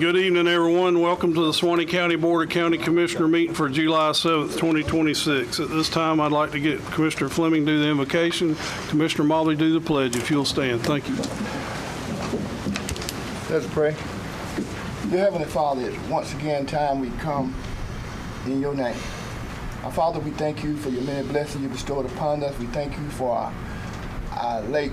Good evening, everyone. Welcome to the Suwannee County Board of County Commissioner meeting for July 7th, 2026. At this time, I'd like to get Commissioner Fleming do the invocation, Commissioner Mobley do the pledge, if you'll stand. Thank you. Let's pray. Dear Heavenly Father, it's once again time we come in your name. Our Father, we thank you for your many blessings you bestowed upon us. We thank you for our late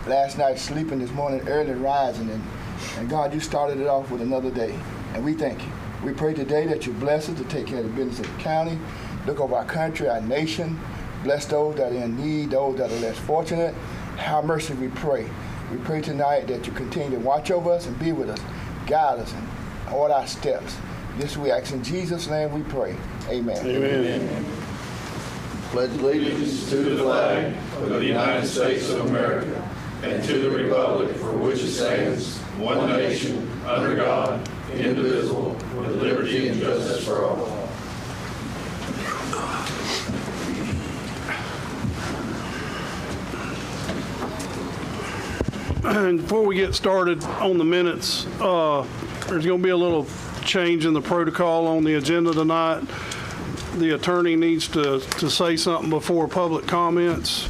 last night sleeping, this morning early rising, and God, you started it off with another day, and we thank you. We pray today that you bless us to take care of the business of the county, look over our country, our nation, bless those that are in need, those that are less fortunate. Have mercy, we pray. We pray tonight that you continue to watch over us and be with us, guide us, and order our steps. This we ask in Jesus' name we pray. Amen. Amen. Pledge allegiance to the flag of the United States of America and to the republic for which it stands, one nation, under God, indivisible, with liberty and justice for all. And before we get started on the minutes, there's going to be a little change in the protocol on the agenda tonight. The attorney needs to say something before public comments,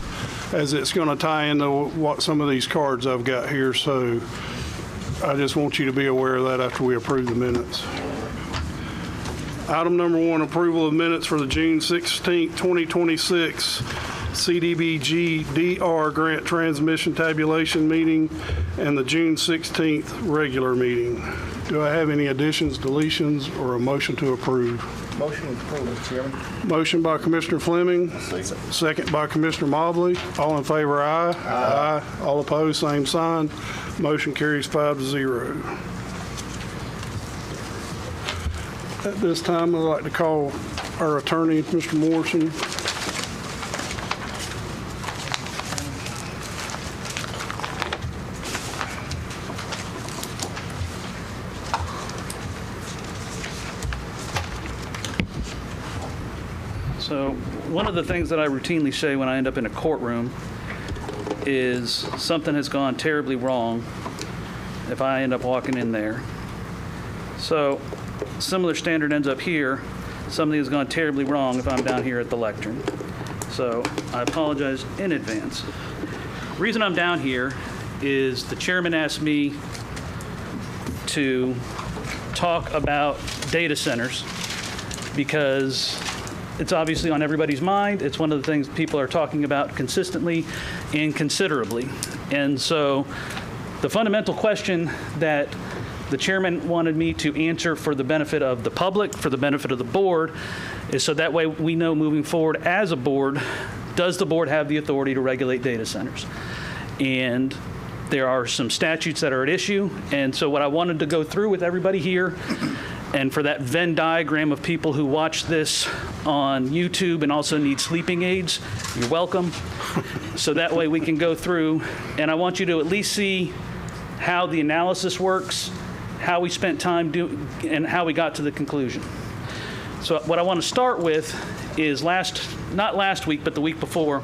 as it's going to tie into what some of these cards I've got here. So I just want you to be aware of that after we approve the minutes. Item number 1, approval of minutes for the June 16th, 2026 CDBG DR grant transmission tabulation meeting and the June 16th regular meeting. Do I have any additions, deletions, or a motion to approve? Motion is approved, Mr. Chairman. Motion by Commissioner Fleming. Second by Commissioner Mobley. All in favor, aye. Aye. All opposed, same sign. Motion carries 5-0. At this time, I'd like to call our attorney, Mr. Morrison. So one of the things that I routinely say when I end up in a courtroom is something has gone terribly wrong if I end up walking in there. So similar standard ends up here. Something has gone terribly wrong if I'm down here at the lectern. So I apologize in advance. The reason I'm down here is the chairman asked me to talk about data centers because it's obviously on everybody's mind. It's one of the things people are talking about consistently and considerably. And so the fundamental question that the chairman wanted me to answer for the benefit of the public, for the benefit of the board, is so that way we know moving forward as a board, does the board have the authority to regulate data centers? And there are some statutes that are at issue. And so what I wanted to go through with everybody here, and for that Venn diagram of people who watch this on YouTube and also need sleeping aids, you're welcome. So that way we can go through, and I want you to at least see how the analysis works, how we spent time doing, and how we got to the conclusion. So what I want to start with is not last week, but the week before,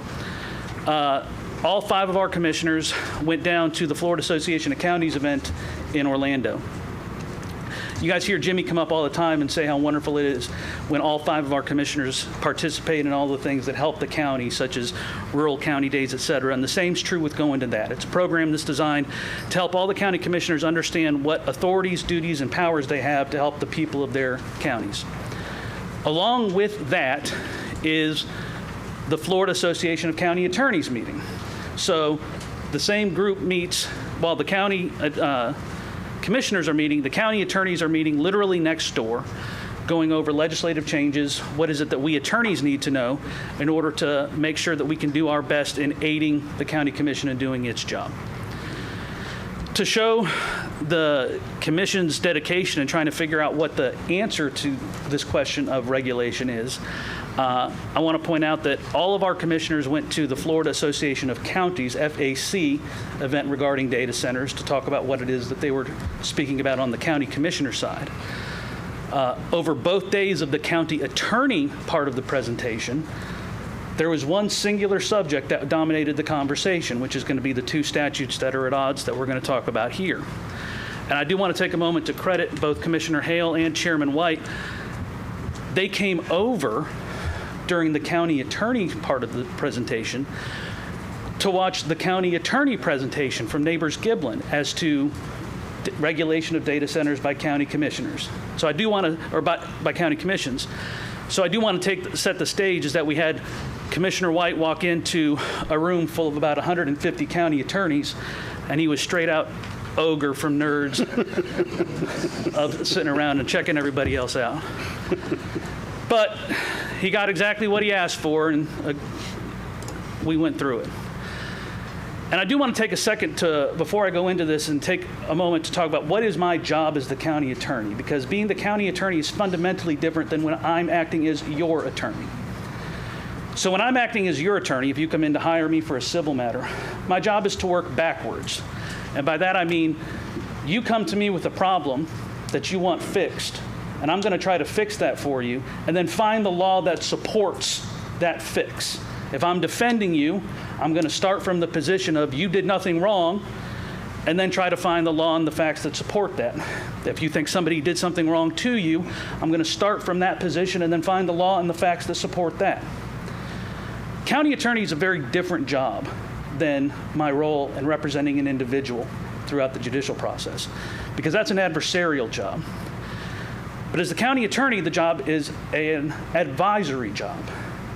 all 5 of our commissioners went down to the Florida Association of Counties event in Orlando. You guys hear Jimmy come up all the time and say how wonderful it is when all 5 of our commissioners participate in all the things that help the county, such as rural county days, et cetera. And the same's true with going to that. It's a program that's designed to help all the county commissioners understand what authorities, duties, and powers they have to help the people of their counties. Along with that is the Florida Association of County Attorneys meeting. So the same group meets while the county commissioners are meeting, the county attorneys are meeting literally next door, going over legislative changes. What is it that we attorneys need to know in order to make sure that we can do our best in aiding the county commission in doing its job? To show the commission's dedication in trying to figure out what the answer to this question of regulation is, I want to point out that all of our commissioners went to the Florida Association of Counties, FAC, event regarding data centers to talk about what it is that they were speaking about on the county commissioner side. Over both days of the county attorney part of the presentation, there was one singular subject that dominated the conversation, which is going to be the 2 statutes that are at odds that we're going to talk about here. And I do want to take a moment to credit both Commissioner Hale and Chairman White. They came over during the county attorney part of the presentation to watch the county attorney presentation from Neighbors Giblin as to regulation of data centers by county commissioners. So I do want to, or by county commissions. So I do want to set the stage is that we had Commissioner White walk into a room full of about 150 county attorneys, and he was straight out ogre from Nerds of sitting around and checking everybody else out. But he got exactly what he asked for, and we went through it. And I do want to take a second to, before I go into this, and take a moment to talk about what is my job as the county attorney, because being the county attorney is fundamentally different than when I'm acting as your attorney. So when I'm acting as your attorney, if you come in to hire me for a civil matter, my job is to work backwards. And by that I mean, you come to me with a problem that you want fixed, and I'm going to try to fix that for you, and then find the law that supports that fix. If I'm defending you, I'm going to start from the position of you did nothing wrong, and then try to find the law and the facts that support that. If you think somebody did something wrong to you, I'm going to start from that position and then find the law and the facts that support that. County attorney is a very different job than my role in representing an individual throughout the judicial process, because that's an adversarial job. But as the county attorney, the job is an advisory job.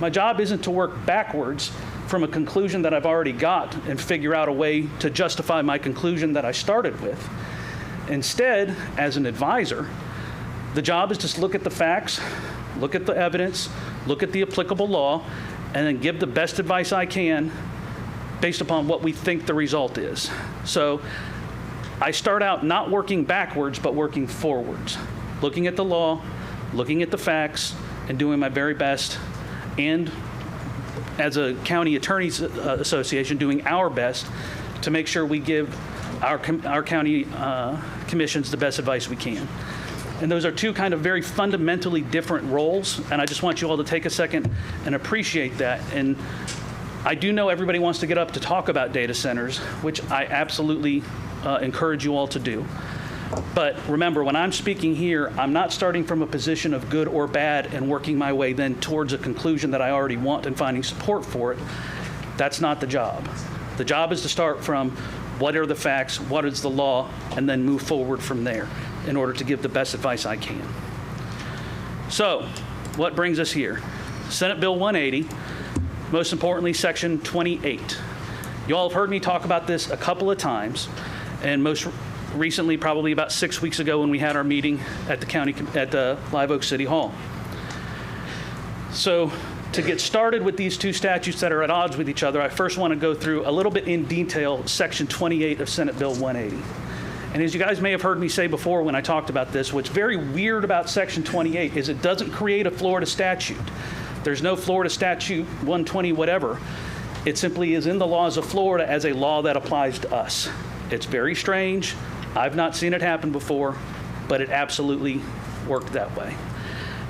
My job isn't to work backwards from a conclusion that I've already got and figure out a way to justify my conclusion that I started with. Instead, as an advisor, the job is to look at the facts, look at the evidence, look at the applicable law, and then give the best advice I can based upon what we think the result is. So I start out not working backwards, but working forwards, looking at the law, looking at the facts, and doing my very best, and as a county attorneys association, doing our best to make sure we give our county commissions the best advice we can. And those are two kind of very fundamentally different roles, and I just want you all to take a second and appreciate that. And I do know everybody wants to get up to talk about data centers, which I absolutely encourage you all to do. But remember, when I'm speaking here, I'm not starting from a position of good or bad and working my way then towards a conclusion that I already want and finding support for it. That's not the job. The job is to start from what are the facts, what is the law, and then move forward from there in order to give the best advice I can. So, what brings us here? Senate Bill 180, most importantly, Section 28. You all have heard me talk about this a couple of times, and most recently, probably about 6 weeks ago when we had our meeting at the Live Oak City Hall. So to get started with these two statutes that are at odds with each other, I first want to go through a little bit in detail Section 28 of Senate Bill 180. And as you guys may have heard me say before when I talked about this, what's very weird about Section 28 is it doesn't create a Florida statute. There's no Florida statute 120 whatever. It simply is in the laws of Florida as a law that applies to us. It's very strange. I've not seen it happen before, but it absolutely worked that way.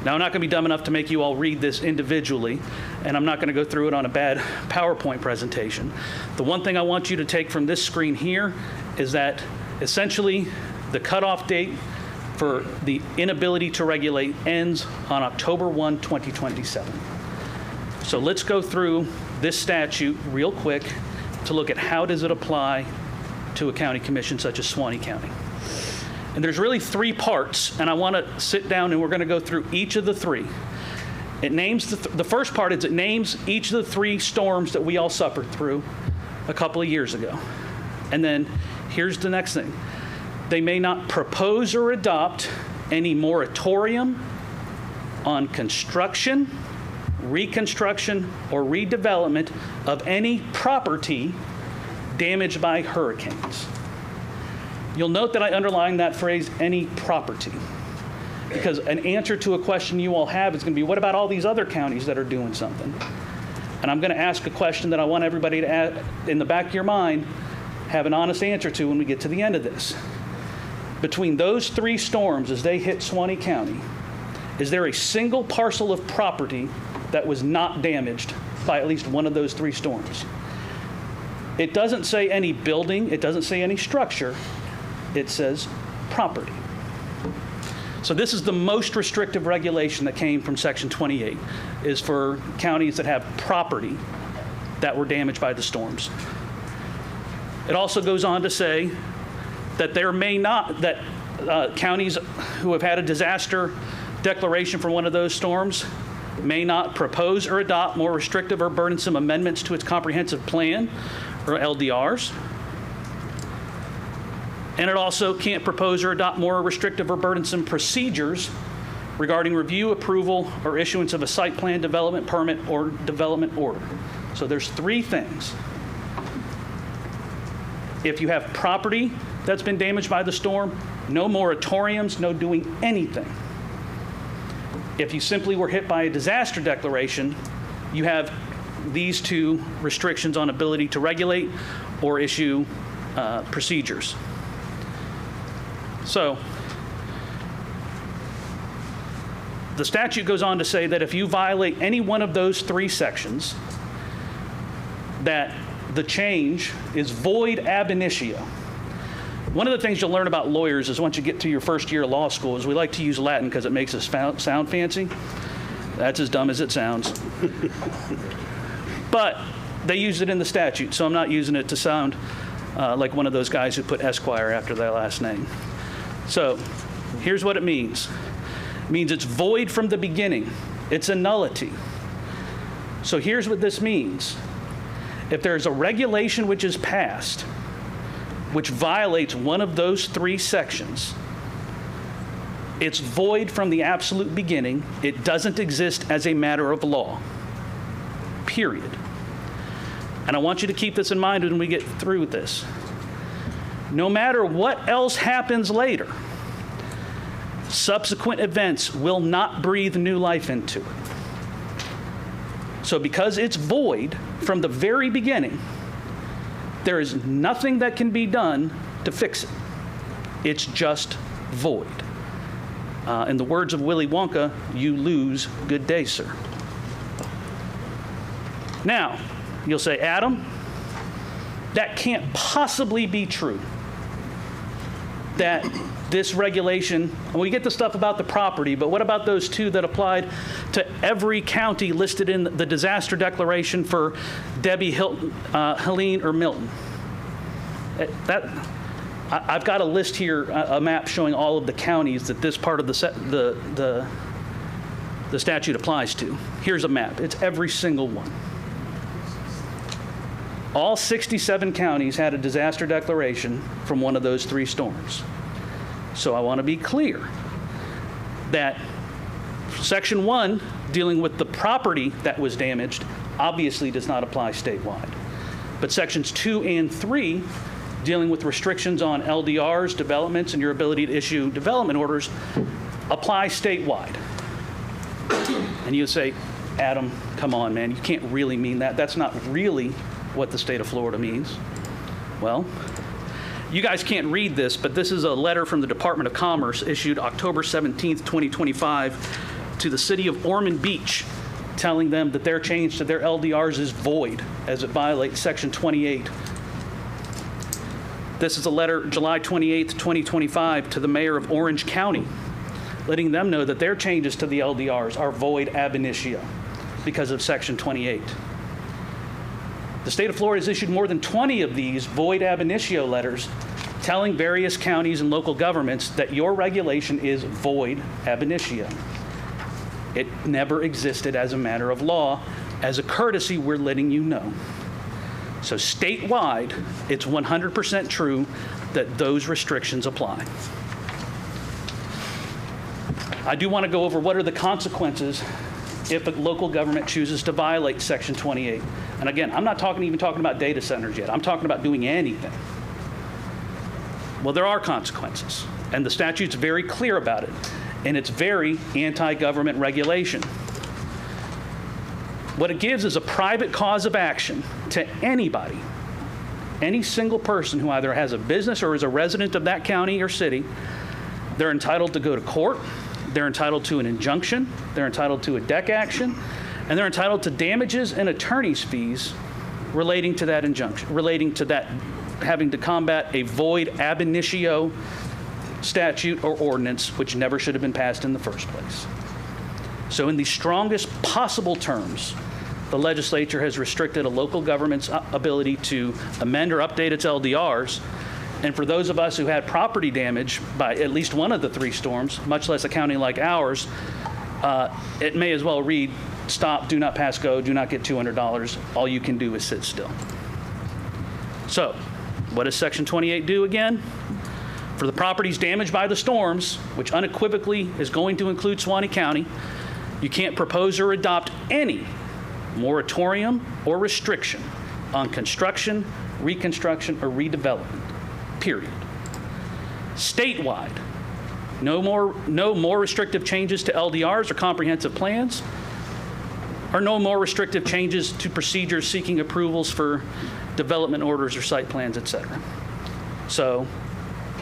Now, I'm not going to be dumb enough to make you all read this individually, and I'm not going to go through it on a bad PowerPoint presentation. The one thing I want you to take from this screen here is that essentially the cutoff date for the inability to regulate ends on October 1, 2027. So let's go through this statute real quick to look at how does it apply to a county commission such as Suwannee County. And there's really three parts, and I want to sit down and we're going to go through each of the three. It names the first part is it names each of the three storms that we all suffered through a couple of years ago. And then here's the next thing. They may not propose or adopt any moratorium on construction, reconstruction, or redevelopment of any property damaged by hurricanes. You'll note that I underlined that phrase, any property, because an answer to a question you all have is going to be, what about all these other counties that are doing something? And I'm going to ask a question that I want everybody to add, in the back of your mind, have an honest answer to when we get to the end of this. Between those three storms as they hit Suwannee County, is there a single parcel of property that was not damaged by at least one of those three storms? It doesn't say any building, it doesn't say any structure, it says property. So this is the most restrictive regulation that came from Section 28, is for counties that have property that were damaged by the storms. It also goes on to say that counties who have had a disaster declaration for one of those storms may not propose or adopt more restrictive or burdensome amendments to its comprehensive plan, or LDRs. And it also can't propose or adopt more restrictive or burdensome procedures regarding review, approval, or issuance of a site plan, development permit, or development order. So there's three things. If you have property that's been damaged by the storm, no moratoriums, no doing anything. If you simply were hit by a disaster declaration, you have these two restrictions on ability to regulate or issue procedures. So the statute goes on to say that if you violate any one of those three sections, that the change is void ab initio. One of the things you'll learn about lawyers is once you get to your first year of law school is we like to use Latin because it makes us sound fancy. That's as dumb as it sounds. But they use it in the statute, so I'm not using it to sound like one of those guys who put Esquire after their last name. So here's what it means. It means it's void from the beginning. It's a nullity. So here's what this means. If there's a regulation which is passed, which violates one of those three sections, it's void from the absolute beginning. It doesn't exist as a matter of law, period. And I want you to keep this in mind when we get through with this. No matter what else happens later, subsequent events will not breathe new life into it. So because it's void from the very beginning, there is nothing that can be done to fix it. It's just void. In the words of Willy Wonka, you lose. Good day, sir. Now, you'll say, Adam, that can't possibly be true. That this regulation, and we get the stuff about the property, but what about those two that applied to every county listed in the disaster declaration for Debbie, Helene, or Milton? I've got a list here, a map showing all of the counties that this part of the statute applies to. Here's a map. It's every single one. All 67 counties had a disaster declaration from one of those three storms. So I want to be clear that Section 1, dealing with the property that was damaged, obviously does not apply statewide. But Sections 2 and 3, dealing with restrictions on LDRs, developments, and your ability to issue development orders, apply statewide. And you say, Adam, come on, man, you can't really mean that. That's not really what the state of Florida means. Well, you guys can't read this, but this is a letter from the Department of Commerce issued October 17th, 2025 to the city of Ormond Beach, telling them that their change to their LDRs is void as it violates Section 28. This is a letter, July 28th, 2025, to the mayor of Orange County, letting them know that their changes to the LDRs are void ab initio because of Section 28. The state of Florida has issued more than 20 of these void ab initio letters telling various counties and local governments that your regulation is void ab initio. It never existed as a matter of law. As a courtesy, we're letting you know. So statewide, it's 100% true that those restrictions apply. I do want to go over what are the consequences if a local government chooses to violate Section 28. And again, I'm not even talking about data centers yet. I'm talking about doing anything. Well, there are consequences, and the statute's very clear about it, and it's very anti-government regulation. What it gives is a private cause of action to anybody, any single person who either has a business or is a resident of that county or city. They're entitled to go to court. They're entitled to an injunction. They're entitled to a deck action. And they're entitled to damages and attorney's fees relating to that injunction, relating to that having to combat a void ab initio statute or ordinance which never should have been passed in the first place. So in the strongest possible terms, the legislature has restricted a local government's ability to amend or update its LDRs. And for those of us who had property damage by at least one of the 3 storms, much less a county like ours, it may as well read, stop, do not pass go, do not get $200. All you can do is sit still. So what does Section 28 do again? For the properties damaged by the storms, which unequivocally is going to include Suwannee County, you can't propose or adopt any moratorium or restriction on construction, reconstruction, or redevelopment, period. Statewide, no more restrictive changes to LDRs or comprehensive plans, or no more restrictive changes to procedures seeking approvals for development orders or site plans, et cetera. So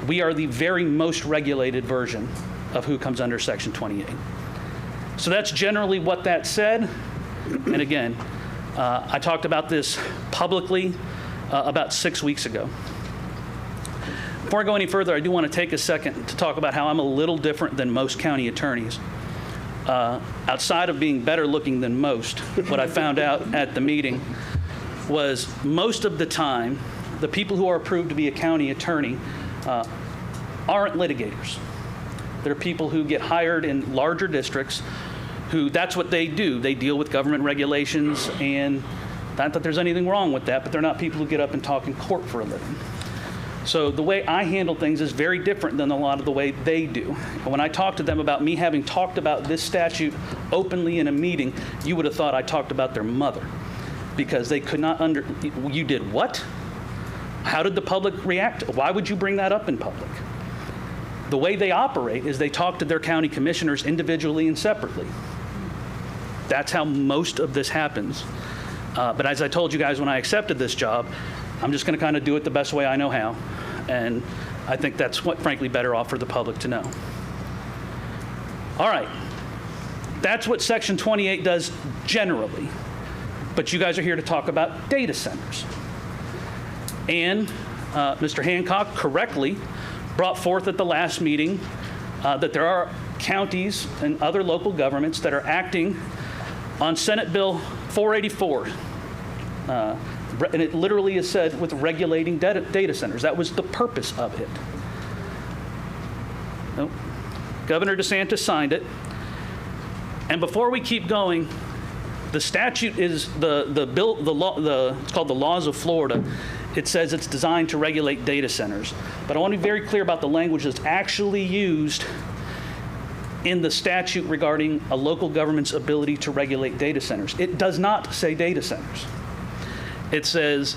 we are the very most regulated version of who comes under Section 28. So that's generally what that said. And again, I talked about this publicly about 6 weeks ago. Before I go any further, I do want to take a second to talk about how I'm a little different than most county attorneys. Outside of being better looking than most, what I found out at the meeting was most of the time, the people who are approved to be a county attorney aren't litigators. They're people who get hired in larger districts who, that's what they do. They deal with government regulations, and not that there's anything wrong with that, but they're not people who get up and talk in court for a living. So the way I handle things is very different than a lot of the way they do. And when I talked to them about me having talked about this statute openly in a meeting, you would have thought I talked about their mother, because they could not you did what? How did the public react? Why would you bring that up in public? The way they operate is they talk to their county commissioners individually and separately. That's how most of this happens. But as I told you guys when I accepted this job, I'm just going to kind of do it the best way I know how. And I think that's what, frankly, better off for the public to know. All right. That's what Section 28 does generally. But you guys are here to talk about data centers. And Mr. Hancock correctly brought forth at the last meeting that there are counties and other local governments that are acting on Senate Bill 484. And it literally is said with regulating data centers. That was the purpose of it. Nope. Governor DeSantis signed it. And before we keep going, the statute is it's called the Laws of Florida. It says it's designed to regulate data centers. But I want to be very clear about the language that's actually used in the statute regarding a local government's ability to regulate data centers. It does not say data centers. It says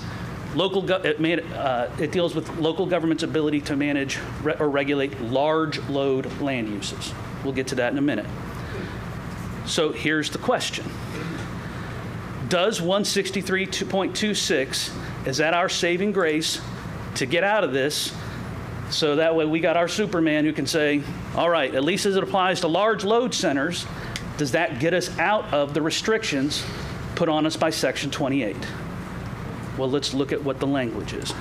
it deals with local government's ability to manage or regulate large load land uses. We'll get to that in a minute. So here's the question. Does 163.26, is that our saving grace to get out of this? So that way we got our Superman who can say, all right, at least as it applies to large load centers, does that get us out of the restrictions put on us by Section 28? Well, let's look at what the language is.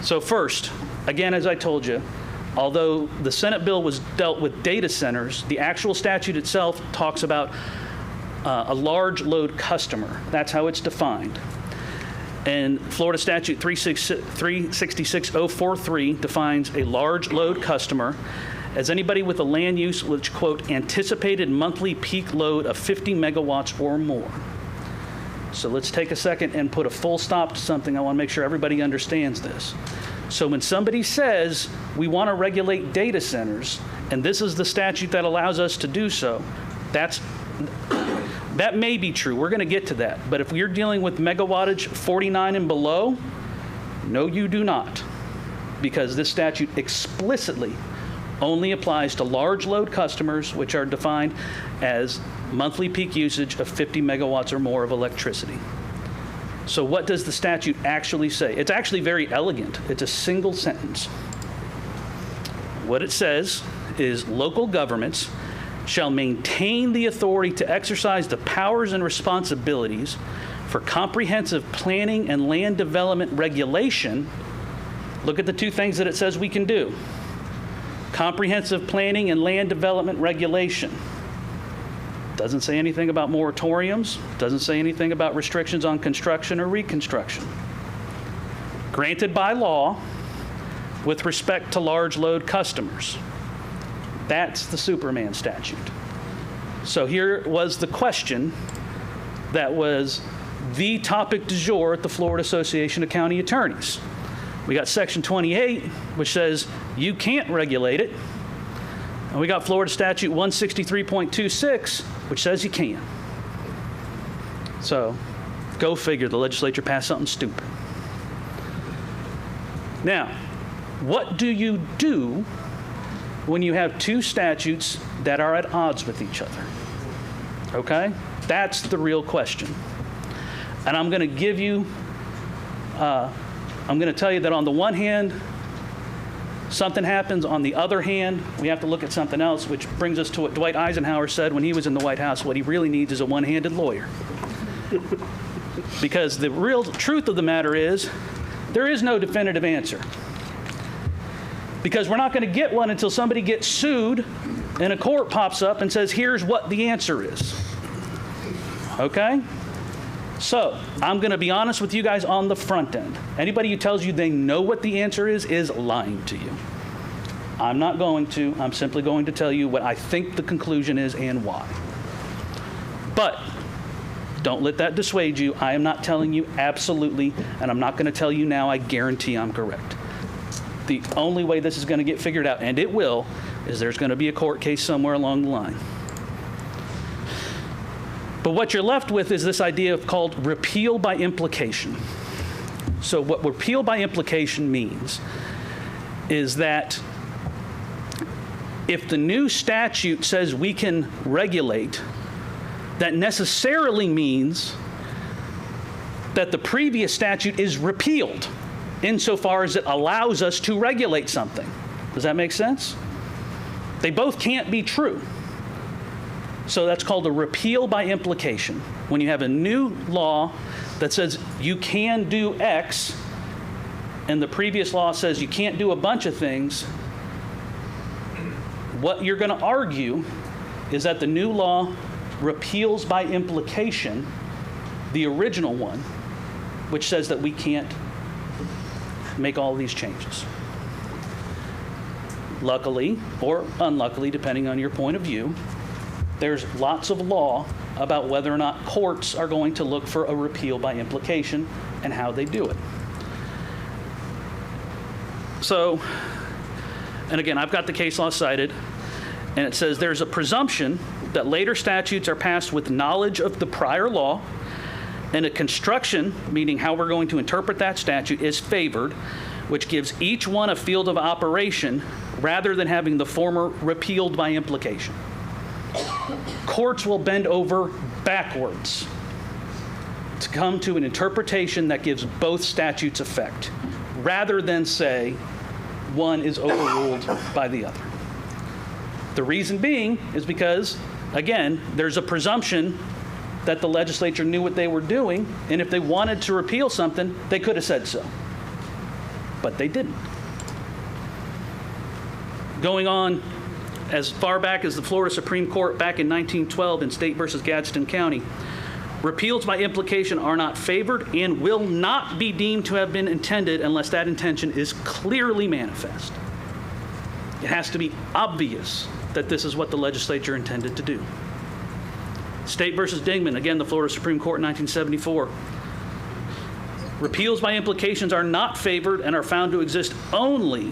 So first, again, as I told you, although the Senate bill was dealt with data centers, the actual statute itself talks about a large load customer. That's how it's defined. And Florida Statute 366.043 defines a large load customer as anybody with a land use which, quote, anticipated monthly peak load of 50 megawatts or more. So let's take a second and put a full stop to something. I want to make sure everybody understands this. So when somebody says we want to regulate data centers, and this is the statute that allows us to do so, that may be true. We're going to get to that. But if you're dealing with megawattage 49 and below, no, you do not. Because this statute explicitly only applies to large load customers, which are defined as monthly peak usage of 50 megawatts or more of electricity. So what does the statute actually say? It's actually very elegant. It's a single sentence. What it says is local governments shall maintain the authority to exercise the powers and responsibilities for comprehensive planning and land development regulation Look at the two things that it says we can do. Comprehensive planning and land development regulation. Doesn't say anything about moratoriums, doesn't say anything about restrictions on construction or reconstruction. Granted by law with respect to large load customers. That's the Superman statute. So here was the question that was the topic du jour at the Florida Association of County Attorneys. We got Section 28, which says you can't regulate it. And we got Florida Statute 163.26, which says you can. So go figure, the legislature passed something stupid. Now, what do you do when you have two statutes that are at odds with each other? Okay? That's the real question. And I'm going to give you, I'm going to tell you that on the one hand, something happens. On the other hand, we have to look at something else, which brings us to what Dwight Eisenhower said when he was in the White House. What he really needs is a one-handed lawyer. Because the real truth of the matter is, there is no definitive answer. Because we're not going to get one until somebody gets sued and a court pops up and says, here's what the answer is. Okay? So, I'm going to be honest with you guys on the front end. Anybody who tells you they know what the answer is lying to you. I'm not going to. I'm simply going to tell you what I think the conclusion is and why. But don't let that dissuade you. I am not telling you absolutely, and I'm not going to tell you now I guarantee I'm correct. The only way this is going to get figured out, and it will, is there's going to be a court case somewhere along the line. But what you're left with is this idea called repeal by implication. So what repeal by implication means is that if the new statute says we can regulate, that necessarily means that the previous statute is repealed insofar as it allows us to regulate something. Does that make sense? They both can't be true. So that's called a repeal by implication. When you have a new law that says you can do X, and the previous law says you can't do a bunch of things, what you're going to argue is that the new law repeals by implication the original one, which says that we can't make all these changes. Luckily, or unluckily, depending on your point of view, there's lots of law about whether or not courts are going to look for a repeal by implication and how they do it. So, and again, I've got the case law cited, and it says there's a presumption that later statutes are passed with knowledge of the prior law, and a construction, meaning how we're going to interpret that statute, is favored, which gives each one a field of operation rather than having the former repealed by implication. Courts will bend over backwards to come to an interpretation that gives both statutes effect, rather than say one is overruled by the other. The reason being is because, again, there's a presumption that the legislature knew what they were doing, and if they wanted to repeal something, they could have said so. But they didn't. Going on as far back as the Florida Supreme Court back in 1912 in State versus Gadsden County, repeals by implication are not favored and will not be deemed to have been intended unless that intention is clearly manifest. It has to be obvious that this is what the legislature intended to do. State versus Dingman, again, the Florida Supreme Court in 1974. Repeals by implications are not favored and are found to exist only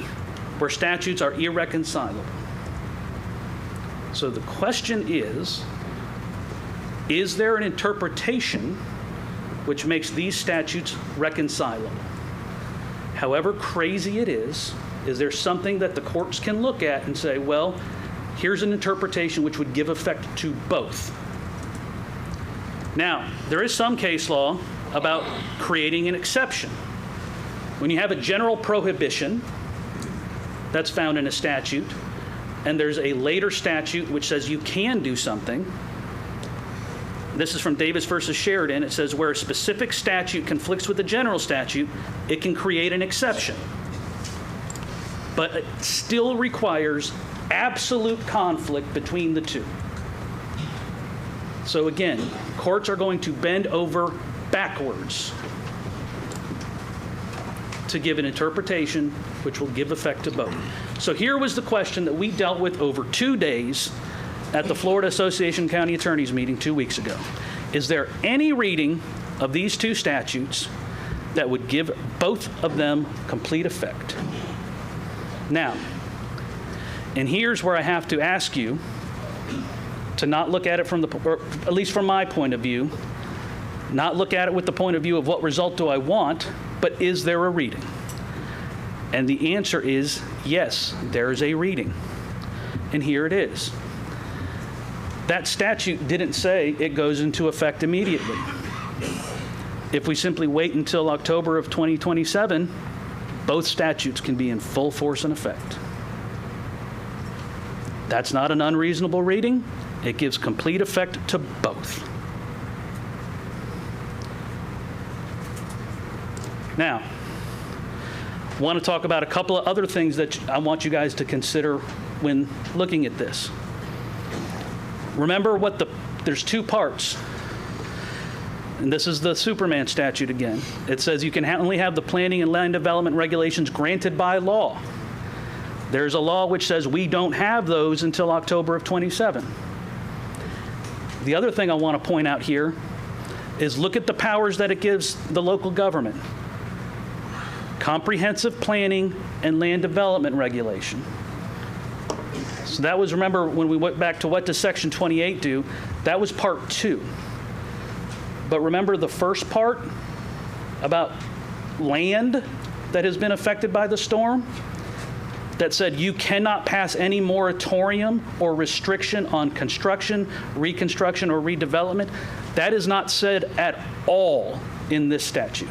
where statutes are irreconcilable. So the question is there an interpretation which makes these statutes reconcilable? However crazy it is there something that the courts can look at and say, well, here's an interpretation which would give effect to both? Now, there is some case law about creating an exception. When you have a general prohibition that's found in a statute, and there's a later statute which says you can do something. This is from Davis versus Sheridan. It says where a specific statute conflicts with a general statute, it can create an exception. but it still requires absolute conflict between the two. So again, courts are going to bend over backwards to give an interpretation which will give effect to both. So here was the question that we dealt with over 2 days at the Florida Association of County Attorneys meeting 2 weeks ago. Is there any reading of these two statutes that would give both of them complete effect? Now, and here's where I have to ask you to not look at it from or at least from my point of view, not look at it with the point of view of what result do I want, but is there a reading? And the answer is yes, there's a reading. And here it is. That statute didn't say it goes into effect immediately. If we simply wait until October of 2027, both statutes can be in full force and effect. That's not an unreasonable reading. It gives complete effect to both. Now, I want to talk about a couple of other things that I want you guys to consider when looking at this. Remember there's two parts. And this is the Superman statute again. It says you can only have the planning and land development regulations granted by law. There's a law which says we don't have those until October of 27. The other thing I want to point out here is look at the powers that it gives the local government. Comprehensive planning and land development regulation. So that was, remember, when we went back to what does Section 28 do, that was part 2. But remember the first part about land that has been affected by the storm? That said you cannot pass any moratorium or restriction on construction, reconstruction, or redevelopment. That is not said at all in this statute.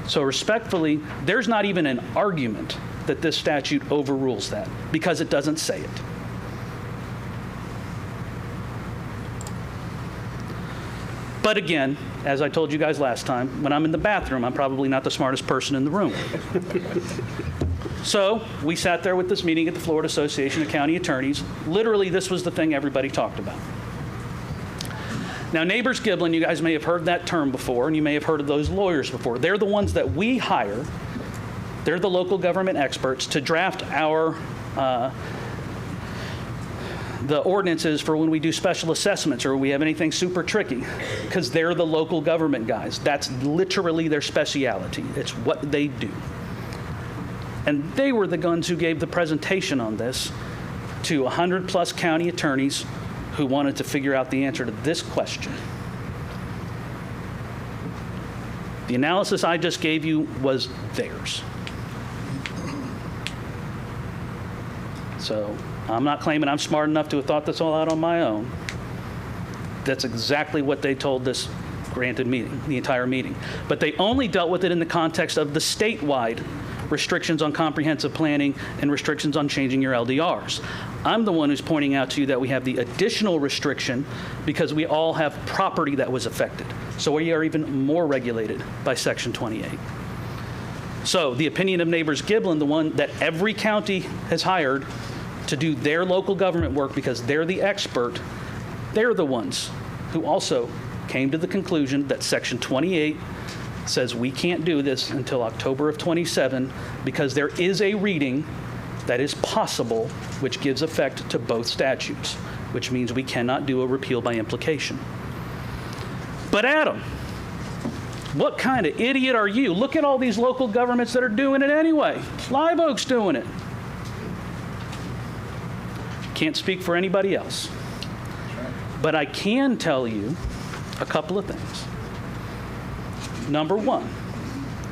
So respectfully, there's not even an argument that this statute overrules that because it doesn't say it. But again, as I told you guys last time, when I'm in the bathroom, I'm probably not the smartest person in the room. So we sat there with this meeting at the Florida Association of County Attorneys. Literally, this was the thing everybody talked about. Now, Neighbors Giblin, you guys may have heard that term before, and you may have heard of those lawyers before. They're the ones that we hire. They're the local government experts to draft our the ordinances for when we do special assessments or we have anything super tricky, because they're the local government guys. That's literally their specialty. It's what they do. And they were the ones who gave the presentation on this to 100+ county attorneys who wanted to figure out the answer to this question. The analysis I just gave you was theirs. So I'm not claiming I'm smart enough to have thought this all out on my own. That's exactly what they told this granted meeting, the entire meeting. But they only dealt with it in the context of the statewide restrictions on comprehensive planning and restrictions on changing your LDRs. I'm the one who's pointing out to you that we have the additional restriction because we all have property that was affected. So we are even more regulated by Section 28. So the opinion of Neighbors Giblin, the one that every county has hired to do their local government work because they're the expert, they're the ones who also came to the conclusion that Section 28 says we can't do this until October of 27 because there is a reading that is possible which gives effect to both statutes, which means we cannot do a repeal by implication. But Adam, what kind of idiot are you? Look at all these local governments that are doing it anyway. Live Oak's doing it. Can't speak for anybody else. But I can tell you a couple of things. Number one,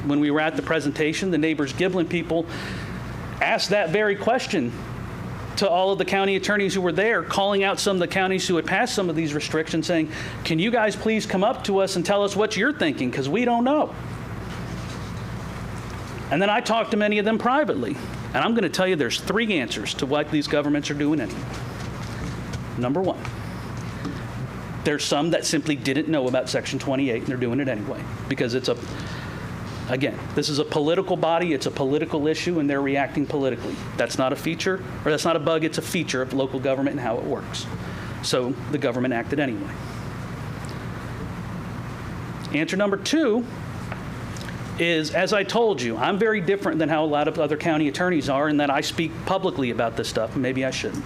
when we were at the presentation, the Neighbors Giblin people asked that very question to all of the county attorneys who were there, calling out some of the counties who had passed some of these restrictions, saying, can you guys please come up to us and tell us what you're thinking, because we don't know. And then I talked to many of them privately, and I'm going to tell you there's 3 answers to what these governments are doing anyway. Number one, there's some that simply didn't know about Section 28, and they're doing it anyway, because it's a Again, this is a political body, it's a political issue, and they're reacting politically. That's not a feature, or that's not a bug, it's a feature of local government and how it works. So the government acted anyway. Answer number 2 is, as I told you, I'm very different than how a lot of other county attorneys are in that I speak publicly about this stuff, and maybe I shouldn't.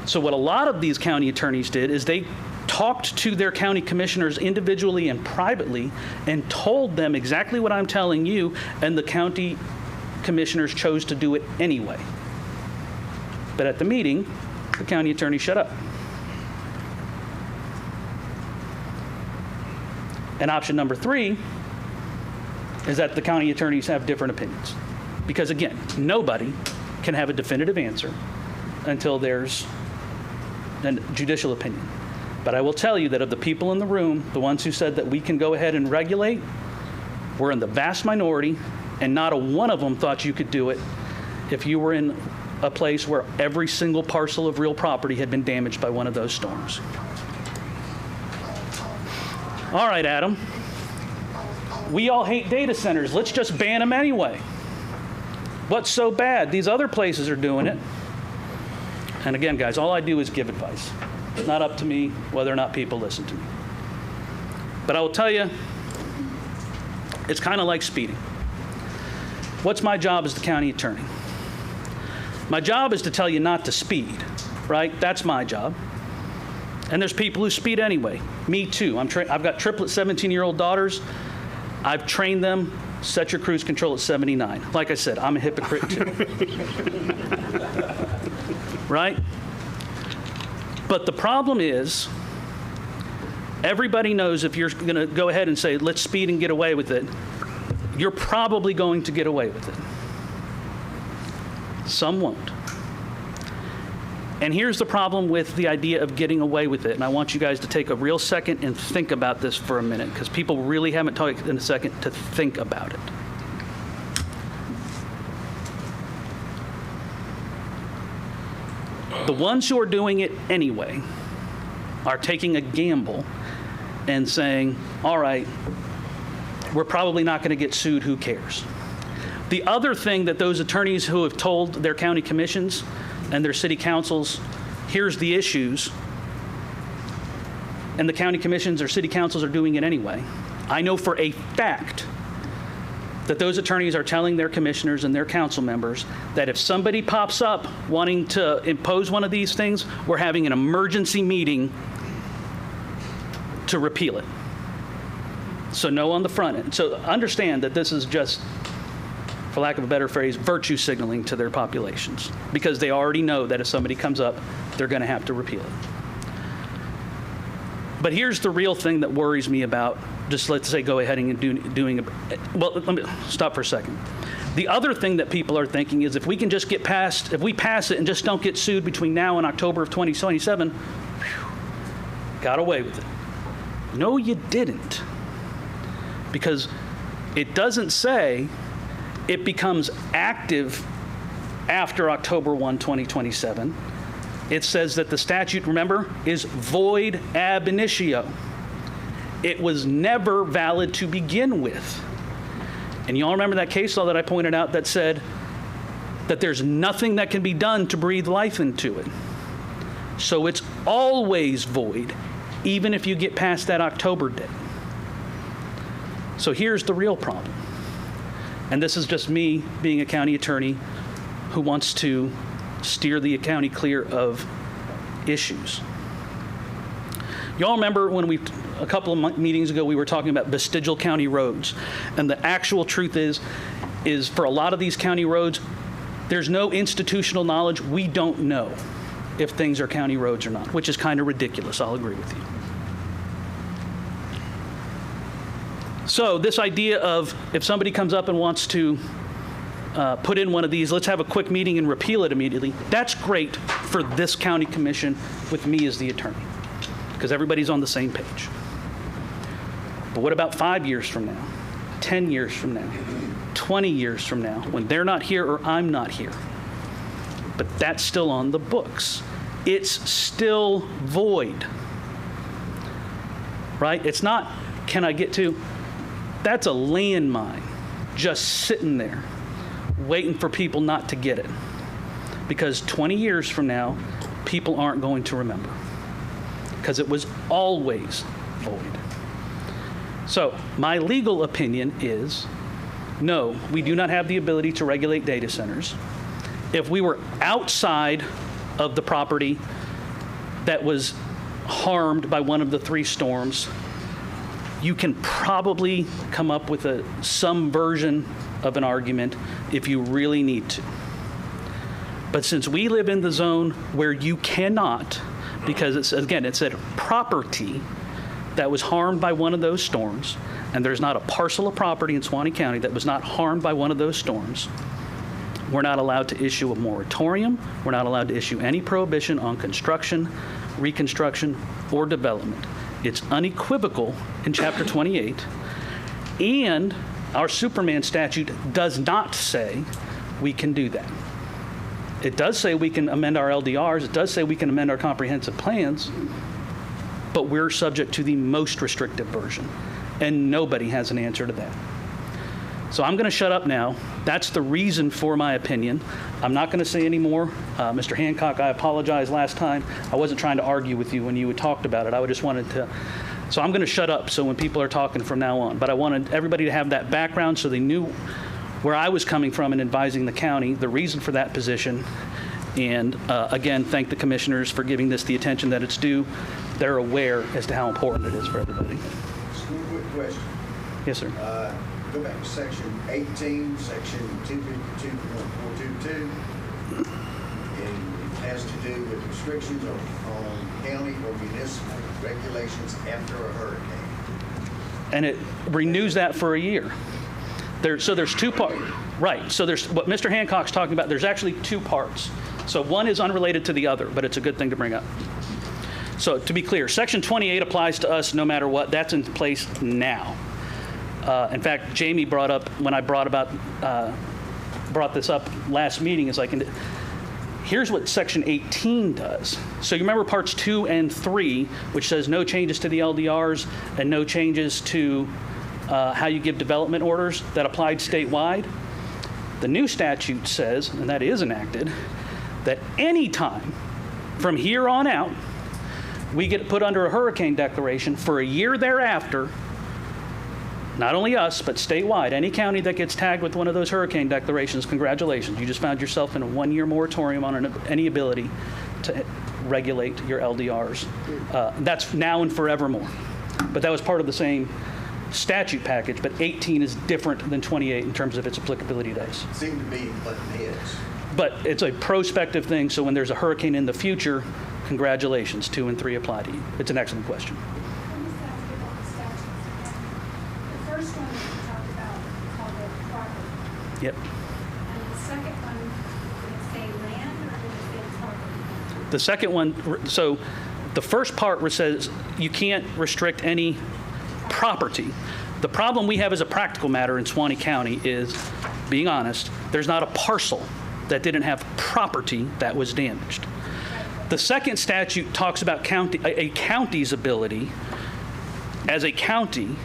So what a lot of these county attorneys did is they talked to their county commissioners individually and privately and told them exactly what I'm telling you, and the county commissioners chose to do it anyway. But at the meeting, the county attorney shut up. And option number 3 is that the county attorneys have different opinions. Because again, nobody can have a definitive answer until there's a judicial opinion. But I will tell you that of the people in the room, the ones who said that we can go ahead and regulate, we're in the vast minority, and not a one of them thought you could do it if you were in a place where every single parcel of real property had been damaged by one of those storms. All right, Adam. We all hate data centers. Let's just ban them anyway. What's so bad? These other places are doing it. And again, guys, all I do is give advice. It's not up to me whether or not people listen to me. But I will tell you, it's kind of like speeding. What's my job as the county attorney? My job is to tell you not to speed, right? That's my job. And there's people who speed anyway. Me too. I've got triplet 17-year-old daughters. I've trained them, set your cruise control at 79. Like I said, I'm a hypocrite too. Right? But the problem is, everybody knows if you're going to go ahead and say, let's speed and get away with it, you're probably going to get away with it. Some won't. And here's the problem with the idea of getting away with it. And I want you guys to take a real second and think about this for a minute, because people really haven't taken a second to think about it. The ones who are doing it anyway are taking a gamble and saying, all right, we're probably not going to get sued, who cares? The other thing that those attorneys who have told their county commissions and their city councils, here's the issues, and the county commissions or city councils are doing it anyway. I know for a fact that those attorneys are telling their commissioners and their council members that if somebody pops up wanting to impose one of these things, we're having an emergency meeting to repeal it. So no on the front end. So understand that this is just, for lack of a better phrase, virtue signaling to their populations, because they already know that if somebody comes up, they're going to have to repeal it. But here's the real thing that worries me about, just let's say go ahead and doing well, let me stop for a second. The other thing that people are thinking is if we can just get past, if we pass it and just don't get sued between now and October of 2027, got away with it. No, you didn't. Because it doesn't say it becomes active after October 1, 2027. It says that the statute, remember, is void ab initio. It was never valid to begin with. And y'all remember that case law that I pointed out that said that there's nothing that can be done to breathe life into it. So it's always void, even if you get past that October date. So here's the real problem. And this is just me being a county attorney who wants to steer the county clear of issues. Y'all remember when a couple of meetings ago, we were talking about vestigial county roads. And the actual truth is for a lot of these county roads, there's no institutional knowledge. We don't know if things are county roads or not, which is kind of ridiculous. I'll agree with you. So this idea of if somebody comes up and wants to put in one of these, let's have a quick meeting and repeal it immediately, that's great for this county commission with me as the attorney, because everybody's on the same page. But what about 5 years from now, 10 years from now, 20 years from now, when they're not here or I'm not here? But that's still on the books. It's still void, right? It's not, can I get to? That's a landmine. just sitting there, waiting for people not to get it. Because 20 years from now, people aren't going to remember. Because it was always void. So my legal opinion is, no, we do not have the ability to regulate data centers. If we were outside of the property that was harmed by one of the 3 storms, you can probably come up with some version of an argument if you really need to. But since we live in the zone where you cannot, because it said property that was harmed by one of those storms, and there's not a parcel of property in Suwannee County that was not harmed by one of those storms, we're not allowed to issue a moratorium. We're not allowed to issue any prohibition on construction, reconstruction, or development. It's unequivocal in Chapter 28, and our Superman statute does not say we can do that. It does say we can amend our LDRs. It does say we can amend our comprehensive plans, but we're subject to the most restrictive version, and nobody has an answer to that. So I'm going to shut up now. That's the reason for my opinion. I'm not going to say any more. Mr. Hancock, I apologize last time. I wasn't trying to argue with you when you had talked about it. I just wanted to. So I'm going to shut up so when people are talking from now on. But I wanted everybody to have that background so they knew where I was coming from in advising the county, the reason for that position. And again, thank the commissioners for giving this the attention that it's due. They're aware as to how important it is for everybody. Just one quick question. Yes, sir. Go back to section 18, section 252.422. And it has to do with restrictions on county or municipal regulations after a hurricane. And it renews that for a year. So there's 2 parts. Right. So there's what Mr. Hancock's talking about. There's actually 2 parts. So one is unrelated to the other, but it's a good thing to bring up. So to be clear, Section 28 applies to us no matter what. That's in place now. In fact, Jamie brought up, when I brought this up last meeting, is like, here's what Section 18 does. So you remember parts 2 and 3, which says no changes to the LDRs and no changes to how you give development orders that applied statewide. The new statute says, and that is enacted, that any time from here on out, we get put under a hurricane declaration for a year thereafter. Not only us, but statewide, any county that gets tagged with one of those hurricane declarations, congratulations. You just found yourself in a 1-year moratorium on any ability to regulate your LDRs. That's now and forevermore. But that was part of the same statute package, but 18 is different than 28 in terms of its applicability to us. Seem to be button heads. But it's a prospective thing, so when there's a hurricane in the future, congratulations, 2 and 3 apply to you. It's an excellent question. Let me just ask you about the statutes. The first one that you talked about called it property. Yep. And the second one, did it say land or did it say property? The second one, so the first part where it says you can't restrict any property. The problem we have as a practical matter in Suwannee County is, being honest, there's not a parcel that didn't have property that was damaged. The second statute talks about a county's ability as a county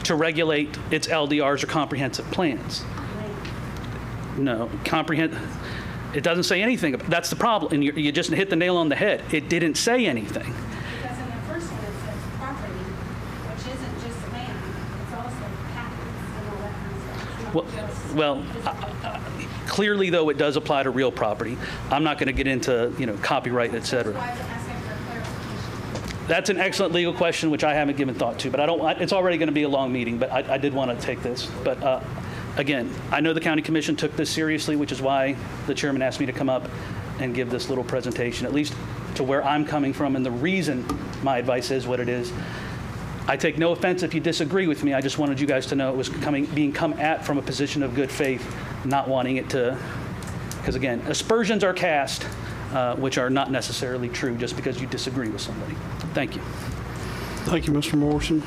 to regulate its LDRs or comprehensive plans. No, it doesn't say anything. That's the problem, and you just hit the nail on the head. It didn't say anything. Because in the first one it says property, which isn't just land, it's also patents and all that kind of stuff. Well, clearly, though, it does apply to real property. I'm not going to get into, copyright, et cetera. Why is it asking for clarification? That's an excellent legal question, which I haven't given thought to, but it's already going to be a long meeting, but I did want to take this. But again, I know the county commission took this seriously, which is why the chairman asked me to come up and give this little presentation, at least to where I'm coming from and the reason my advice is what it is. I take no offense if you disagree with me. I just wanted you guys to know it was being come at from a position of good faith, not wanting it to, because again, aspersions are cast, which are not necessarily true just because you disagree with somebody. Thank you. Thank you, Mr. Morrison.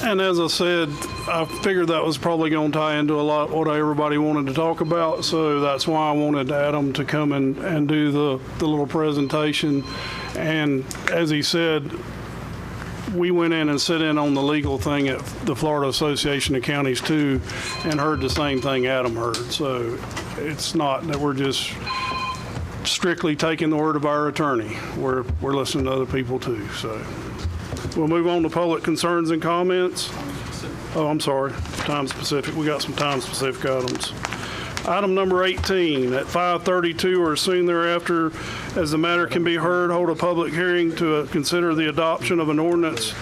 And as I said, I figured that was probably going to tie into a lot what everybody wanted to talk about, so that's why I wanted Adam to come and do the little presentation. And as he said, we went in and sit in on the legal thing at the Florida Association of Counties too, and heard the same thing Adam heard. So it's not that we're just strictly taking the word of our attorney. We're listening to other people too. So we'll move on to public concerns and comments. Oh, I'm sorry, time specific. We got some time specific items. Item number 18, at 5:32 or soon thereafter, as the matter can be heard, hold a public hearing to consider the adoption of an ordinance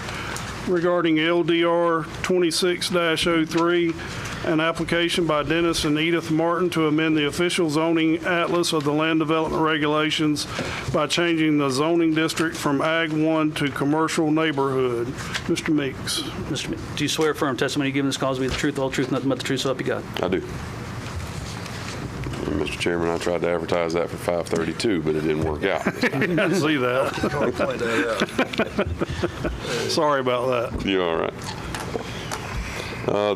regarding LDR 26-03, an application by Dennis and Edith Martin to amend the official zoning atlas of the land development regulations by changing the zoning district from Ag 1 to commercial neighborhood. Mr. Meeks. Mr. Meeks, do you swear firm testimony you give in this cause will be the truth, the whole truth, nothing but the truth, so help you God? I do. Mr. Chairman, I tried to advertise that for 5:32, but it didn't work out. I see that. Sorry about that. You're all right.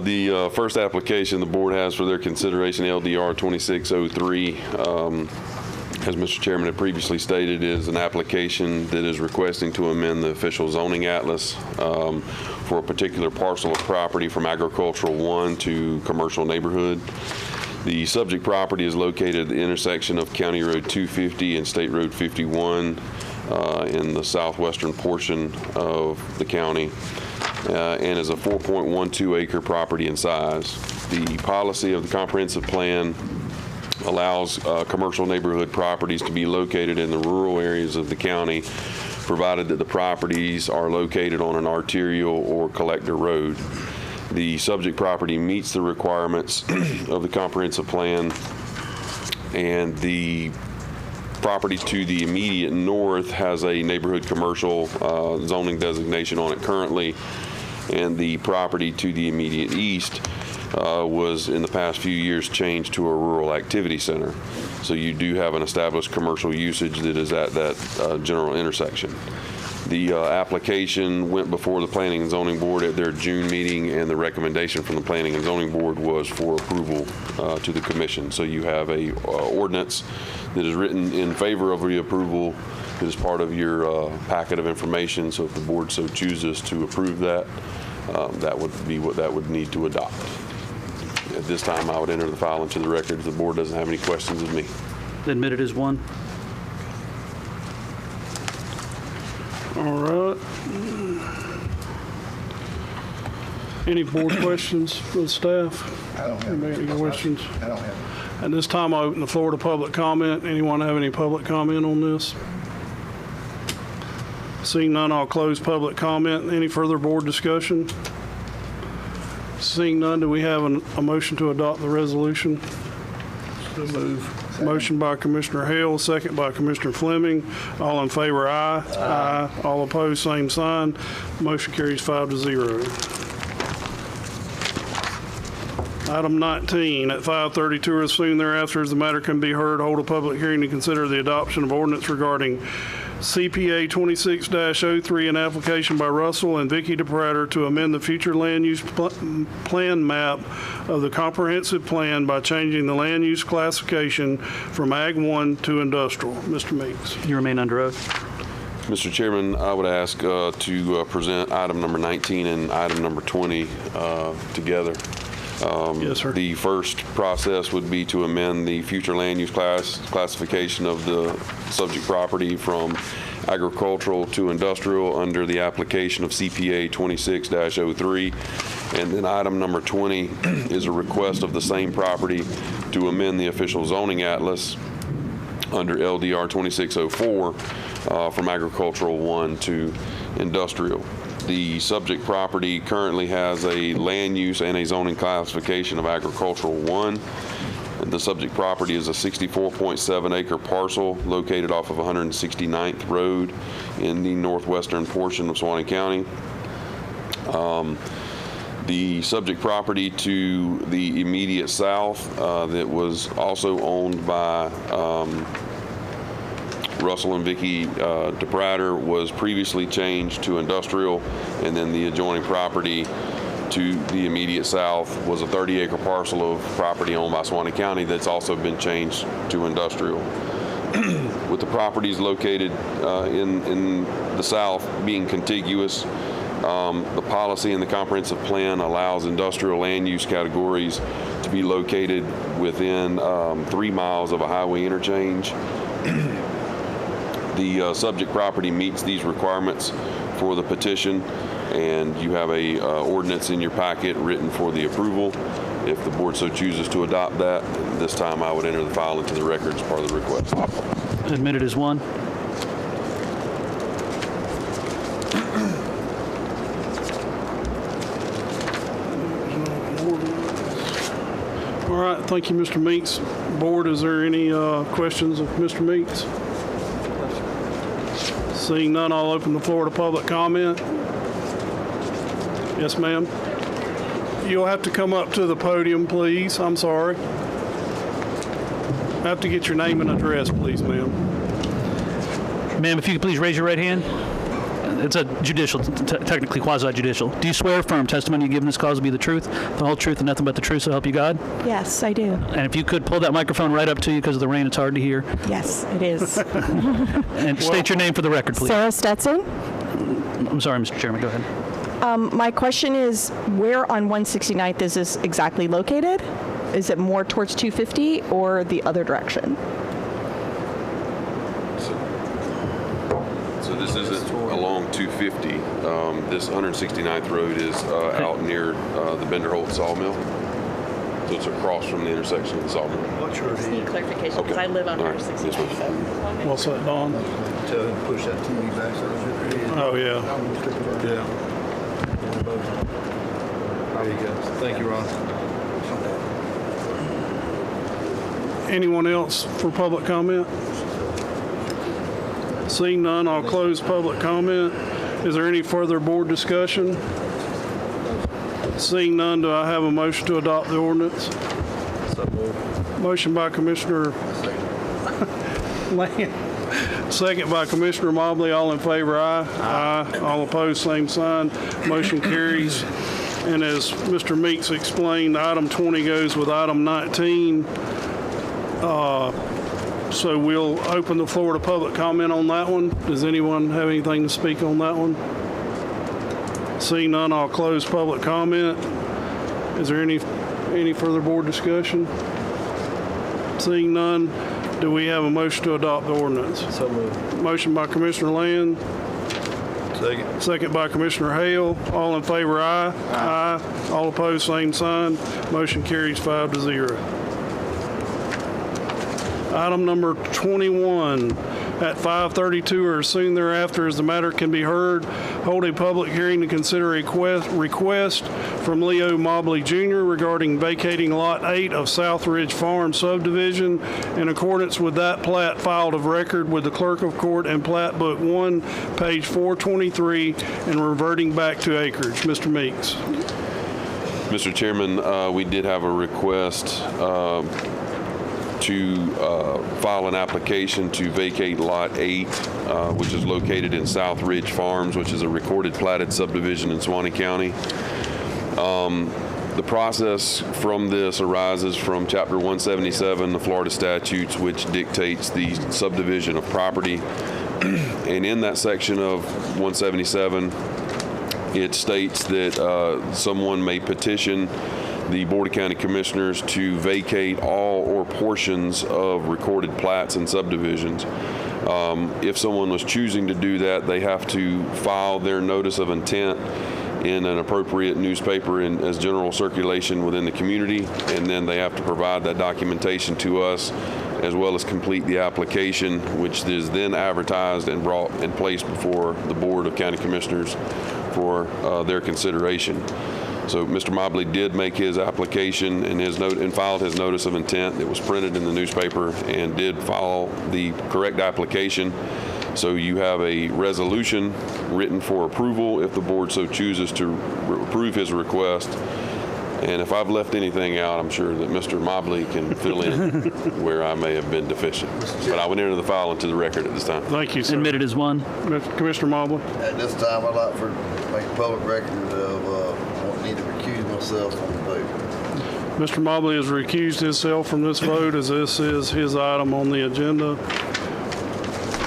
The first application the board has for their consideration, LDR 2603, as Mr. Chairman had previously stated, is an application that is requesting to amend the official zoning atlas for a particular parcel of property from agricultural 1 to commercial neighborhood. The subject property is located at the intersection of County Road 250 and State Road 51 in the southwestern portion of the county, and is a 4.12 acre property in size. The policy of the comprehensive plan allows commercial neighborhood properties to be located in the rural areas of the county, provided that the properties are located on an arterial or collector road. The subject property meets the requirements of the comprehensive plan, and the property to the immediate north has a neighborhood commercial zoning designation on it currently, and the property to the immediate east was in the past few years changed to a rural activity center. So you do have an established commercial usage that is at that general intersection. The application went before the Planning and Zoning Board at their June meeting, and the recommendation from the Planning and Zoning Board was for approval to the Commission. So you have a ordinance that is written in favor of the approval that is part of your packet of information. So if the board so chooses to approve that, that would be what that would need to adopt. At this time, I would enter the file into the record if the board doesn't have any questions of me. Admitted as one. All right. Any board questions for the staff? I don't have Anybody any questions? I don't have it. At this time, I open the floor to public comment. Anyone have any public comment on this? Seeing none, I'll close public comment. Any further board discussion? Seeing none, do we have a motion to adopt the resolution? So move. Motion by Commissioner Hale, second by Commissioner Fleming. All in favor, aye. Aye. All opposed, same sign. Motion carries 5-0. Item 19, at 5:32 or soon thereafter, as the matter can be heard, hold a public hearing to consider the adoption of ordinance regarding CPA 26-03, an application by Russell and Vicky DePrater to amend the future land use plan map of the comprehensive plan by changing the land use classification from Ag 1 to industrial. Mr. Meeks. You remain under oath. Mr. Chairman, I would ask to present item number 19 and item number 20 together. Yes, sir. The first process would be to amend the future land use classification of the subject property from agricultural to industrial under the application of CPA 26-03. And then item number 20 is a request of the same property to amend the official zoning atlas under LDR 2604 from agricultural 1 to industrial. The subject property currently has a land use and a zoning classification of agricultural 1. The subject property is a 64.7 acre parcel located off of 169th Road in the northwestern portion of Suwannee County. The subject property to the immediate south that was also owned by Russell and Vicky DePrater was previously changed to industrial, and then the adjoining property to the immediate south was a 30-acre parcel of property owned by Suwannee County that's also been changed to industrial. With the properties located in the south being contiguous, the policy and the comprehensive plan allows industrial land use categories to be located within 3 miles of a highway interchange. The subject property meets these requirements for the petition, and you have a ordinance in your packet written for the approval. If the board so chooses to adopt that, this time I would enter the file into the record as part of the request. Admitted as one. All right, thank you, Mr. Meeks. Board, is there any questions of Mr. Meeks? Seeing none, I'll open the floor to public comment. Yes, ma'am. You'll have to come up to the podium, please. I'm sorry. I have to get your name and address, please, ma'am. Ma'am, if you could please raise your right hand. It's a judicial, technically quasi-judicial. Do you swear affirm testimony you give in this cause will be the truth, the whole truth, and nothing but the truth, so help you God? Yes, I do. And if you could pull that microphone right up to you because of the rain, it's hard to hear. Yes, it is. And state your name for the record, please. Sarah Stetson. I'm sorry, Mr. Chairman, go ahead. My question is, where on 169th is this exactly located? Is it more towards 250 or the other direction? So this isn't along 250. This 169th Road is out near the Benderholt Sawmill. So it's across from the intersection of the Sawmill. What's your Just need clarification, because Okay. I live on All right. 169. Yes, ma'am. What's that, Don? Tell him to push that TV back so it's Oh, yeah. Yeah. There you go. Thank you, Ron. Anyone else for public comment? Seeing none, I'll close public comment. Is there any further board discussion? Seeing none, do I have a motion to adopt the ordinance? Motion by Commissioner Land. Second by Commissioner Mobley. All in favor, aye. Aye. All opposed, same sign. Motion carries. And as Mr. Meeks explained, item 20 goes with item 19. So we'll open the floor to public comment on that one. Does anyone have anything to speak on that one? Seeing none, I'll close public comment. Is there any further board discussion? Seeing none, do we have a motion to adopt the ordinance? So moved. Motion by Commissioner Land, Second. second by Commissioner Hale. All in favor, aye. Aye. All opposed, same sign. Motion carries 5-0. Item number 21, at 5:32 or soon thereafter, as the matter can be heard, hold a public hearing to consider a request from Leo Mobley Jr. regarding vacating Lot 8 of South Ridge Farm subdivision in accordance with that plat filed of record with the Clerk of Court and Plat Book 1, page 423, and reverting back to acreage. Mr. Meeks. Mr. Chairman, we did have a request to file an application to vacate Lot 8, which is located in South Ridge Farms, which is a recorded platted subdivision in Suwannee County. The process from this arises from Chapter 177, the Florida statutes, which dictates the subdivision of property. And in that section of 177, it states that someone may petition the Board of County Commissioners to vacate all or portions of recorded plats and subdivisions. If someone was choosing to do that, they have to file their notice of intent in an appropriate newspaper as general circulation within the community, and then they have to provide that documentation to us, as well as complete the application, which is then advertised and brought and placed before the Board of County Commissioners for their consideration. So Mr. Mobley did make his application and filed his notice of intent. It was printed in the newspaper and did file the correct application. So you have a resolution written for approval if the board so chooses to approve his request. And if I've left anything out, I'm sure that Mr. Mobley can fill in where I may have been deficient. But I would enter the file into the record at this time. Thank you, sir. Admitted as one. Commissioner Mobley. At this time, I'd like to make a public record of need to recuse myself on the vote. Mr. Mobley has recused himself from this vote as this is his item on the agenda.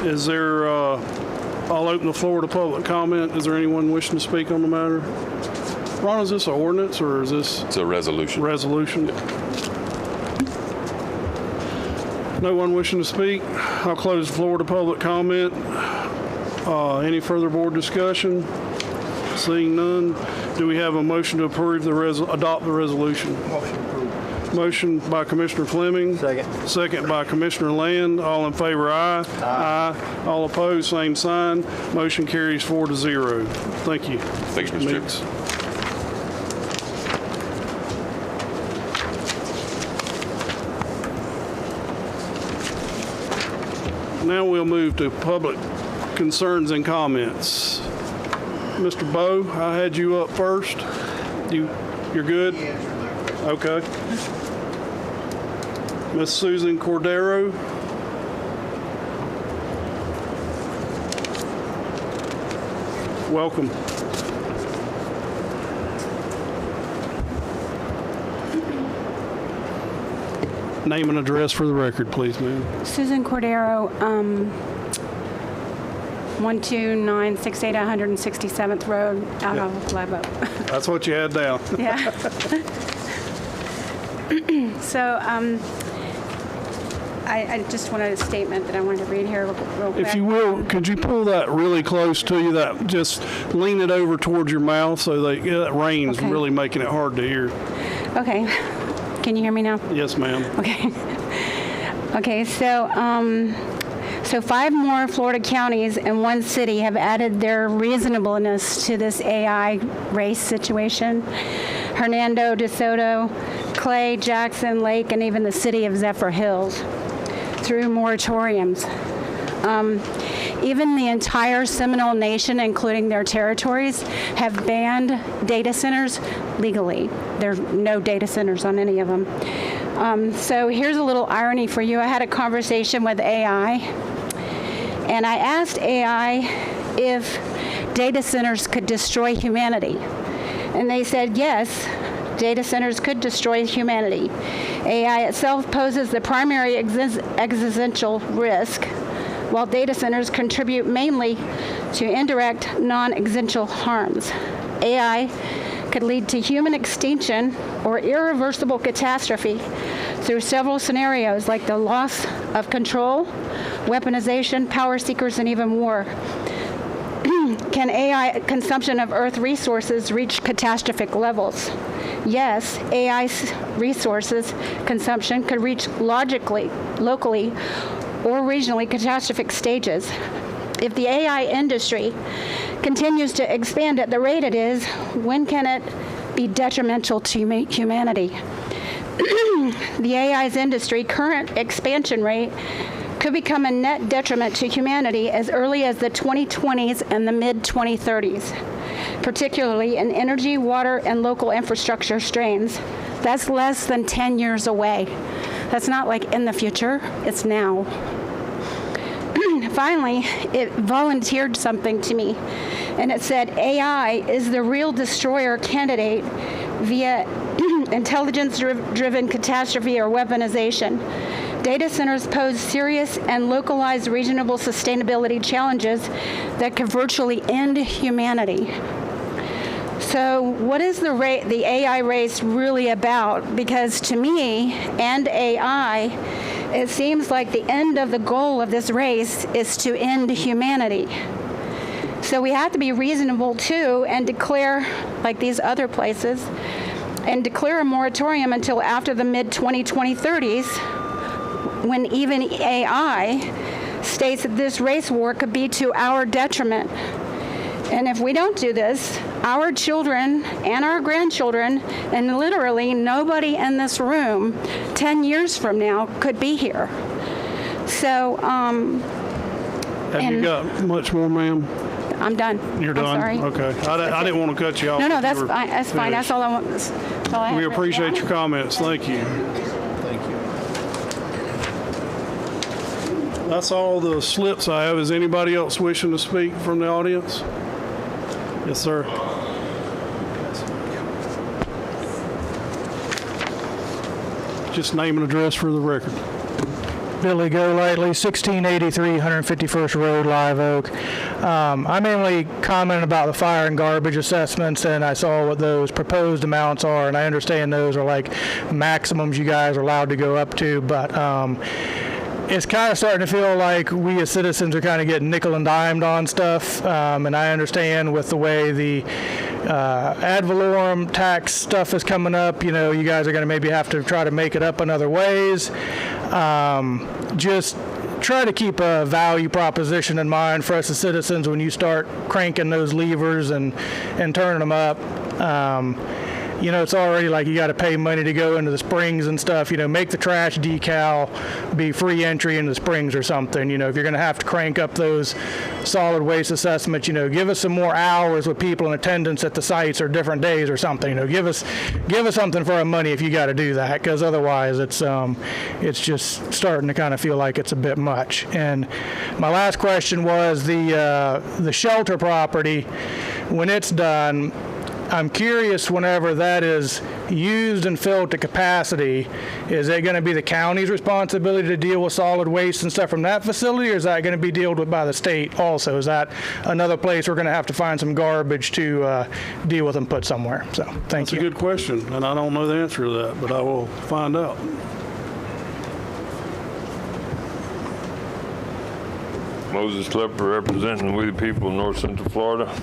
Is there, I'll open the floor to public comment. Is there anyone wishing to speak on the matter? Ron, is this an ordinance or is this It's a resolution. resolution? No one wishing to speak. I'll close the floor to public comment. Any further board discussion? Seeing none, do we have a motion to approve adopt the resolution? Motion approved. Motion by Commissioner Fleming. Second. Second by Commissioner Land. All in favor, aye. Aye. All opposed, same sign. Motion carries 4-0. Thank you. Thank you, Mr. Chairman. Meeks. Now we'll move to public concerns and comments. Mr. Bowe, I had you up first. You're good? Okay. Miss Susan Cordero. Welcome. Name and address for the record, please, ma'am. Susan Cordero, 12968 167th Road, out of Live Oak. That's what you had down. Yeah. So I just wanted a statement that I wanted to read here real quick. If you will, could you pull that really close to you? That just lean it over towards your mouth so that rain's Okay. really making it hard to hear. Okay. Can you hear me now? Yes, ma'am. Okay. Okay, so 5 more Florida counties and 1 city have added their reasonableness to this AI race situation. Hernando, DeSoto, Clay, Jackson, Lake, and even the city of Zephyr Hills through moratoriums. Even the entire Seminole Nation, including their territories, have banned data centers legally. There's no data centers on any of them. So here's a little irony for you. I had a conversation with AI, and I asked AI if data centers could destroy humanity. And they said, yes, data centers could destroy humanity. AI itself poses the primary existential risk, while data centers contribute mainly to indirect, non-existential harms. AI could lead to human extinction or irreversible catastrophe through several scenarios like the loss of control, weaponization, power seekers, and even war. Can AI consumption of Earth resources reach catastrophic levels? Yes, AI resources consumption could reach locally, or regionally catastrophic stages. If the AI industry continues to expand at the rate it is, when can it be detrimental to humanity? The AI's industry current expansion rate could become a net detriment to humanity as early as the 2020s and the mid-2030s, particularly in energy, water, and local infrastructure strains. That's less than 10 years away. That's not like in the future, it's now. Finally, it volunteered something to me, and it said AI is the real destroyer candidate via intelligence-driven catastrophe or weaponization. Data centers pose serious and localized regional sustainability challenges that could virtually end humanity. So what is the AI race really about? Because to me and AI, it seems like the end of the goal of this race is to end humanity. So we have to be reasonable too and declare, like these other places, and declare a moratorium until after the mid-2030s, when even AI states that this race war could be to our detriment. And if we don't do this, our children and our grandchildren, and literally nobody in this room 10 years from now could be here. So, Have you got much more, ma'am? I'm done. You're done? I'm sorry. Okay. I didn't want to cut you off. No, if that's you were fine. That's fine. finished. That's all I want. That's all I have We written appreciate down. your comments. Thank you. Thank you. That's all the slips I have. Is anybody else wishing to speak from the audience? Yes, sir. Just name and address for the record. Billy Golightly, 1683 151st Road, Live Oak. I mainly commented about the fire and garbage assessments, and I saw what those proposed amounts are, and I understand those are like maximums you guys are allowed to go up to, but it's kind of starting to feel like we as citizens are kind of getting nickel and dimed on stuff, and I understand with the way the ad valorem tax stuff is coming up, you know, you guys are going to maybe have to try to make it up in other ways. Just try to keep a value proposition in mind for us as citizens when you start cranking those levers and turning them up. You know, it's already like you got to pay money to go into the springs and stuff. You know, make the trash decal be free entry into the springs or something. You know, if you're going to have to crank up those solid waste assessments, you know, give us some more hours with people in attendance at the sites or different days or something. You know, give us something for our money if you got to do that, because otherwise it's just starting to kind of feel like it's a bit much. And my last question was the shelter property, when it's done, I'm curious, whenever that is used and filled to capacity, is it going to be the county's responsibility to deal with solid waste and stuff from that facility, or is that going to be dealt with by the state also? Is that another place we're going to have to find some garbage to deal with and put somewhere? So, thank you. That's a good question, and I don't know the answer to that, but I will find out. Moses Klepper representing We the People of North Central Florida.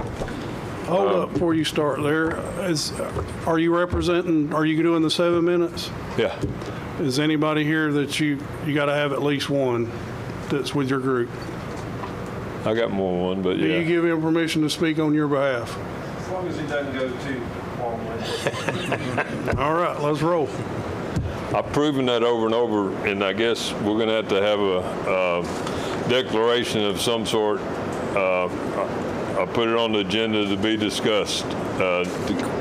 Hold up before you start there. Are you doing the 7 minutes? Yeah. Is anybody here that you got to have at least one that's with your group? I got more than one, but Do you give him permission to speak on your behalf? As long as he doesn't go too long. All right, let's roll. I've proven that over and over, and I guess we're going to have a declaration of some sort. I'll put it on the agenda to be discussed. To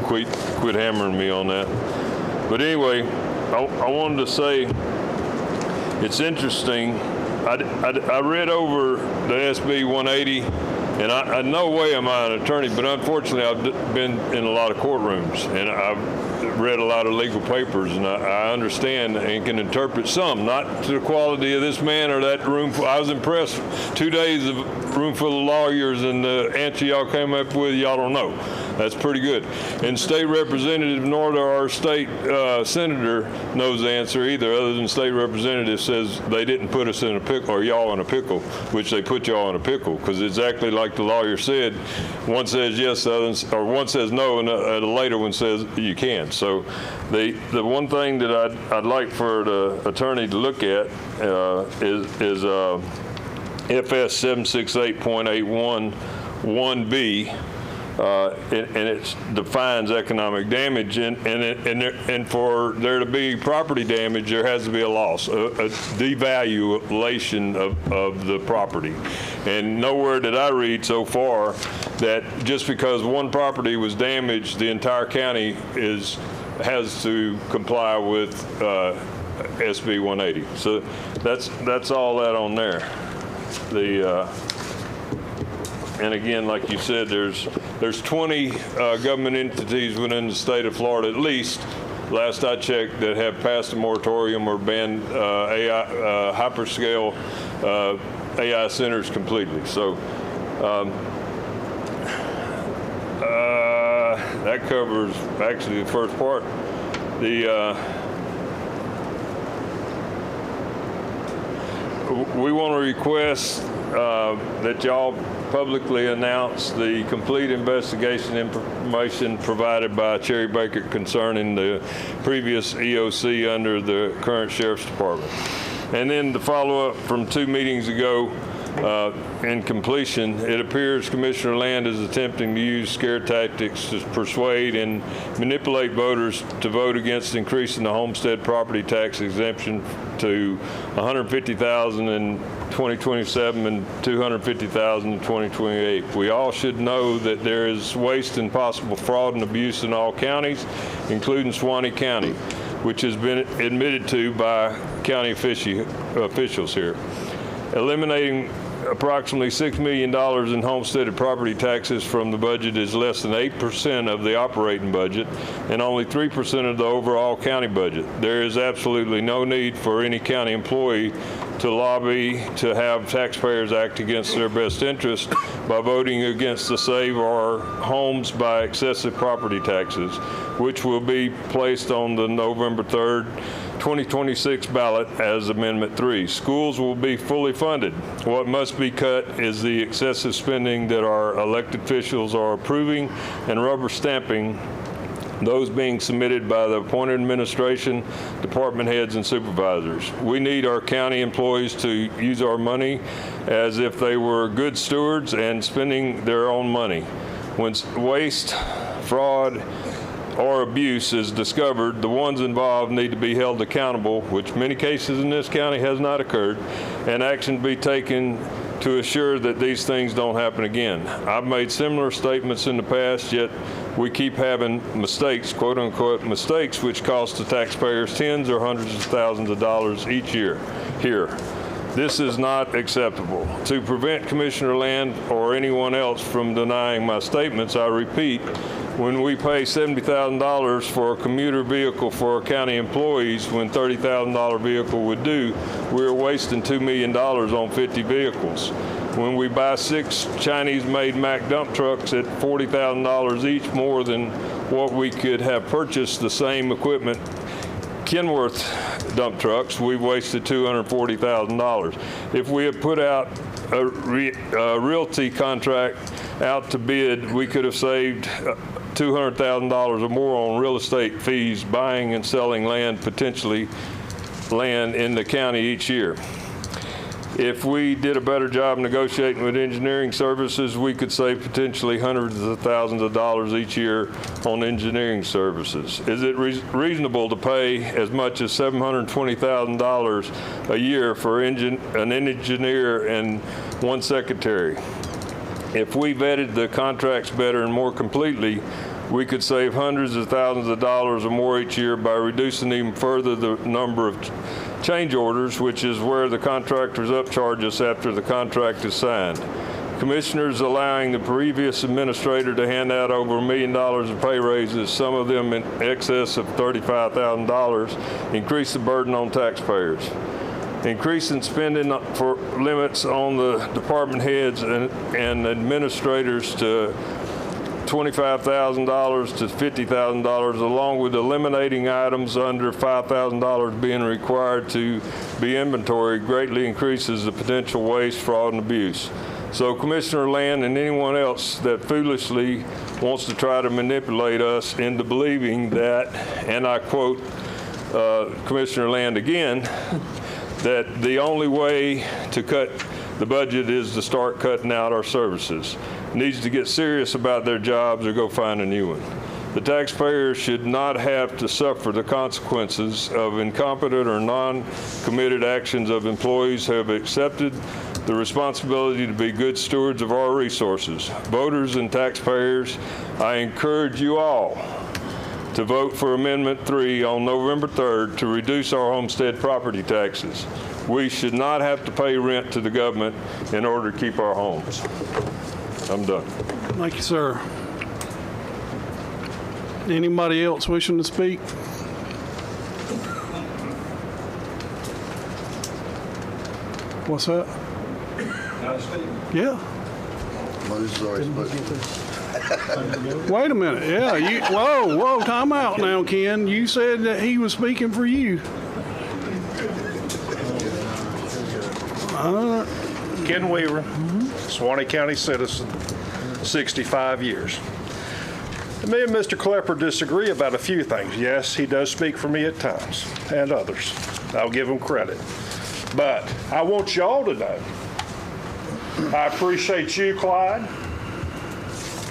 quit hammering me on that. But anyway, I wanted to say it's interesting. I read over the SB 180, and I no way am I an attorney, but unfortunately I've been in a lot of courtrooms, and I've read a lot of legal papers, and I understand and can interpret some, not to the quality of this man or that room. I was impressed. 2 days of room full of lawyers, and the answer y'all came up with, y'all don't know. That's pretty good. And State Representative nor our state senator knows the answer either, other than State Representative says they didn't put us in a pickle, or y'all in a pickle, which they put y'all in a pickle, because exactly like the lawyer said, one says yes, or one says no, and the later one says you can. So the one thing that I'd like for the attorney to look at is FS 768.81 1B. And it defines economic damage, and for there to be property damage, there has to be a loss, a devaluation of the property. And nowhere did I read so far that just because one property was damaged, the entire county has to comply with SB 180. So that's all that on there. And again, like you said, there's 20 government entities within the state of Florida, at least, last I checked, that have passed a moratorium or banned AI, hyperscale AI centers completely. So that covers actually the first part. We want to request that y'all publicly announce the complete investigation information provided by Cherry Baker concerning the previous EOC under the current Sheriff's Department. And then to follow up from 2 meetings ago, in completion, it appears Commissioner Land is attempting to use scare tactics to persuade and manipulate voters to vote against increasing the homestead property tax exemption to $150,000 in 2027 and $250,000 in 2028. We all should know that there is waste and possible fraud and abuse in all counties, including Suwannee County, which has been admitted to by county officials here. Eliminating approximately $6 million in homesteaded property taxes from the budget is less than 8% of the operating budget and only 3% of the overall county budget. There is absolutely no need for any county employee to lobby to have taxpayers act against their best interest by voting against the Save Our Homes by excessive property taxes, which will be placed on the November 3rd, 2026 ballot as Amendment 3. Schools will be fully funded. What must be cut is the excessive spending that our elected officials are approving and rubber stamping, those being submitted by the appointed administration, department heads, and supervisors. We need our county employees to use our money as if they were good stewards and spending their own money. When waste, fraud, or abuse is discovered, the ones involved need to be held accountable, which many cases in this county has not occurred, and action be taken to assure that these things don't happen again. I've made similar statements in the past, yet we keep having mistakes, quote unquote mistakes, which cost the taxpayers tens or hundreds of thousands of dollars each year here. This is not acceptable. To prevent Commissioner Land or anyone else from denying my statements, I repeat, when we pay $70,000 for a commuter vehicle for our county employees when $30,000 vehicle would do, we're wasting $2 million on 50 vehicles. When we buy 6 Chinese-made Mack dump trucks at $40,000 each, more than what we could have purchased the same equipment Kenworth dump trucks, we've wasted $240,000. If we had put out a realty contract out to bid, we could have saved $200,000 or more on real estate fees, buying and selling land, potentially land in the county each year. If we did a better job negotiating with engineering services, we could save potentially hundreds of thousands of dollars each year on engineering services. Is it reasonable to pay as much as $720,000 a year for an engineer and 1 secretary? If we vetted the contracts better and more completely, we could save hundreds of thousands of dollars or more each year by reducing even further the number of change orders, which is where the contractors upcharge us after the contract is signed. Commissioners allowing the previous administrator to hand out over $1 million in pay raises, some of them in excess of $35,000, increase the burden on taxpayers. Increasing spending for limits on the department heads and administrators to $25,000 to $50,000, along with eliminating items under $5,000 being required to be inventoried, greatly increases the potential waste, fraud, and abuse. So Commissioner Land and anyone else that foolishly wants to try to manipulate us into believing that, and I quote Commissioner Land again, that the only way to cut the budget is to start cutting out our services. Needs to get serious about their jobs or go find a new one. The taxpayers should not have to suffer the consequences of incompetent or non-committed actions of employees who have accepted the responsibility to be good stewards of our resources. Voters and taxpayers, I encourage you all to vote for Amendment 3 on November 3rd to reduce our homestead property taxes. We should not have to pay rent to the government in order to keep our homes. I'm done. Thank you, sir. Anybody else wishing to speak? What's that? Yeah. Wait a minute. Yeah. Whoa, time out now, Ken. You said that he was speaking for you. Ken Weaver, Suwannee County citizen, 65 years. Me and Mr. Klepper disagree about a few things. Yes, he does speak for me at times, and others. I'll give him credit. But I want y'all to know, I appreciate you, Clyde,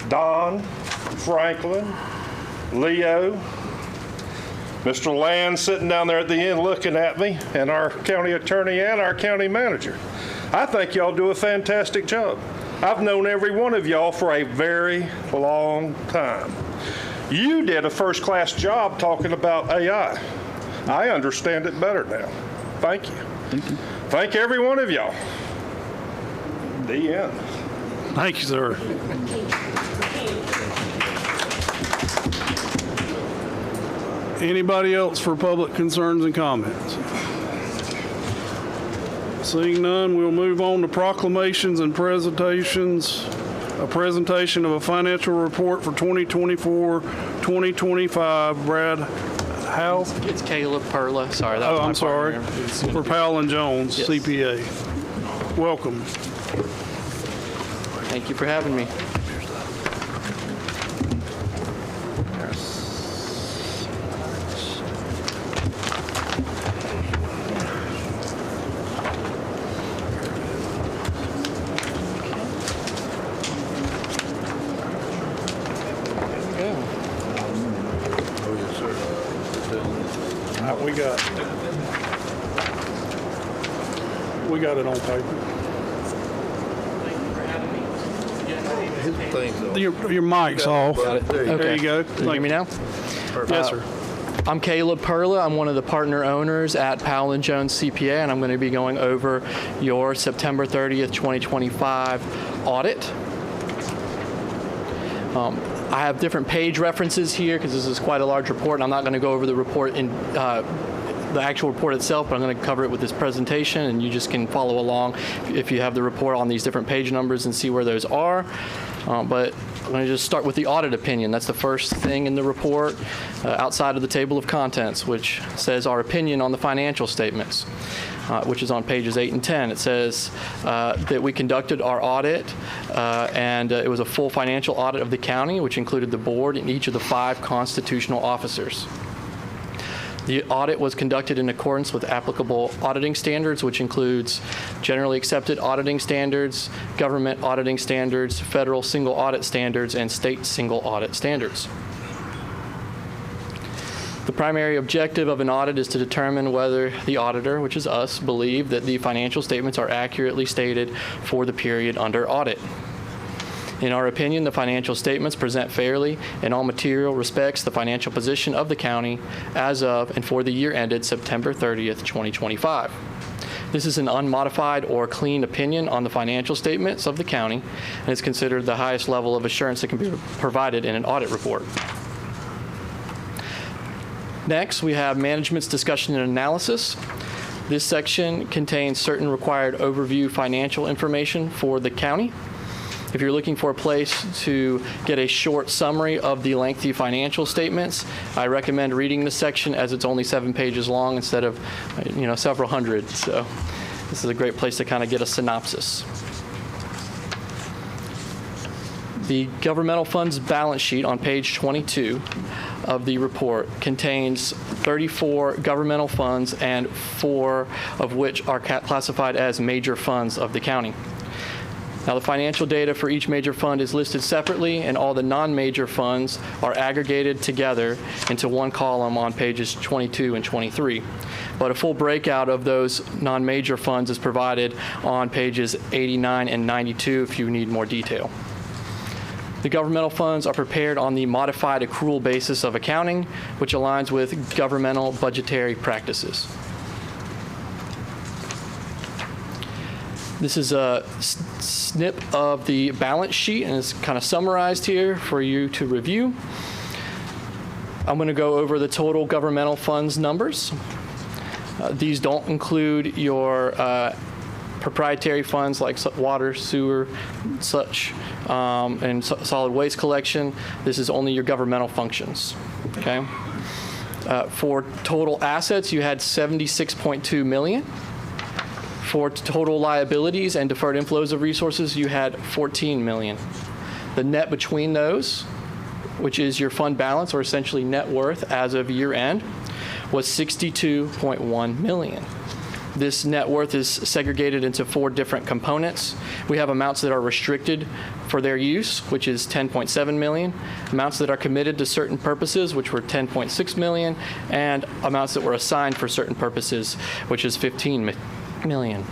Don, Franklin, Leo, Mr. Land sitting down there at the end looking at me, and our county attorney and our county manager. I think y'all do a fantastic job. I've known every one of y'all for a very long time. You did a first-class job talking about AI. I understand it better now. Thank you. Thank every one of y'all. The end. Thank you, sir. Anybody else for public concerns and comments? Seeing none, we'll move on to proclamations and presentations. A presentation of a financial report for 2024-2025. Brad Howe? It's Caleb Perla. Sorry, that was Oh, my I'm sorry. partner. For Powell and Jones, Yes. CPA. Welcome. Thank you for having me. We got it on paper. Your mic's off. There you go. Can you hear me now? Yes, sir. I'm Caleb Perla. I'm one of the partner owners at Powell and Jones CPA, and I'm going to be going over your September 30th, 2025 audit. I have different page references here because this is quite a large report, and I'm not going to go over the report in the actual report itself, but I'm going to cover it with this presentation, and you just can follow along if you have the report on these different page numbers and see where those are. But I'm going to just start with the audit opinion. That's the first thing in the report outside of the table of contents, which says our opinion on the financial statements, which is on pages 8 and 10. It says that we conducted our audit, and it was a full financial audit of the county, which included the board and each of the 5 constitutional officers. The audit was conducted in accordance with applicable auditing standards, which includes generally accepted auditing standards, government auditing standards, federal single audit standards, and state single audit standards. The primary objective of an audit is to determine whether the auditor, which is us, believe that the financial statements are accurately stated for the period under audit. In our opinion, the financial statements present fairly in all material respects the financial position of the county as of and for the year ended September 30th, 2025. This is an unmodified or clean opinion on the financial statements of the county and is considered the highest level of assurance that can be provided in an audit report. Next, we have management's discussion and analysis. This section contains certain required overview financial information for the county. If you're looking for a place to get a short summary of the lengthy financial statements, I recommend reading this section as it's only 7 pages long instead of, several hundred. So this is a great place to kind of get a synopsis. The governmental funds balance sheet on page 22 of the report contains 34 governmental funds, and 4 of which are classified as major funds of the county. Now, the financial data for each major fund is listed separately, and all the non-major funds are aggregated together into one column on pages 22 and 23. But a full breakout of those non-major funds is provided on pages 89 and 92 if you need more detail. The governmental funds are prepared on the modified accrual basis of accounting, which aligns with governmental budgetary practices. This is a snip of the balance sheet, and it's kind of summarized here for you to review. I'm going to go over the total governmental funds numbers. These don't include your proprietary funds like water, sewer, such, and solid waste collection. This is only your governmental functions. Okay. For total assets, you had $76.2 million. For total liabilities and deferred inflows of resources, you had $14 million. The net between those, which is your fund balance or essentially net worth as of year end, was $62.1 million. This net worth is segregated into 4 different components. We have amounts that are restricted for their use, which is $10.7 million, amounts that are committed to certain purposes, which were $10.6 million, and amounts that were assigned for certain purposes, which is $15 million.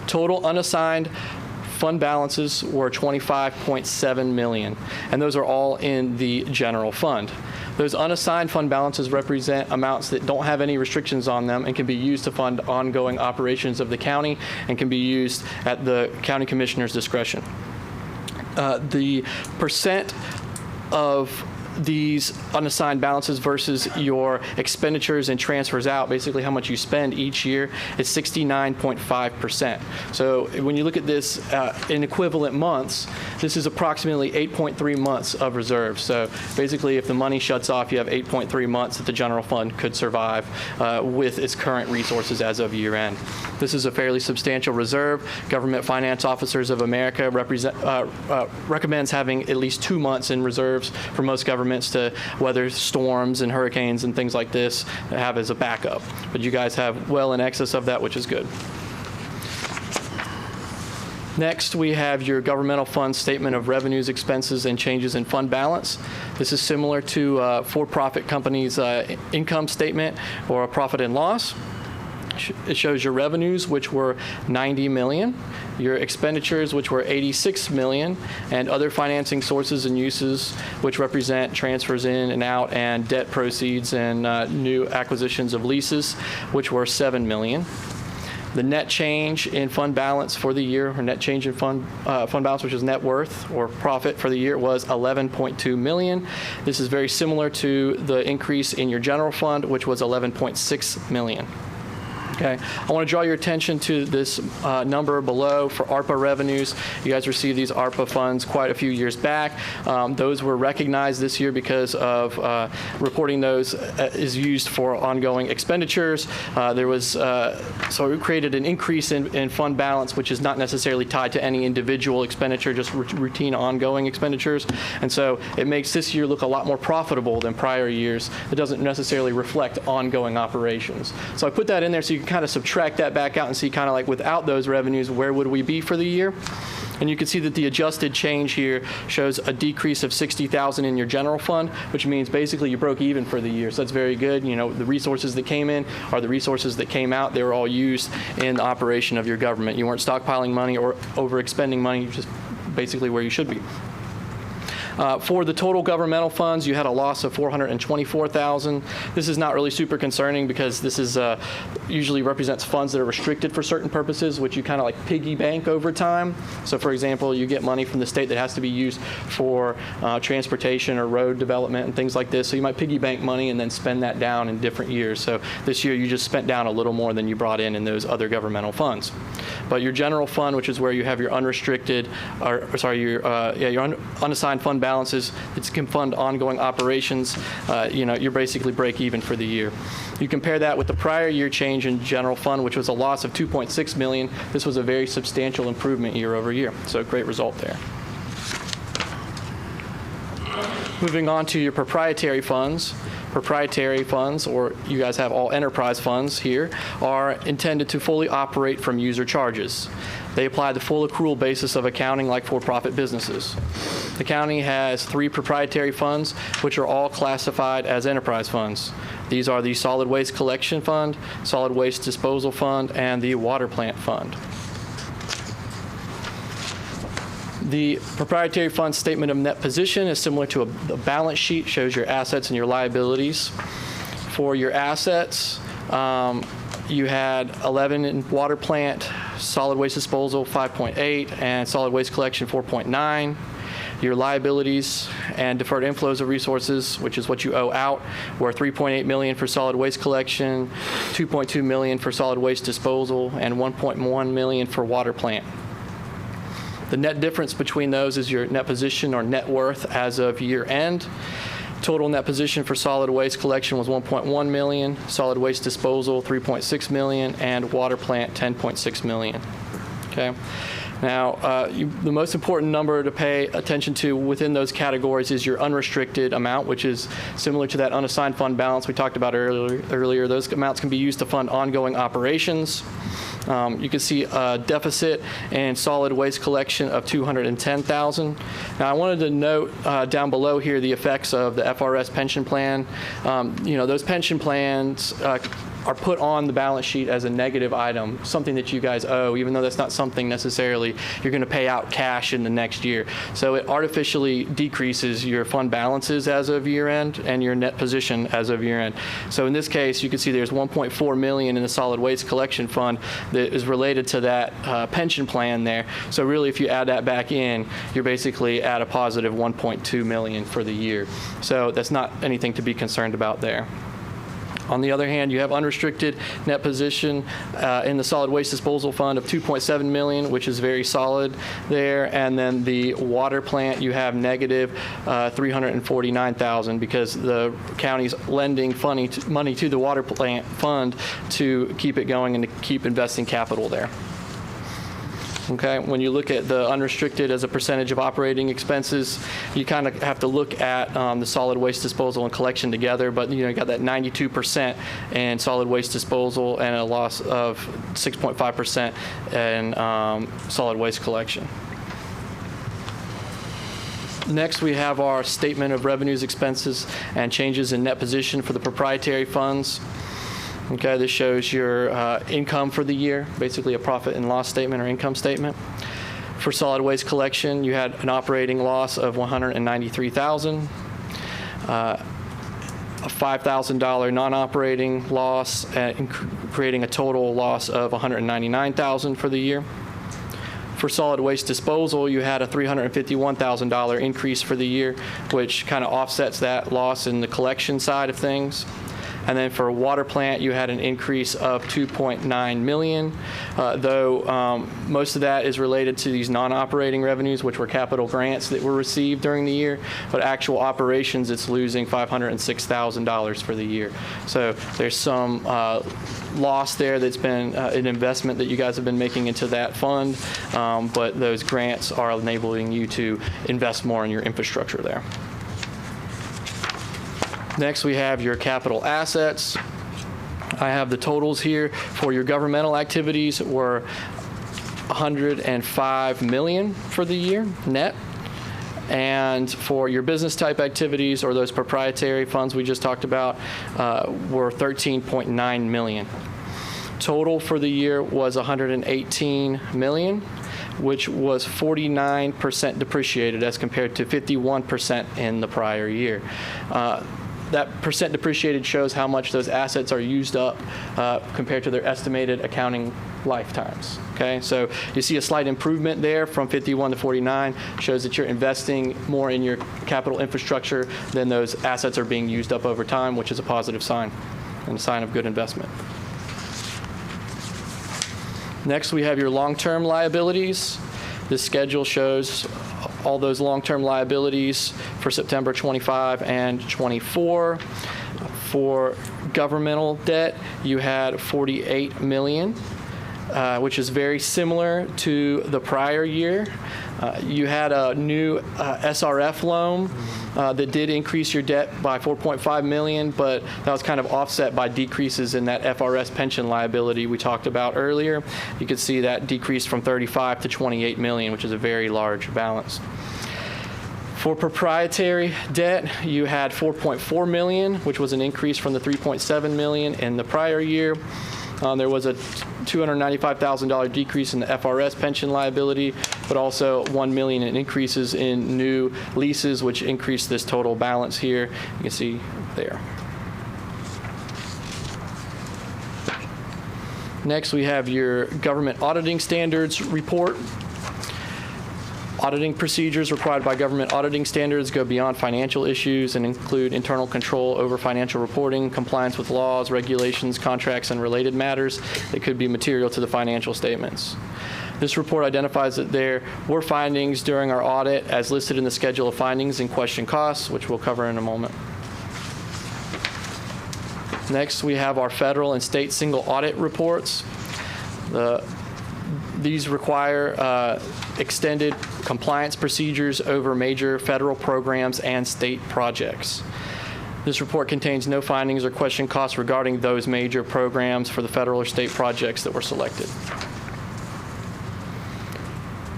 Total unassigned fund balances were $25.7 million, and those are all in the general fund. Those unassigned fund balances represent amounts that don't have any restrictions on them and can be used to fund ongoing operations of the county and can be used at the county commissioner's discretion. The percent of these unassigned balances versus your expenditures and transfers out, basically how much you spend each year, is 69.5%. So when you look at this in equivalent months, this is approximately 8.3 months of reserves. So basically, if the money shuts off, you have 8.3 months that the general fund could survive with its current resources as of year end. This is a fairly substantial reserve. Government Finance Officers of America recommends having at least 2 months in reserves for most governments to weather storms and hurricanes and things like this, have as a backup. But you guys have well in excess of that, which is good. Next, we have your governmental fund statement of revenues, expenses, and changes in fund balance. This is similar to for-profit companies' income statement or a profit and loss. It shows your revenues, which were $90 million, your expenditures, which were $86 million, and other financing sources and uses, which represent transfers in and out and debt proceeds and new acquisitions of leases, which were $7 million. The net change in fund balance for the year, or net change in fund balance, which is net worth or profit for the year, was $11.2 million. This is very similar to the increase in your general fund, which was $11.6 million. Okay. I want to draw your attention to this number below for ARPA revenues. You guys received these ARPA funds quite a few years back. Those were recognized this year because of reporting those is used for ongoing expenditures. So it created an increase in fund balance, which is not necessarily tied to any individual expenditure, just routine ongoing expenditures. And so it makes this year look a lot more profitable than prior years. It doesn't necessarily reflect ongoing operations. So I put that in there so you can kind of subtract that back out and see kind of like without those revenues, where would we be for the year? And you can see that the adjusted change here shows a decrease of $60,000 in your general fund, which means basically you broke even for the year. So that's very good. You know, the resources that came in are the resources that came out. They were all used in the operation of your government. You weren't stockpiling money or overexpending money, just basically where you should be. For the total governmental funds, you had a loss of $424,000. This is not really super concerning because this is usually represents funds that are restricted for certain purposes, which you kind of like piggy bank over time. So for example, you get money from the state that has to be used for transportation or road development and things like this. So you might piggy bank money and then spend that down in different years. So this year you just spent down a little more than you brought in those other governmental funds. But your general fund, which is where you have your unrestricted, your unassigned fund balances that can fund ongoing operations, you're basically break even for the year. You compare that with the prior year change in general fund, which was a loss of $2.6 million. This was a very substantial improvement year over year. So great result there. Moving on to your proprietary funds. Proprietary funds, or you guys have all enterprise funds here, are intended to fully operate from user charges. They apply the full accrual basis of accounting like for-profit businesses. The county has 3 proprietary funds, which are all classified as enterprise funds. These are the Solid Waste Collection Fund, Solid Waste Disposal Fund, and the Water Plant Fund. The proprietary fund statement of net position is similar to a balance sheet, shows your assets and your liabilities. For your assets, you had 11 in water plant, solid waste disposal 5.8, and solid waste collection 4.9. Your liabilities and deferred inflows of resources, which is what you owe out, were $3.8 million for solid waste collection, $2.2 million for solid waste disposal, and $1.1 million for water plant. The net difference between those is your net position or net worth as of year end. Total net position for solid waste collection was $1.1 million, solid waste disposal $3.6 million, and water plant $10.6 million. Okay. Now, the most important number to pay attention to within those categories is your unrestricted amount, which is similar to that unassigned fund balance we talked about earlier. Those amounts can be used to fund ongoing operations. You can see a deficit in solid waste collection of $210,000. Now, I wanted to note down below here the effects of the FRS pension plan. Those pension plans are put on the balance sheet as a negative item, something that you guys owe, even though that's not something necessarily you're going to pay out cash in the next year. So it artificially decreases your fund balances as of year end and your net position as of year end. So in this case, you can see there's $1.4 million in the solid waste collection fund that is related to that pension plan there. So really, if you add that back in, you're basically at a positive $1.2 million for the year. So that's not anything to be concerned about there. On the other hand, you have unrestricted net position in the solid waste disposal fund of $2.7 million, which is very solid there. And then the water plant, you have negative $349,000 because the county's lending money to the water plant fund to keep it going and to keep investing capital there. Okay, when you look at the unrestricted as a percentage of operating expenses, you kind of have to look at the solid waste disposal and collection together, but you got that 92% in solid waste disposal and a loss of 6.5% in solid waste collection. Next, we have our statement of revenues, expenses, and changes in net position for the proprietary funds. Okay, this shows your income for the year, basically a profit and loss statement or income statement. For solid waste collection, you had an operating loss of $193,000, a $5,000 non-operating loss, creating a total loss of $199,000 for the year. For solid waste disposal, you had a $351,000 increase for the year, which kind of offsets that loss in the collection side of things. And then for water plant, you had an increase of $2.9 million, though most of that is related to these non-operating revenues, which were capital grants that were received during the year. But actual operations, it's losing $506,000 for the year. So there's some loss there that's been an investment that you guys have been making into that fund, but those grants are enabling you to invest more in your infrastructure there. Next, we have your capital assets. I have the totals here for your governmental activities were $105 million for the year net. And for your business type activities or those proprietary funds we just talked about were $13.9 million. Total for the year was $118 million, which was 49% depreciated as compared to 51% in the prior year. That percent depreciated shows how much those assets are used up compared to their estimated accounting lifetimes. Okay, so you see a slight improvement there from 51 to 49, shows that you're investing more in your capital infrastructure than those assets are being used up over time, which is a positive sign and a sign of good investment. Next, we have your long-term liabilities. This schedule shows all those long-term liabilities for September 25 and 24. For governmental debt, you had $48 million, which is very similar to the prior year. You had a new SRF loan that did increase your debt by $4.5 million, but that was kind of offset by decreases in that FRS pension liability we talked about earlier. You can see that decreased from 35 to 28 million, which is a very large balance. For proprietary debt, you had $4.4 million, which was an increase from the $3.7 million in the prior year. There was a $295,000 decrease in the FRS pension liability, but also $1 million in increases in new leases, which increased this total balance here. You can see there. Next, we have your government auditing standards report. Auditing procedures required by government auditing standards go beyond financial issues and include internal control over financial reporting, compliance with laws, regulations, contracts, and related matters that could be material to the financial statements. This report identifies that there were findings during our audit as listed in the schedule of findings and question costs, which we'll cover in a moment. Next, we have our federal and state single audit reports. These require extended compliance procedures over major federal programs and state projects. This report contains no findings or question costs regarding those major programs for the federal or state projects that were selected.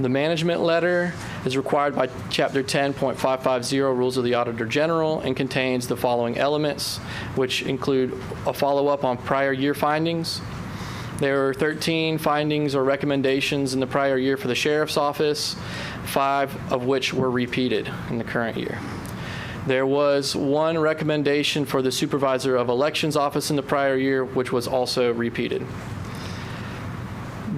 The management letter is required by Chapter 10.550 Rules of the Auditor General and contains the following elements, which include a follow-up on prior year findings. There are 13 findings or recommendations in the prior year for the Sheriff's Office, 5 of which were repeated in the current year. There was 1 recommendation for the Supervisor of Elections Office in the prior year, which was also repeated.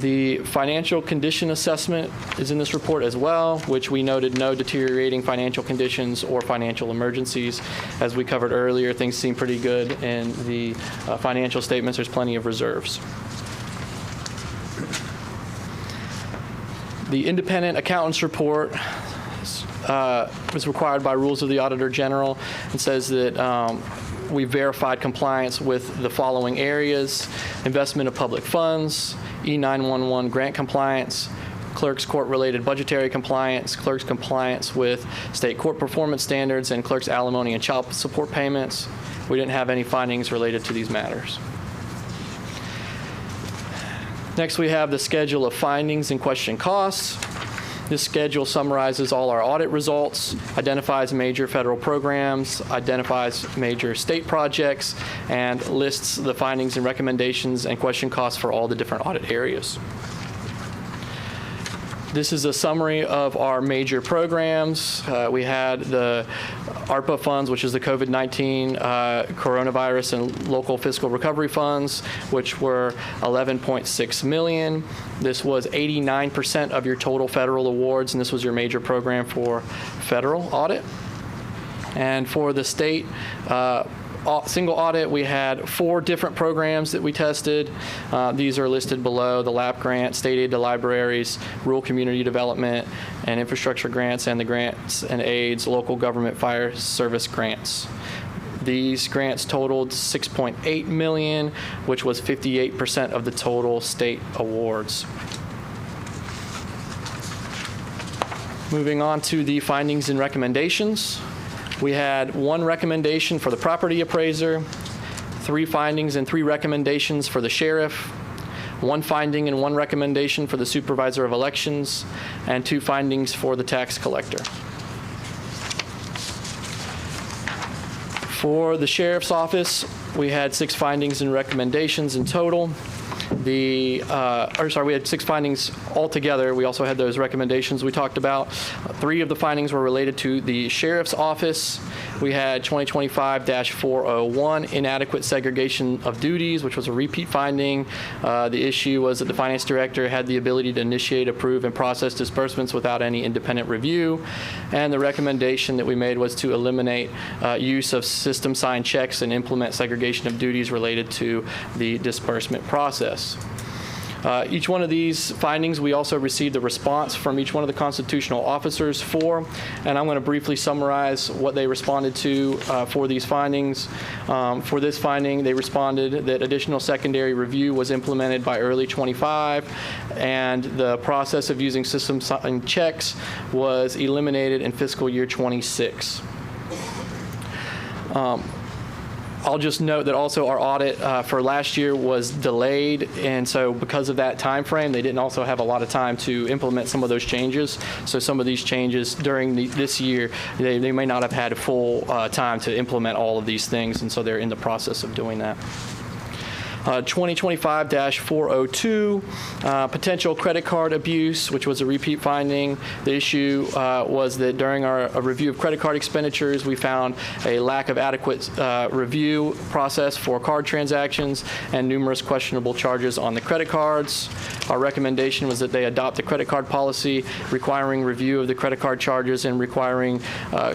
The financial condition assessment is in this report as well, which we noted no deteriorating financial conditions or financial emergencies. As we covered earlier, things seem pretty good in the financial statements. There's plenty of reserves. The independent accountant's report was required by rules of the Auditor General and says that we verified compliance with the following areas: investment of public funds, E911 grant compliance, clerk's court-related budgetary compliance, clerk's compliance with state court performance standards, and clerk's alimony and child support payments. We didn't have any findings related to these matters. Next, we have the schedule of findings and question costs. This schedule summarizes all our audit results, identifies major federal programs, identifies major state projects, and lists the findings and recommendations and question costs for all the different audit areas. This is a summary of our major programs. We had the ARPA funds, which is the COVID-19 coronavirus and local fiscal recovery funds, which were $11.6 million. This was 89% of your total federal awards, and this was your major program for federal audit. And for the state single audit, we had 4 different programs that we tested. These are listed below: the LAP grant, state aid to libraries, rural community development, and infrastructure grants, and the grants and aids, local government fire service grants. These grants totaled $6.8 million, which was 58% of the total state awards. Moving on to the findings and recommendations. We had 1 recommendation for the property appraiser, 3 findings and 3 recommendations for the sheriff, 1 finding and 1 recommendation for the supervisor of elections, and 2 findings for the tax collector. For the sheriff's office, we had 6 findings and recommendations in total. We had 6 findings altogether. We also had those recommendations we talked about. 3 of the findings were related to the sheriff's office. We had 2025-401, inadequate segregation of duties, which was a repeat finding. The issue was that the finance director had the ability to initiate, approve, and process disbursements without any independent review. And the recommendation that we made was to eliminate use of system signed checks and implement segregation of duties related to the disbursement process. Each one of these findings, we also received a response from each one of the constitutional officers for, and I'm going to briefly summarize what they responded to for these findings. For this finding, they responded that additional secondary review was implemented by early 25, and the process of using system signed checks was eliminated in fiscal year 26. I'll just note that also our audit for last year was delayed, and so because of that time frame, they didn't also have a lot of time to implement some of those changes. So some of these changes during this year, they may not have had full time to implement all of these things, and so they're in the process of doing that. 2025-402, potential credit card abuse, which was a repeat finding. The issue was that during our review of credit card expenditures, we found a lack of adequate review process for card transactions and numerous questionable charges on the credit cards. Our recommendation was that they adopt the credit card policy requiring review of the credit card charges and requiring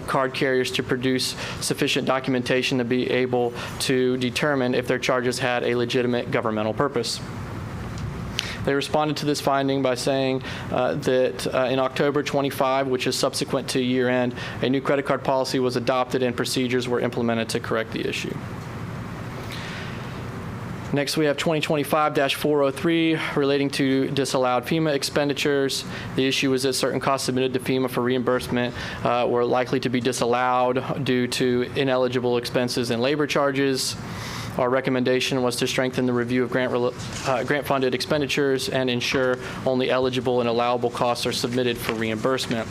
card carriers to produce sufficient documentation to be able to determine if their charges had a legitimate governmental purpose. They responded to this finding by saying that in October 25, which is subsequent to year end, a new credit card policy was adopted and procedures were implemented to correct the issue. Next, we have 2025-403 relating to disallowed FEMA expenditures. The issue is that certain costs submitted to FEMA for reimbursement were likely to be disallowed due to ineligible expenses and labor charges. Our recommendation was to strengthen the review of grant-funded expenditures and ensure only eligible and allowable costs are submitted for reimbursement.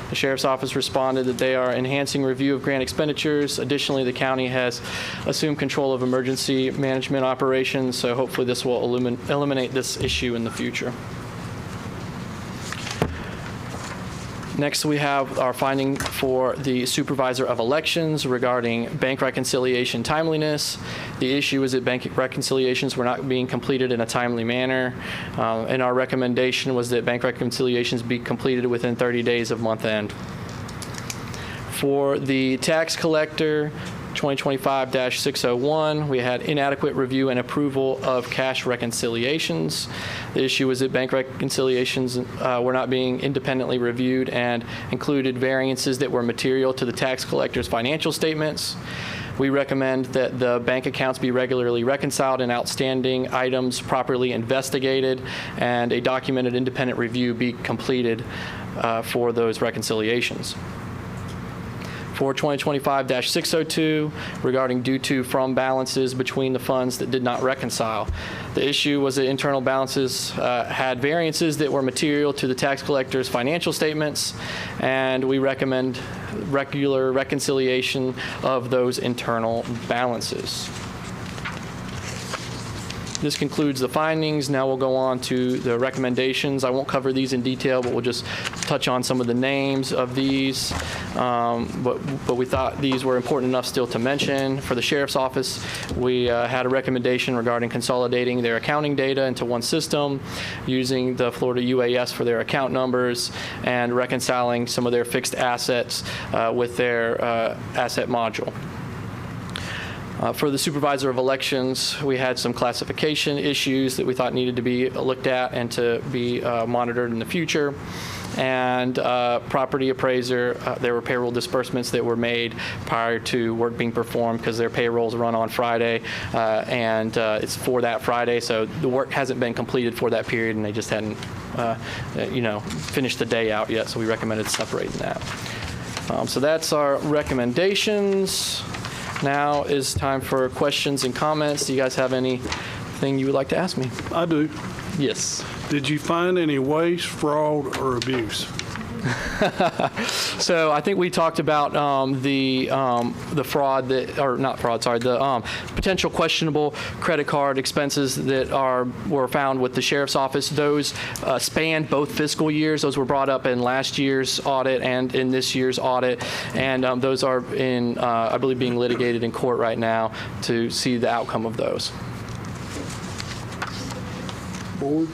The Sheriff's Office responded that they are enhancing review of grant expenditures. Additionally, the county has assumed control of emergency management operations, so hopefully this will eliminate this issue in the future. Next, we have our finding for the Supervisor of Elections regarding bank reconciliation timeliness. The issue is that bank reconciliations were not being completed in a timely manner, and our recommendation was that bank reconciliations be completed within 30 days of month end. For the tax collector, 2025-601, we had inadequate review and approval of cash reconciliations. The issue was that bank reconciliations were not being independently reviewed and included variances that were material to the tax collector's financial statements. We recommend that the bank accounts be regularly reconciled and outstanding items properly investigated, and a documented independent review be completed for those reconciliations. For 2025-602, regarding due to from balances between the funds that did not reconcile. The issue was that internal balances had variances that were material to the tax collector's financial statements, and we recommend regular reconciliation of those internal balances. This concludes the findings. Now we'll go on to the recommendations. I won't cover these in detail, but we'll just touch on some of the names of these. But we thought these were important enough still to mention. For the Sheriff's Office, we had a recommendation regarding consolidating their accounting data into one system, using the Florida UAS for their account numbers, and reconciling some of their fixed assets with their asset module. For the Supervisor of Elections, we had some classification issues that we thought needed to be looked at and to be monitored in the future. And property appraiser, there were payroll disbursements that were made prior to work being performed because their payrolls run on Friday, and it's for that Friday, so the work hasn't been completed for that period, and they just hadn't, finished the day out yet, so we recommended separating that. So that's our recommendations. Now is time for questions and comments. Do you guys have anything you would like to ask me? I do. Yes. Did you find any waste, fraud, or abuse? So I think we talked about the fraud the potential questionable credit card expenses that were found with the Sheriff's Office. Those spanned both fiscal years. Those were brought up in last year's audit and in this year's audit, and those are I believe, being litigated in court right now to see the outcome of those. Board?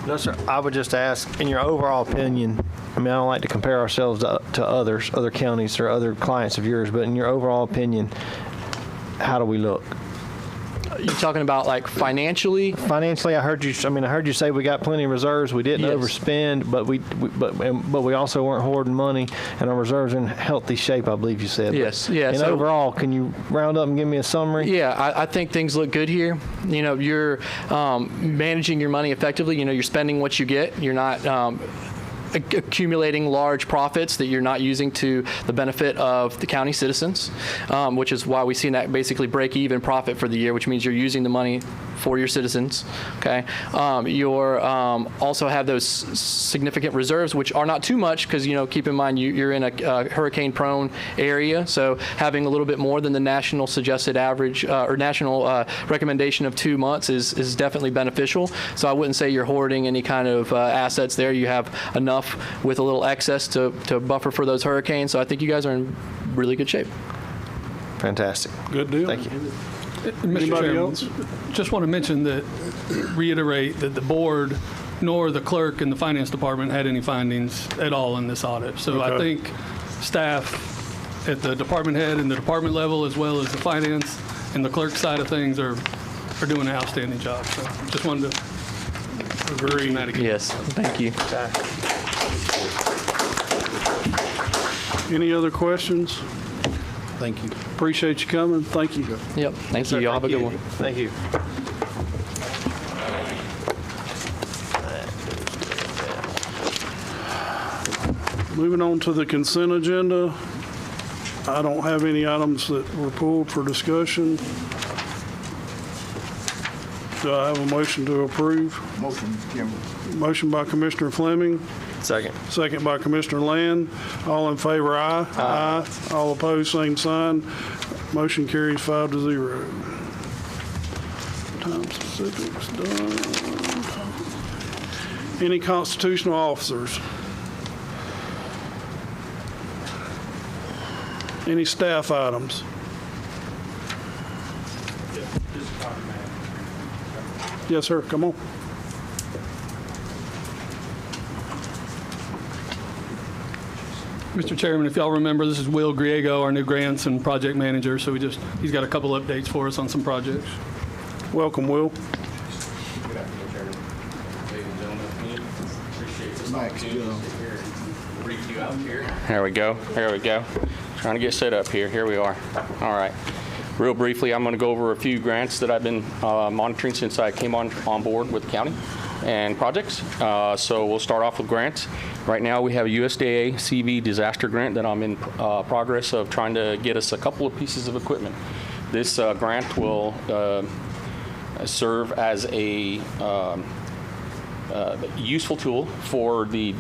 No, sir. I would just ask, in your overall opinion, I mean, I don't like to compare ourselves to other counties or other clients of yours, but in your overall opinion, how do we look? You talking about like financially? Financially, I heard you say we got plenty of reserves. We didn't overspend, but we also weren't hoarding money, and our reserves are in healthy shape, I believe you said. Yes. And overall, can you round up and give me a summary? Yeah, I think things look good here. You're managing your money effectively. You're spending what you get. You're not accumulating large profits that you're not using to the benefit of the county citizens, which is why we've seen that basically break even profit for the year, which means you're using the money for your citizens. Okay, you're also have those significant reserves, which are not too much because keep in mind you're in a hurricane-prone area, so having a little bit more than the national suggested average or national recommendation of 2 months is definitely beneficial. So I wouldn't say you're hoarding any kind of assets there. You have enough with a little excess to buffer for those hurricanes. So I think you guys are in really good shape. Fantastic. Good deal. Thank you. Anybody else? Just want to reiterate that the board nor the clerk in the finance department had any findings at all in this audit. So Okay. I think staff at the department head and the department level, as well as the finance and the clerk side of things, are doing an outstanding job. So just wanted to agree on that again. Yes, thank you. Any other questions? Thank you. Appreciate you coming. Thank you. Yep. Thank you. Y'all have a good one. Thank you. Moving on to the consent agenda. I don't have any items that were pulled for discussion. Do I have a motion to approve? Motion, Mr. Chairman. Motion by Commissioner Fleming, Second. second by Commissioner Land. All in favor, aye. Aye. All opposed, same sign. Motion carries 5-0. Time specifics done. Any constitutional officers? Any staff items? Yes, sir, come on. Mr. Chairman, if y'all remember, this is Will Griego, our new grants and project manager. So he's got a couple updates for us on some projects. Welcome, Will. Good afternoon, Chairman. Ladies and gentlemen, appreciate this opportunity to sit here and brief you out here. There we go. There we go. Trying to get set up here. Here we are. All right. Real briefly, I'm going to go over a few grants that I've been monitoring since I came on board with the county and projects. So we'll start off with grants. Right now we have a USDA CV disaster grant that I'm in progress of trying to get us a couple of pieces of equipment. This grant will serve as a useful tool for the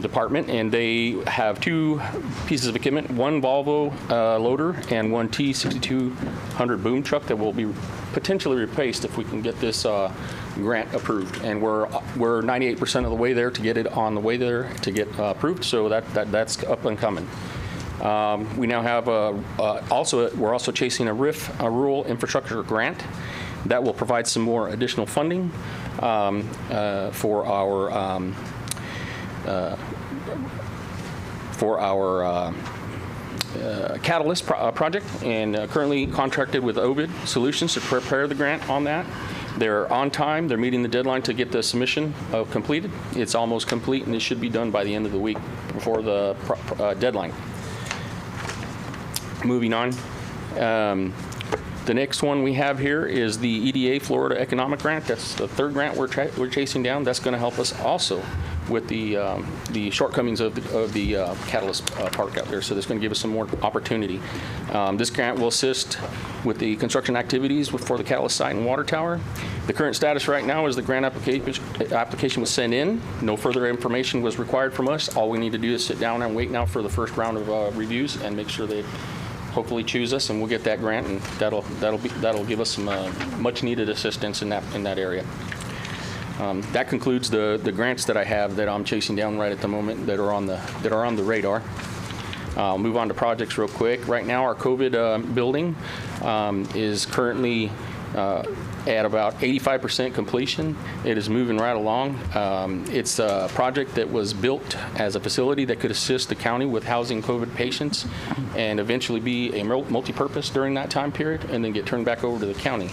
department, and they have two pieces of equipment, one Volvo loader and one T6200 boom truck that will be potentially replaced if we can get this grant approved. And we're 98% of the way there to get it on the way there to get approved, so that's up and coming. We now have we're also chasing a RIF, a rural infrastructure grant that will provide some more additional funding for our Catalyst project, and currently contracted with Ovid Solutions to prepare the grant on that. They're on time. They're meeting the deadline to get the submission completed. It's almost complete, and it should be done by the end of the week before the deadline. Moving on. The next one we have here is the EDA Florida Economic Grant. That's the third grant we're chasing down. That's going to help us also with the shortcomings of the Catalyst Park out there. So that's going to give us some more opportunity. This grant will assist with the construction activities for the Catalyst site and water tower. The current status right now is the grant application was sent in. No further information was required from us. All we need to do is sit down and wait now for the first round of reviews and make sure they hopefully choose us, and we'll get that grant, and that'll give us some much needed assistance in that area. That concludes the grants that I have that I'm chasing down right at the moment that are on the radar. I'll move on to projects real quick. Right now, our COVID building is currently at about 85% completion. It is moving right along. It's a project that was built as a facility that could assist the county with housing COVID patients and eventually be a multi-purpose during that time period and then get turned back over to the county.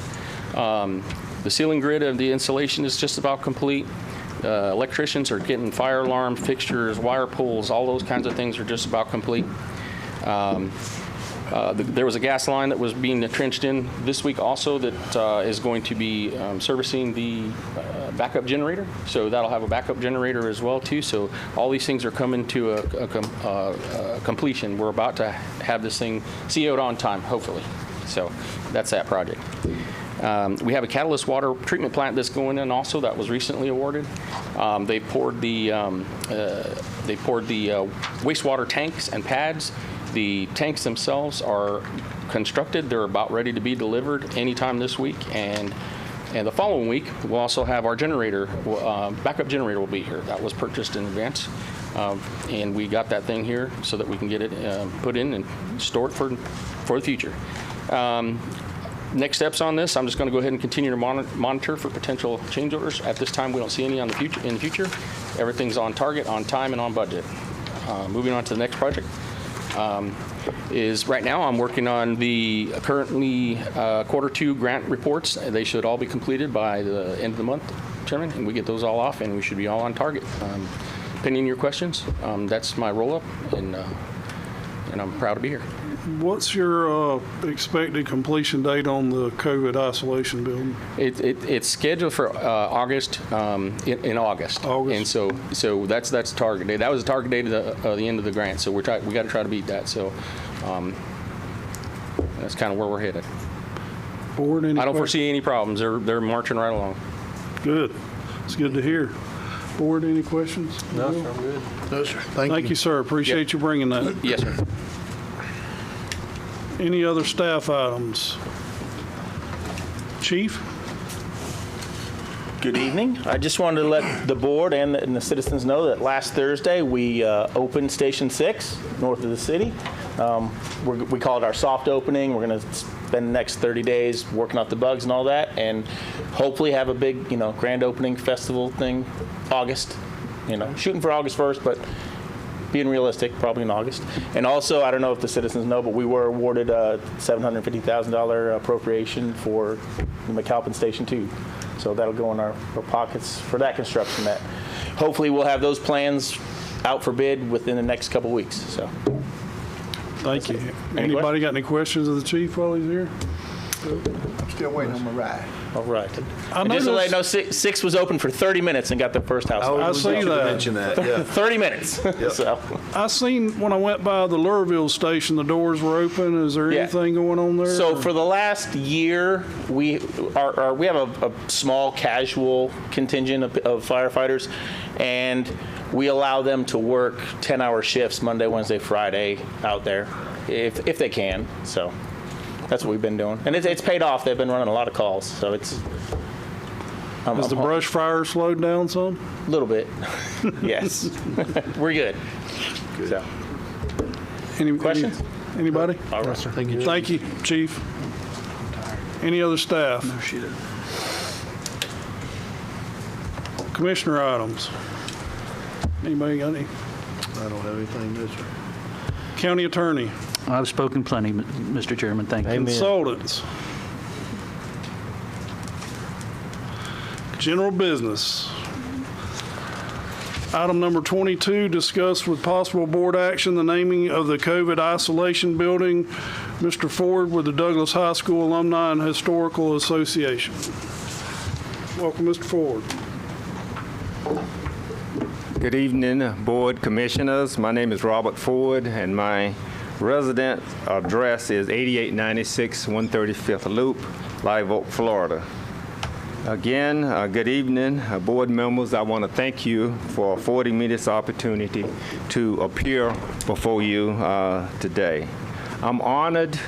The ceiling grid of the installation is just about complete. Electricians are getting fire alarm fixtures, wire pulls, all those kinds of things are just about complete. There was a gas line that was being trenched in this week also that is going to be servicing the backup generator. So that'll have a backup generator as well too. So all these things are coming to a completion. We're about to have this thing CO'd on time, hopefully. So that's that project. We have a Catalyst water treatment plant that's going in also that was recently awarded. They poured the wastewater tanks and pads. The tanks themselves are constructed. They're about ready to be delivered anytime this week, and the following week we'll also have our generator, backup generator will be here. That was purchased in advance, and we got that thing here so that we can get it put in and store it for the future. Next steps on this, I'm just going to go ahead and continue to monitor for potential change orders. At this time, we don't see any in the future. Everything's on target, on time, and on budget. Moving on to the next project. Is right now I'm working on the currently Q2 grant reports. They should all be completed by the end of the month, Chairman, and we get those all off, and we should be all on target. Pending your questions, that's my roll-up, and and I'm proud to be here. What's your expected completion date on the COVID isolation building? It's scheduled for August, in August. August. And so that's target date. That was the target date of the end of the grant. So we got to try to beat that. So that's kind of where we're headed. Board, any I don't questions? foresee any problems. They're marching right along. Good. It's good to hear. Board, any questions? No, sir, I'm good. No, sir. Thank you, sir. Appreciate you bringing that. Yes, sir. Any other staff items? Chief? Good evening. I just wanted to let the board and the citizens know that last Thursday we opened Station 6 north of the city. We call it our soft opening. We're going to spend the next 30 days working out the bugs and all that, and hopefully have a big, grand opening festival thing August. Shooting for August 1st, but being realistic, probably in August. And also, I don't know if the citizens know, but we were awarded a $750,000 appropriation for McAlpin Station 2. So that'll go in our pockets for that construction. That hopefully we'll have those plans out for bid within the next couple weeks. So, thank you. Anybody got any questions of the chief while he's here? I'm still waiting on my ride. all right. I And just to let noticed- you know, six was open for 30 minutes and got their first house. I see that. Mention that, yeah. 30 minutes. So. I seen when I went by the Lurville station, the doors were open. Is there Yeah. anything going on there? So or- for the last year, we have a small casual contingent of firefighters, and we allow them to work 10-hour shifts Monday, Wednesday, Friday out there, if they can. So that's what we've been doing, and it's paid off. They've been running a lot of calls, so it's. Has the brush fire slowed down some? A little bit, yes. We're good. So. Any Questions? Anybody? All right, sir. Thank you, Chief. Any other staff? No, she didn't. Commissioner items. Anybody got any? I don't have anything, no, sir. County Attorney. I've spoken plenty, Mr. Chairman. Thank you. Consultants. General business. Item number 22, discuss with possible board action the naming of the COVID isolation building. Mr. Ford with the Douglas High School Alumni and Historical Association. Welcome, Mr. Ford. Good evening, Board Commissioners. My name is Robert Ford, and my resident address is 8896 135th Loop, Live Oak, Florida. Again, good evening, board members. I want to thank you for affording me this opportunity to appear before you today. I'm honored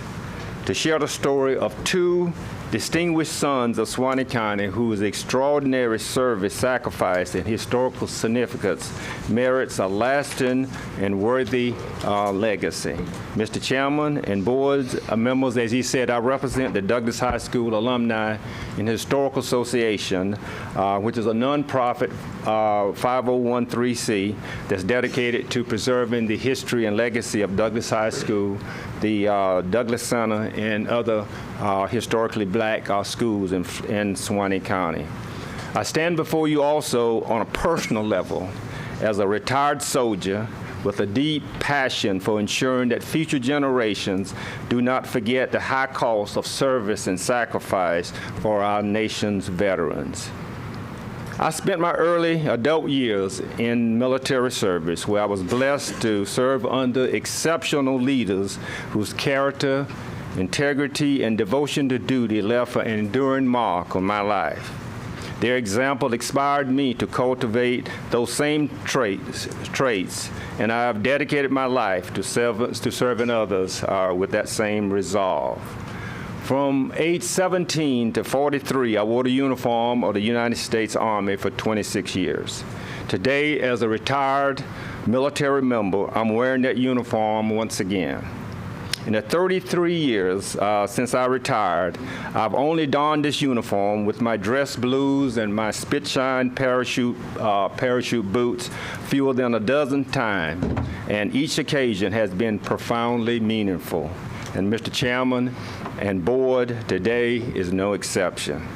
to share the story of two distinguished sons of Suwannee County whose extraordinary service, sacrifice, and historical significance merits a lasting and worthy legacy. Mr. Chairman and board members, as he said, I represent the Douglas High School Alumni and Historical Association, which is a nonprofit 501(c) that's dedicated to preserving the history and legacy of Douglas High School, the Douglas Center, and other historically black schools in Suwannee County. I stand before you also on a personal level as a retired soldier with a deep passion for ensuring that future generations do not forget the high cost of service and sacrifice for our nation's veterans. I spent my early adult years in military service, where I was blessed to serve under exceptional leaders whose character, integrity, and devotion to duty left an enduring mark on my life. Their example inspired me to cultivate those same traits, and I have dedicated my life to serving others with that same resolve. From age 17 to 43, I wore the uniform of the United States Army for 26 years. Today, as a retired military member, I'm wearing that uniform once again. In the 33 years since I retired, I've only donned this uniform with my dress blues and my spit-shine parachute boots fewer than a dozen times, and each occasion has been profoundly meaningful. And Mr. Chairman and board, today is no exception.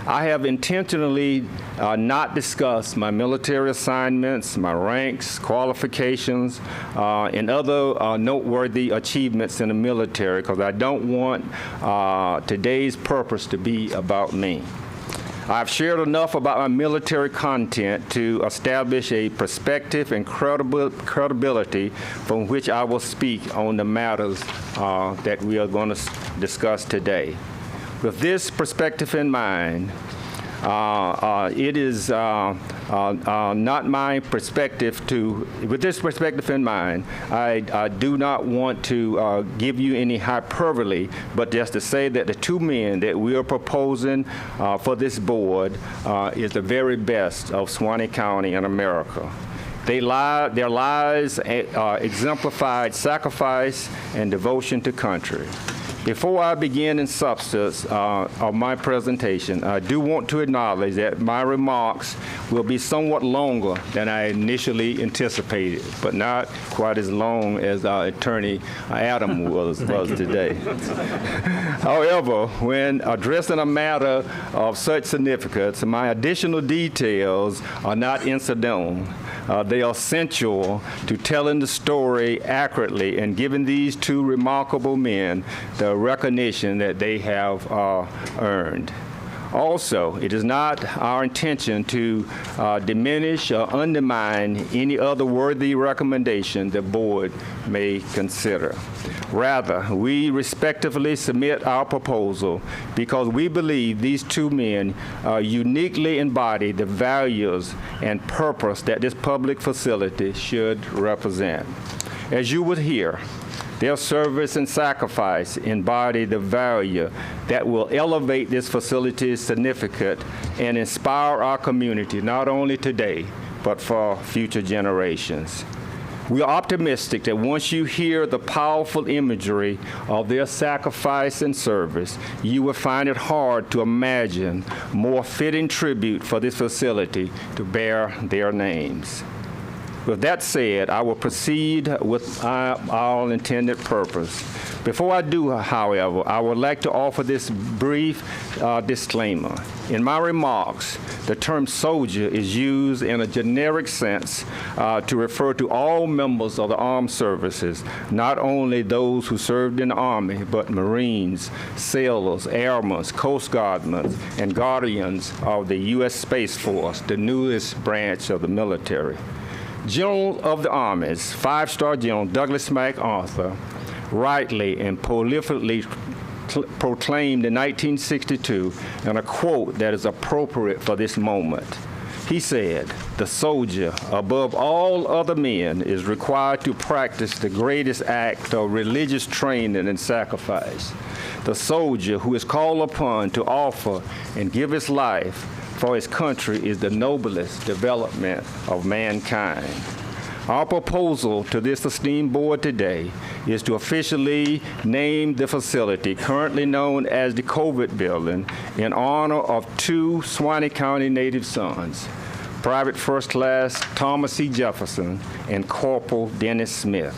I have intentionally not discussed my military assignments, my ranks, qualifications, and other noteworthy achievements in the military, because I don't want today's purpose to be about me. I've shared enough about my military content to establish a perspective and credibility from which I will speak on the matters that we are going to discuss today. With this perspective in mind, it is not my perspective to, with this perspective in mind, I do not want to give you any hyperbole, but just to say that the two men that we are proposing for this board is the very best of Suwannee County in America. Their lives exemplified sacrifice and devotion to country. Before I begin in substance of my presentation, I do want to acknowledge that my remarks will be somewhat longer than I initially anticipated, but not quite as long as our attorney Adam was today. However, when addressing a matter of such significance, my additional details are not incidental. They are essential to telling the story accurately and giving these two remarkable men the recognition that they have earned. Also, it is not our intention to diminish or undermine any other worthy recommendation the board may consider. Rather, we respectfully submit our proposal because we believe these two men uniquely embody the values and purpose that this public facility should represent. As you would hear, their service and sacrifice embody the value that will elevate this facility's significance and inspire our community not only today, but for future generations. We are optimistic that once you hear the powerful imagery of their sacrifice and service, you will find it hard to imagine more fitting tribute for this facility to bear their names. With that said, I will proceed with our intended purpose. Before I do, however, I would like to offer this brief disclaimer. In my remarks, the term soldier is used in a generic sense to refer to all members of the armed services, not only those who served in the Army, but Marines, sailors, airmen, Coast Guardmen, and guardians of the U.S. Space Force, the newest branch of the military. General of the Armies, five-star General Douglas MacArthur, rightly and prolifically proclaimed in 1962, and a quote that is appropriate for this moment. He said, "The soldier, above all other men, is required to practice the greatest act of religious training and sacrifice. The soldier who is called upon to offer and give his life for his country is the noblest development of mankind." Our proposal to this esteemed board today is to officially name the facility, currently known as the COVID Building, in honor of two Suwannee County native sons, Private First Class Thomas C. Jefferson and Corporal Dennis Smith.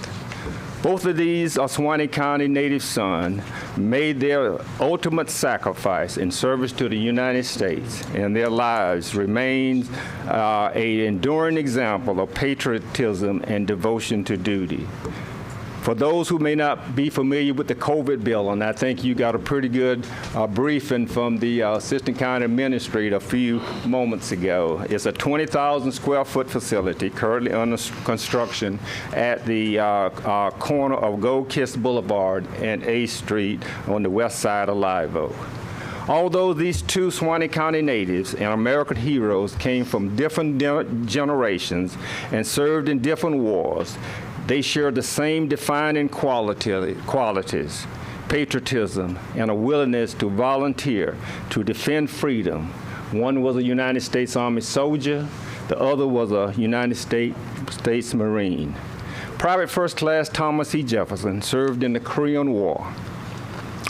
Both of these are Suwannee County native sons made their ultimate sacrifice in service to the United States, and their lives remain an enduring example of patriotism and devotion to duty. For those who may not be familiar with the COVID bill, and I think you got a pretty good briefing from the Assistant County Administrator a few moments ago. It's a 20,000 square foot facility currently under construction at the corner of Gold Kiss Boulevard and A Street on the west side of Live Oak. Although these two Suwannee County natives and American heroes came from different generations and served in different wars, they share the same defining qualities, patriotism, and a willingness to volunteer to defend freedom. One was a United States Army soldier, the other was a United States Marine. Private First Class Thomas E. Jefferson served in the Korean War,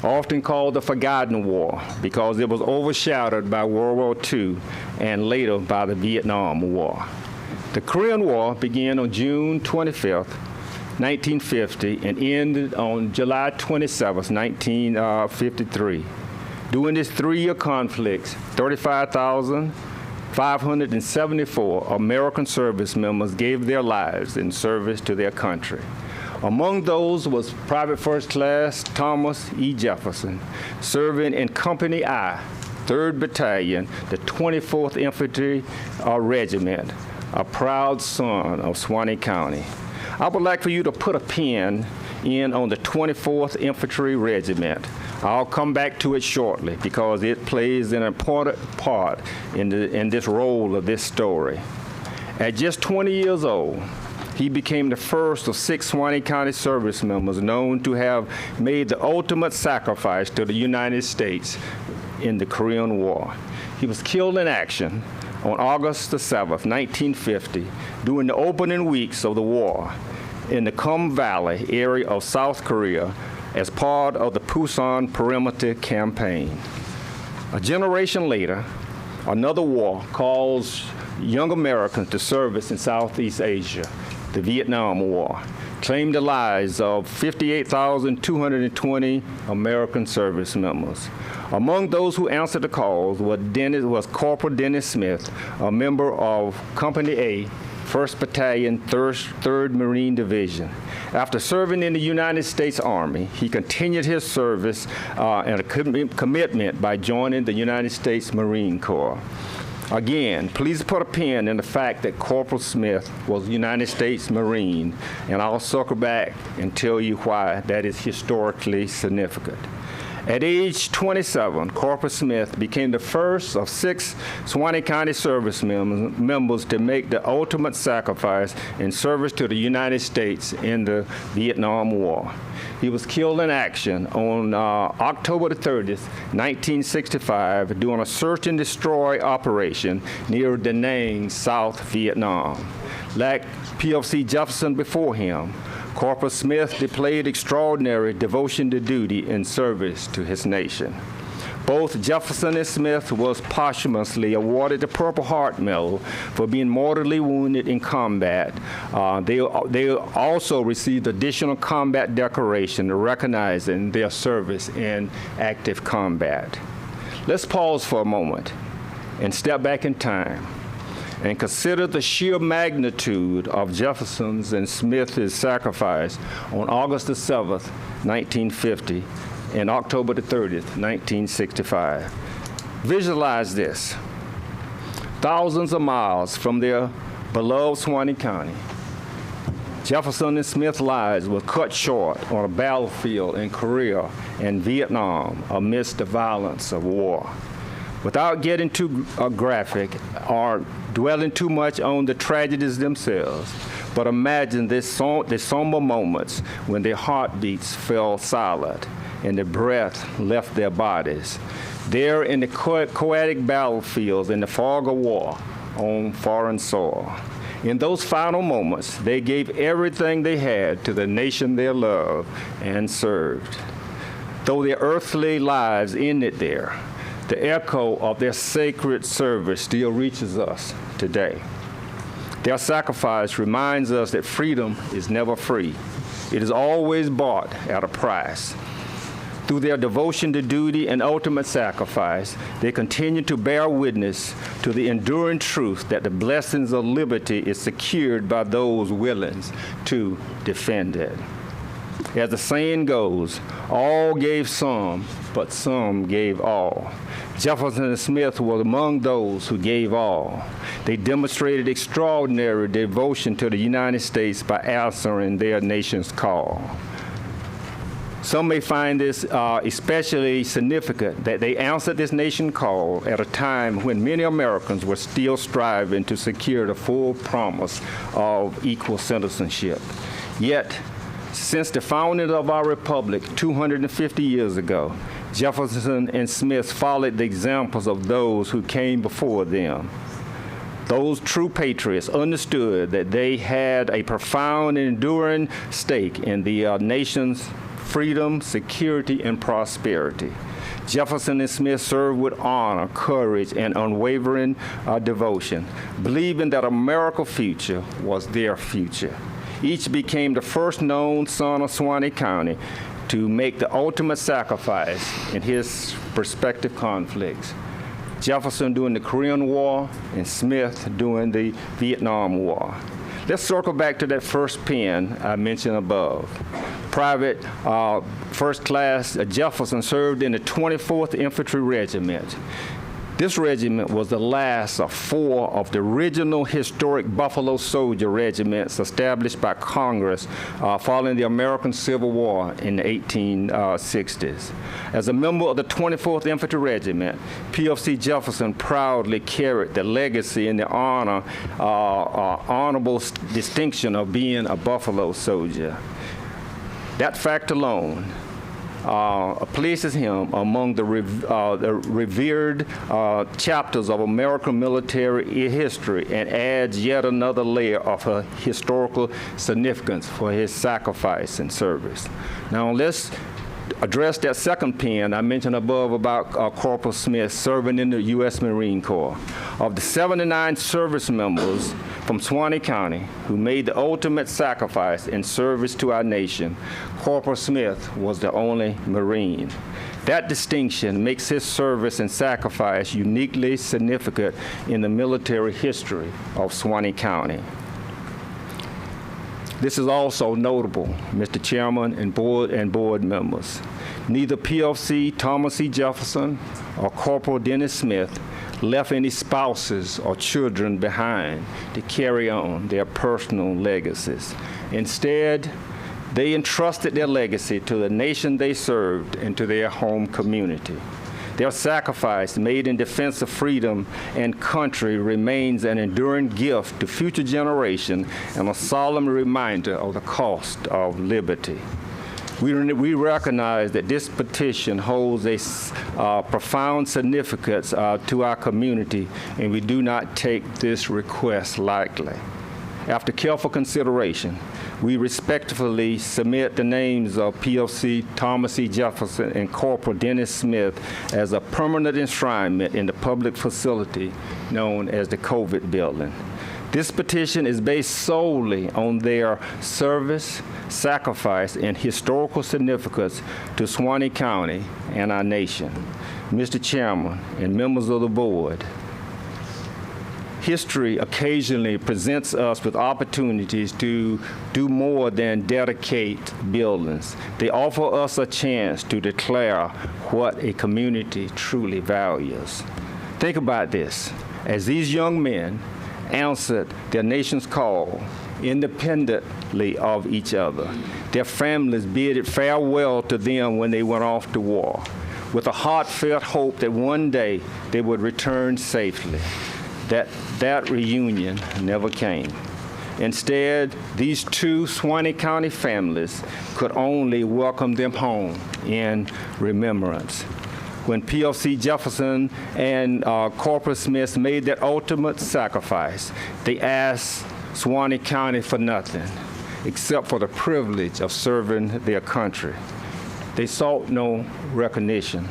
often called the Forgotten War because it was overshadowed by World War II and later by the Vietnam War. The Korean War began on June 25th, 1950, and ended on July 27th, 1953. During this 3-year conflict, 35,574 American service members gave their lives in service to their country. Among those was Private First Class Thomas E. Jefferson, serving in Company I, 3rd Battalion, the 24th Infantry Regiment, a proud son of Suwannee County. I would like for you to put a pin in on the 24th Infantry Regiment. I'll come back to it shortly because it plays an important part in this role of this story. At just 20 years old, he became the first of 6 Suwannee County service members known to have made the ultimate sacrifice to the United States in the Korean War. He was killed in action on August the 7th, 1950, during the opening weeks of the war in the Kum Valley area of South Korea as part of the Pusan Perimeter Campaign. A generation later, another war calls young Americans to service in Southeast Asia. The Vietnam War claimed the lives of 58,220 American service members. Among those who answered the calls was Corporal Dennis Smith, a member of Company A, 1st Battalion, 3rd Marine Division. After serving in the United States Army, he continued his service and a commitment by joining the United States Marine Corps. Again, please put a pin in the fact that Corporal Smith was a United States Marine, and I'll circle back and tell you why that is historically significant. At age 27, Corporal Smith became the first of 6 Suwannee County service members to make the ultimate sacrifice in service to the United States in the Vietnam War. He was killed in action on October the 30th, 1965, during a search and destroy operation near Da Nang, South Vietnam. Like PFC Jefferson before him, Corporal Smith displayed extraordinary devotion to duty in service to his nation. Both Jefferson and Smith was posthumously awarded the Purple Heart Medal for being mortally wounded in combat. They also received additional combat decoration recognizing their service in active combat. Let's pause for a moment and step back in time and consider the sheer magnitude of Jefferson's and Smith's sacrifice on August the 7th, 1950, and October the 30th, 1965. Visualize this. Thousands of miles from their beloved Suwannee County, Jefferson and Smith's lives were cut short on a battlefield in Korea and Vietnam amidst the violence of war. Without getting too graphic or dwelling too much on the tragedies themselves, but imagine the somber moments when their heartbeats fell silent and the breath left their bodies. There in the chaotic battlefields in the fog of war on foreign soil. In those final moments, they gave everything they had to the nation they loved and served. Though their earthly lives ended there, the echo of their sacred service still reaches us today. Their sacrifice reminds us that freedom is never free. It is always bought at a price. Through their devotion to duty and ultimate sacrifice, they continue to bear witness to the enduring truth that the blessings of liberty is secured by those willing to defend it. As the saying goes, all gave some, but some gave all. Jefferson and Smith were among those who gave all. They demonstrated extraordinary devotion to the United States by answering their nation's call. Some may find this especially significant that they answered this nation's call at a time when many Americans were still striving to secure the full promise of equal citizenship. Yet, since the founding of our republic 250 years ago, Jefferson and Smith followed the examples of those who came before them. Those true patriots understood that they had a profound and enduring stake in the nation's freedom, security, and prosperity. Jefferson and Smith served with honor, courage, and unwavering devotion, believing that America's future was their future. Each became the first known son of Suwannee County to make the ultimate sacrifice in his respective conflicts. Jefferson during the Korean War and Smith during the Vietnam War. Let's circle back to that first pen I mentioned above. Private First Class Jefferson served in the 24th Infantry Regiment. This regiment was the last of 4 of the original historic Buffalo Soldier regiments established by Congress following the American Civil War in the 1860s. As a member of the 24th Infantry Regiment, PFC Jefferson proudly carried the legacy and the honorable distinction of being a Buffalo Soldier. That fact alone places him among the revered chapters of American military history and adds yet another layer of historical significance for his sacrifice and service. Now let's address that second pen I mentioned above about Corporal Smith serving in the U.S. Marine Corps. Of the 79 service members from Suwannee County who made the ultimate sacrifice in service to our nation, Corporal Smith was the only Marine. That distinction makes his service and sacrifice uniquely significant in the military history of Suwannee County. This is also notable, Mr. Chairman and board members. Neither PFC Thomas E. Jefferson or Corporal Dennis Smith left any spouses or children behind to carry on their personal legacies. Instead, they entrusted their legacy to the nation they served and to their home community. Their sacrifice made in defense of freedom and country remains an enduring gift to future generations and a solemn reminder of the cost of liberty. We recognize that this petition holds a profound significance to our community, and we do not take this request lightly. After careful consideration, we respectfully submit the names of PFC Thomas E. Jefferson and Corporal Dennis Smith as a permanent enshrinement in the public facility known as the COVID building. This petition is based solely on their service, sacrifice, and historical significance to Suwannee County and our nation. Mr. Chairman and members of the board, history occasionally presents us with opportunities to do more than dedicate buildings. They offer us a chance to declare what a community truly values. Think about this. As these young men answered their nation's call independently of each other, their families bid farewell to them when they went off to war, with a heartfelt hope that one day they would return safely. That reunion never came. Instead, these two Suwannee County families could only welcome them home in remembrance. When PFC Jefferson and Corporal Smith made that ultimate sacrifice, they asked Suwannee County for nothing except for the privilege of serving their country. They sought no recognition.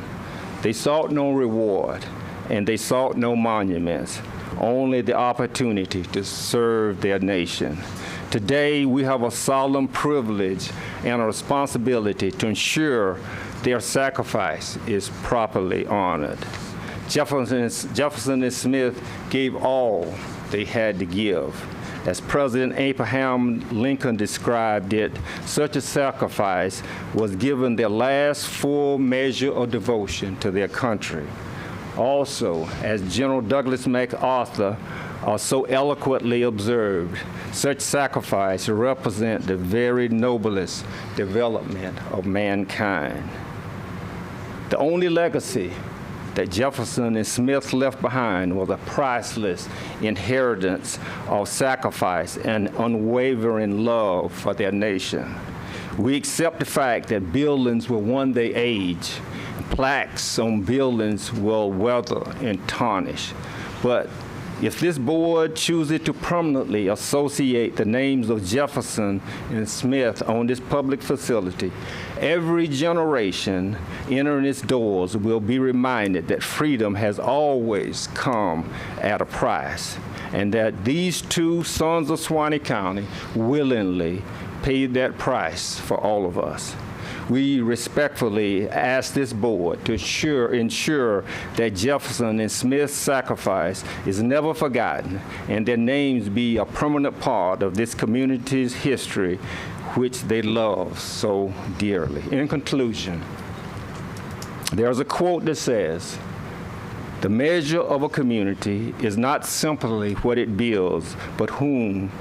They sought no reward, and they sought no monuments, only the opportunity to serve their nation. Today, we have a solemn privilege and a responsibility to ensure their sacrifice is properly honored. Jefferson and Smith gave all they had to give. As President Abraham Lincoln described it, such a sacrifice was given their last full measure of devotion to their country. Also, as General Douglas MacArthur so eloquently observed, such sacrifice represent the very noblest development of mankind. The only legacy that Jefferson and Smith left behind was a priceless inheritance of sacrifice and unwavering love for their nation. We accept the fact that buildings will one day age. Plaques on buildings will weather and tarnish. But if this board chooses to permanently associate the names of Jefferson and Smith on this public facility, every generation entering its doors will be reminded that freedom has always come at a price, and that these two sons of Suwannee County willingly paid that price for all of us. we respectfully ask this board to ensure that Jefferson and Smith's sacrifice is never forgotten and their names be a permanent part of this community's history, which they love so dearly. In conclusion, there's a quote that says, "The measure of a community is not simply what it builds, but whom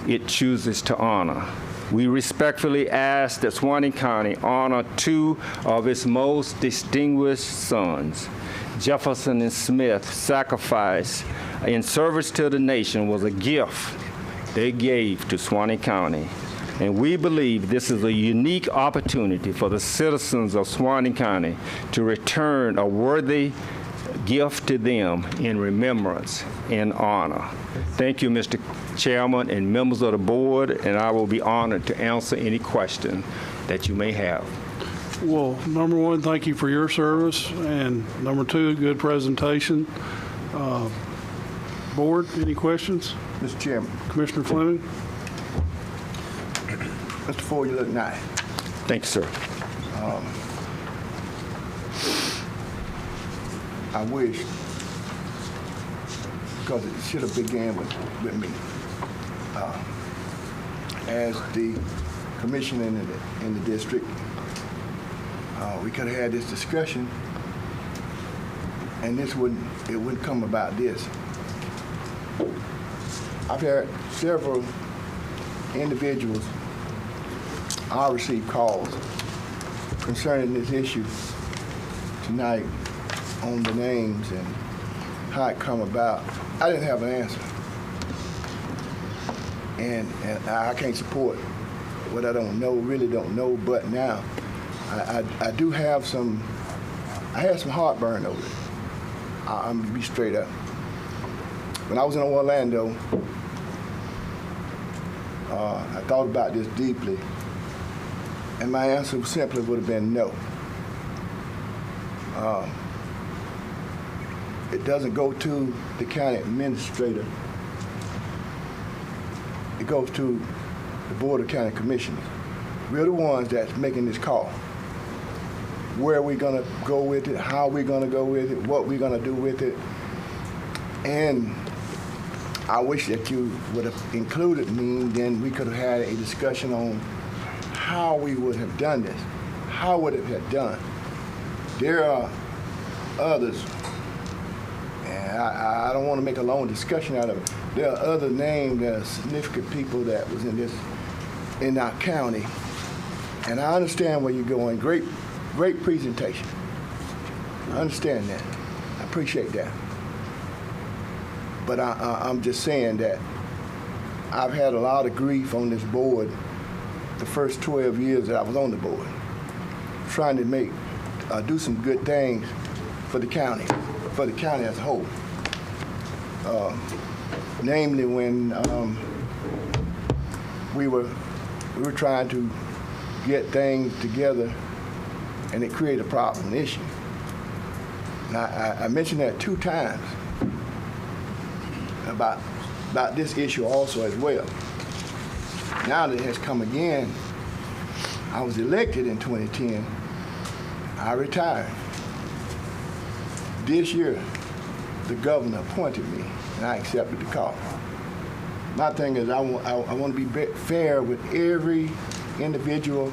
it chooses to honor." We respectfully ask that Suwannee County honor two of its most distinguished sons. Jefferson and Smith's sacrifice in service to the nation was a gift they gave to Suwannee County. And we believe this is a unique opportunity for the citizens of Suwannee County to return a worthy gift to them in remembrance and honor. Thank you, Mr. Chairman and members of the board, and I will be honored to answer any question that you may have. Well, number one, thank you for your service, and number two, good presentation. Board, any questions? Mr. Chairman. Commissioner Fleming? Mr. Ford, you look nice. Thank you, sir. I wish, because it should have began with me. As the commissioner in the district, we could have had this discussion, and it wouldn't come about this. I've had several individuals. I received calls concerning this issue tonight on the names and how it come about. I didn't have an answer. And I can't support what I don't know, really don't know, but now I do have some, I had some heartburn over it. I'm gonna be straight up. When I was in Orlando, I thought about this deeply, and my answer simply would have been no. It doesn't go to the county administrator. It goes to the Board of County Commissioners. We're the ones that's making this call. Where are we gonna go with it? How are we gonna go with it? What we're gonna do with it? And I wish that you would have included me, then we could have had a discussion on how we would have done this. How would it have done? There are others, and I don't want to make a long discussion out of it. There are other names, there are significant people that was in our county, and I understand where you're going. Great presentation. I understand that. I appreciate that. But I'm just saying that I've had a lot of grief on this board the first 12 years that I was on the board, trying to do some good things for the county as a whole. Namely, when we were trying to get things together, and it created a problem, an issue. And I mentioned that 2 times about this issue also as well. Now that it has come again, I was elected in 2010. I retired. This year, the governor appointed me, and I accepted the call. My thing is, I want to be fair with every individual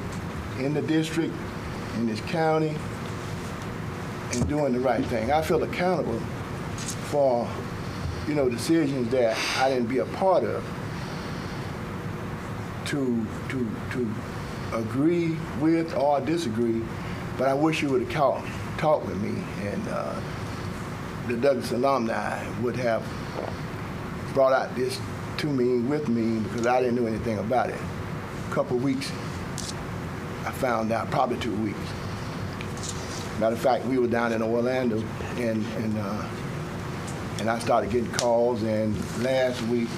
in the district, in this county, and doing the right thing. I feel accountable for, decisions that I didn't be a part of, to agree with or disagree, but I wish you would have talked with me, and the Douglas alumni would have brought out this to me, with me, because I didn't know anything about it. A couple of weeks, I found out, probably 2 weeks. Matter of fact, we were down in Orlando, and I started getting calls, and last week,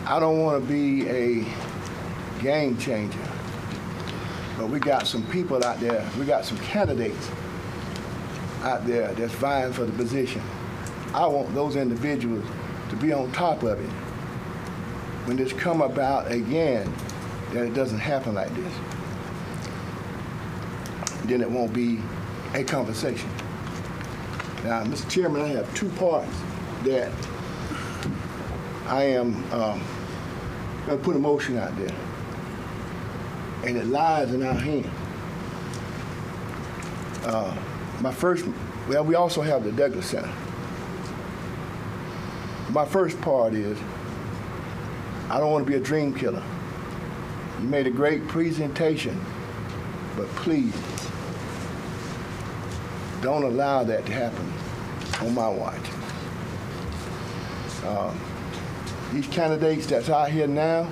I don't want to be a game changer, but we got some people out there, we got some candidates out there that's vying for the position. I want those individuals to be on top of it when this come about again, that it doesn't happen like this. then it won't be a conversation. Now, Mr. Chairman, I have two parts that I am going to put a motion out there, and it lies in our hand. We also have the Douglas Center. My first part is, I don't want to be a dream killer. You made a great presentation, but please, don't allow that to happen on my watch. These candidates that's out here now,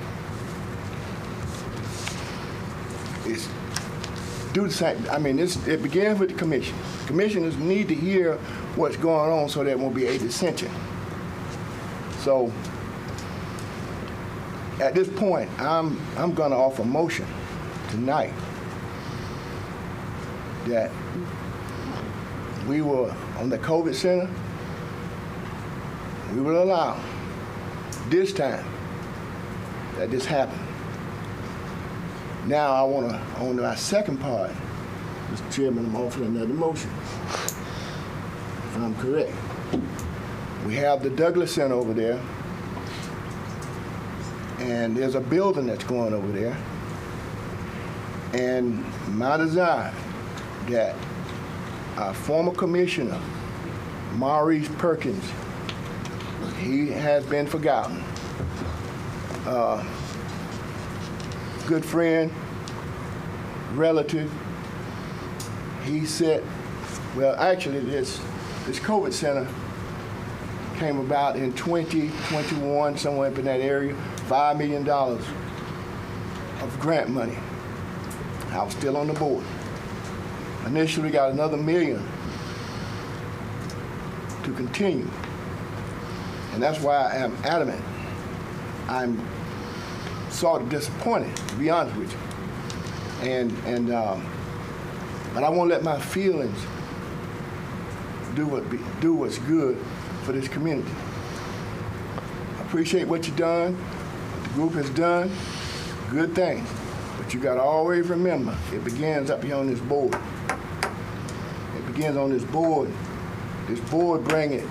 do the same. I mean, it begins with the commission. Commissioners need to hear what's going on so there won't be a dissension. So, at this point, I'm going to offer a motion tonight that we will, on the COVID center, we will allow this time that this happened. Now I want to, on my second part, Mr. Chairman, I'm offering another motion, if I'm correct. We have the Douglas Center over there, and there's a building that's going over there, and my desire that our former commissioner, Maurice Perkins, he has been forgotten. Good friend, relative. He said, well, actually this COVID center came about in 2021, somewhere up in that area, $5 million of grant money. I was still on the board. Initially got another $1 million to continue. And that's why I am adamant. I'm sort of disappointed, to be honest with you. But I won't let my feelings do what's good for this community. I appreciate what you've done, what the group has done, good things. But you gotta always remember, it begins up here on this board. It begins on this board. This board bring it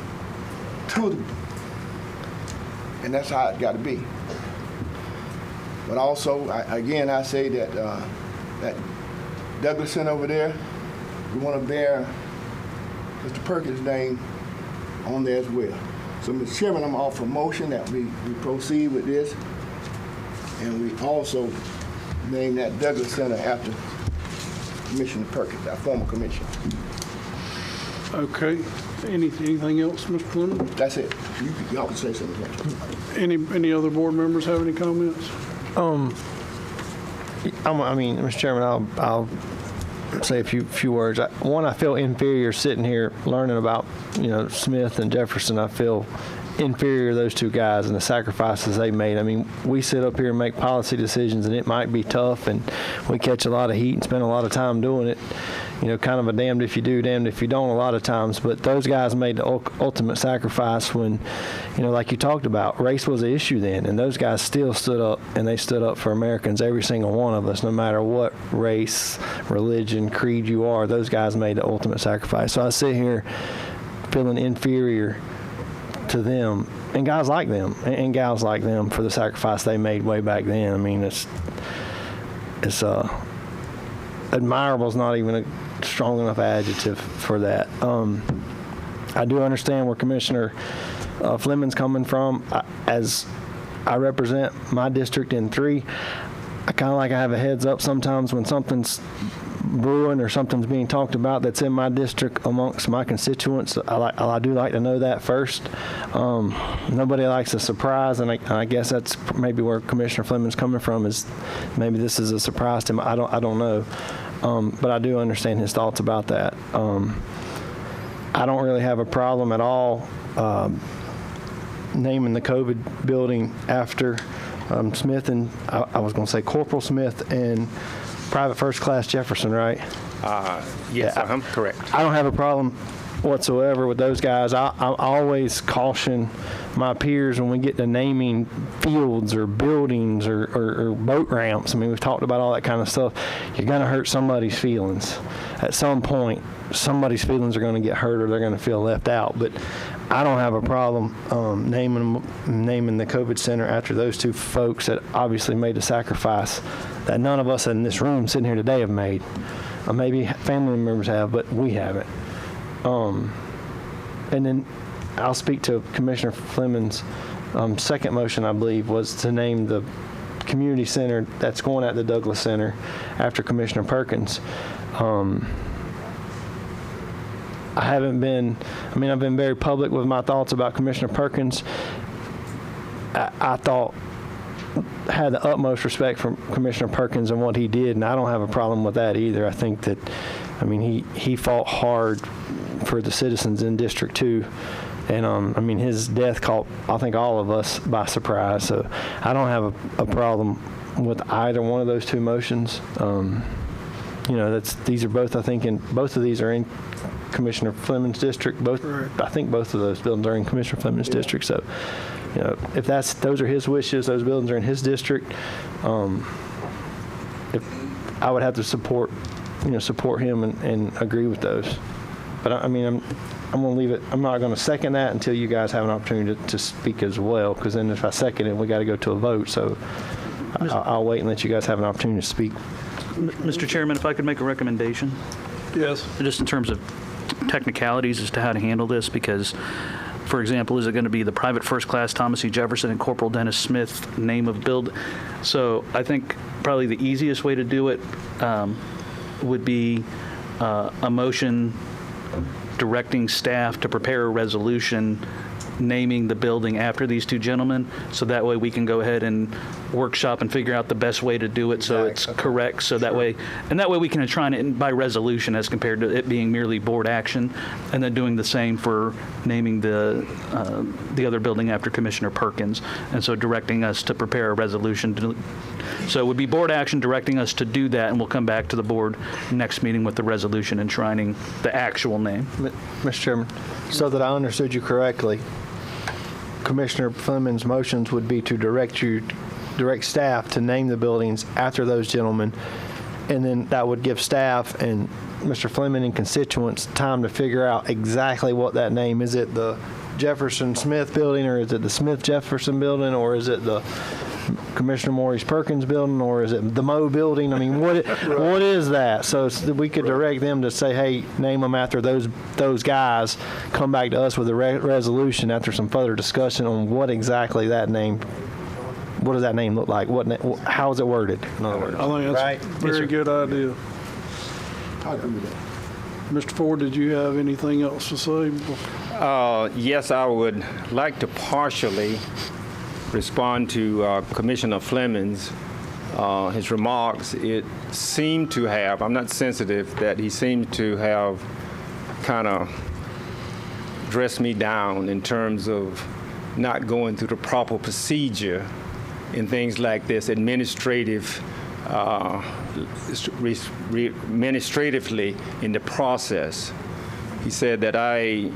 to the, and that's how it gotta be. But also, I say that that Douglas Center over there, we want to bear Mr. Perkins' name on there as well. So, Mr. Chairman, I'm offering a motion that we proceed with this, and we also name that Douglas Center after Commissioner Perkins, our former commissioner. Okay. Anything else, Mr. Fleming? That's it. Y'all can say something. Any other board members have any comments? Mr. Chairman, I'll say a few words. One, I feel inferior sitting here learning about, Smith and Jefferson. I feel inferior to those two guys and the sacrifices they made. I mean, we sit up here and make policy decisions, and it might be tough, and we catch a lot of heat and spend a lot of time doing it. Kind of a damned if you do, damned if you don't a lot of times. But those guys made the ultimate sacrifice when, like you talked about, race was an issue then. And those guys still stood up, and they stood up for Americans, every single one of us, no matter what race, religion, creed you are. Those guys made the ultimate sacrifice. So I sit here feeling inferior to them and guys like them and gals like them for the sacrifice they made way back then. I mean, it's admirable is not even a strong enough adjective for that. I do understand where Commissioner Fleming's coming from. As I represent my district in 3, I kind of like I have a heads up sometimes when something's brewing or something's being talked about that's in my district amongst my constituents. I do like to know that first. Nobody likes a surprise, and I guess that's maybe where Commissioner Fleming's coming from, is maybe this is a surprise to him. I don't know. But I do understand his thoughts about that. I don't really have a problem at all naming the COVID building after Smith and, I was going to say Corporal Smith and Private First Class Jefferson, right? Yes, correct. I don't have a problem whatsoever with those guys. I always caution my peers when we get to naming fields or buildings or boat ramps. I mean, we've talked about all that kind of stuff. You're going to hurt somebody's feelings. At some point, somebody's feelings are going to get hurt or they're going to feel left out. But I don't have a problem naming the COVID Center after those two folks that obviously made a sacrifice that none of us in this room sitting here today have made. Maybe family members have, but we haven't. And then I'll speak to Commissioner Fleming's second motion, I believe, was to name the community center that's going at the Douglas Center after Commissioner Perkins. I've been very public with my thoughts about Commissioner Perkins. I thought had the utmost respect for Commissioner Perkins and what he did, and I don't have a problem with that either. I think that, he fought hard for the citizens in District 2, and his death caught, I think, all of us by surprise. So I don't have a problem with either one of those two motions. These are both, I think, both of these are in Commissioner Fleming's district. I think both of those buildings are in Commissioner Fleming's district. So, if those are his wishes, those buildings are in his district. If I would have to support him and agree with those. But I'm going to leave it. I'm not going to second that until you guys have an opportunity to speak as well. Because then if I second it, we got to go to a vote. So I'll wait and let you guys have an opportunity to speak. Mr. Chairman, if I could make a recommendation? Yes. Just in terms of technicalities as to how to handle this, because, for example, is it going to be the private first class Thomas E. Jefferson and Corporal Dennis Smith name of build? So I think probably the easiest way to do it would be a motion directing staff to prepare a resolution naming the building after these two gentlemen, so that way we can go ahead and workshop and figure out the best way to do it so it's correct. So that way we can enshrine it by resolution as compared to it being merely board action, and then doing the same for naming the other building after Commissioner Perkins. And so directing us to prepare a resolution. So it would be board action directing us to do that, and we'll come back to the board next meeting with the resolution enshrining the actual name. Mr. Chairman, so that I understood you correctly, Commissioner Fleming's motions would be to direct staff to name the buildings after those gentlemen, and then that would give staff and Mr. Fleming and constituents time to figure out exactly what that name is. It the Jefferson Smith building, or is it the Smith Jefferson building, or is it the Commissioner Maurice Perkins building, or is it the Moe building? What is that? So we could direct them to say, hey, name them after those guys. Come back to us with a resolution after some further discussion on what exactly that name. What does that name look like? How is it worded? In other words, I think that's a very good idea. I agree with that. Mr. Ford, did you have anything else to say? Yes, I would like to partially respond to Commissioner Fleming's his remarks. It seemed to have, I'm not sensitive, that he seemed to have kind of dressed me down in terms of not going through the proper procedure in things like this, administratively in the process. He said that I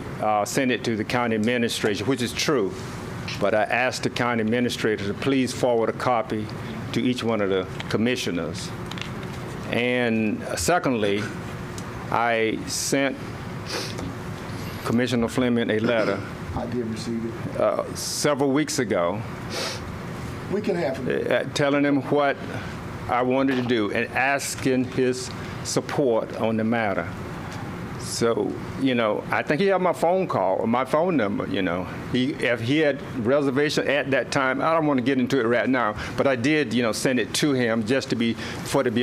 sent it to the county administrator, which is true, but I asked the county administrator to please forward a copy to each one of the commissioners. And secondly, I sent Commissioner Fleming a letter. I did receive it. Several weeks ago. We can have it. Telling him what I wanted to do and asking his support on the matter. So, I think he had my phone call or my phone number, If he had reservation at that time, I don't want to get into it right now, but I did, send it to him just to be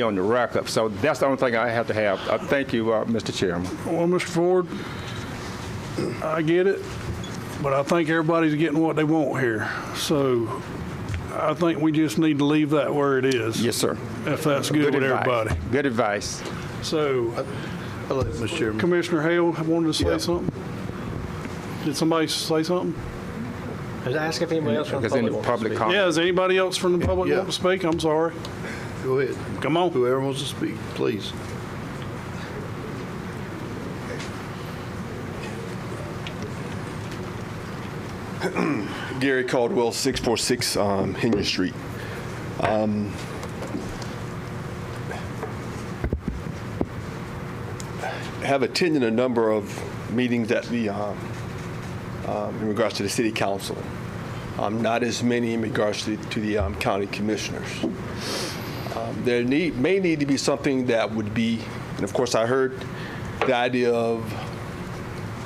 on the record. So that's the only thing I have to have. Thank you, Mr. Chairman. Well, Mr. Ford, I get it, but I think everybody's getting what they want here. So I think we just need to leave that where it is. Yes, sir. If that's good with everybody. Good advice. So, Mr. Chairman. Commissioner Hale wanted to say something? Did somebody say something? I was asking if anybody else from the public comment. Yeah, is anybody else from the public want to speak? I'm sorry. Go ahead. Come on. Whoever wants to speak, please. Gary Caldwell, 646 Henry Street. Have attended a number of meetings at the in regards to the city council. Not as many in regards to the county commissioners. There may need to be something that would be, and of course I heard the idea of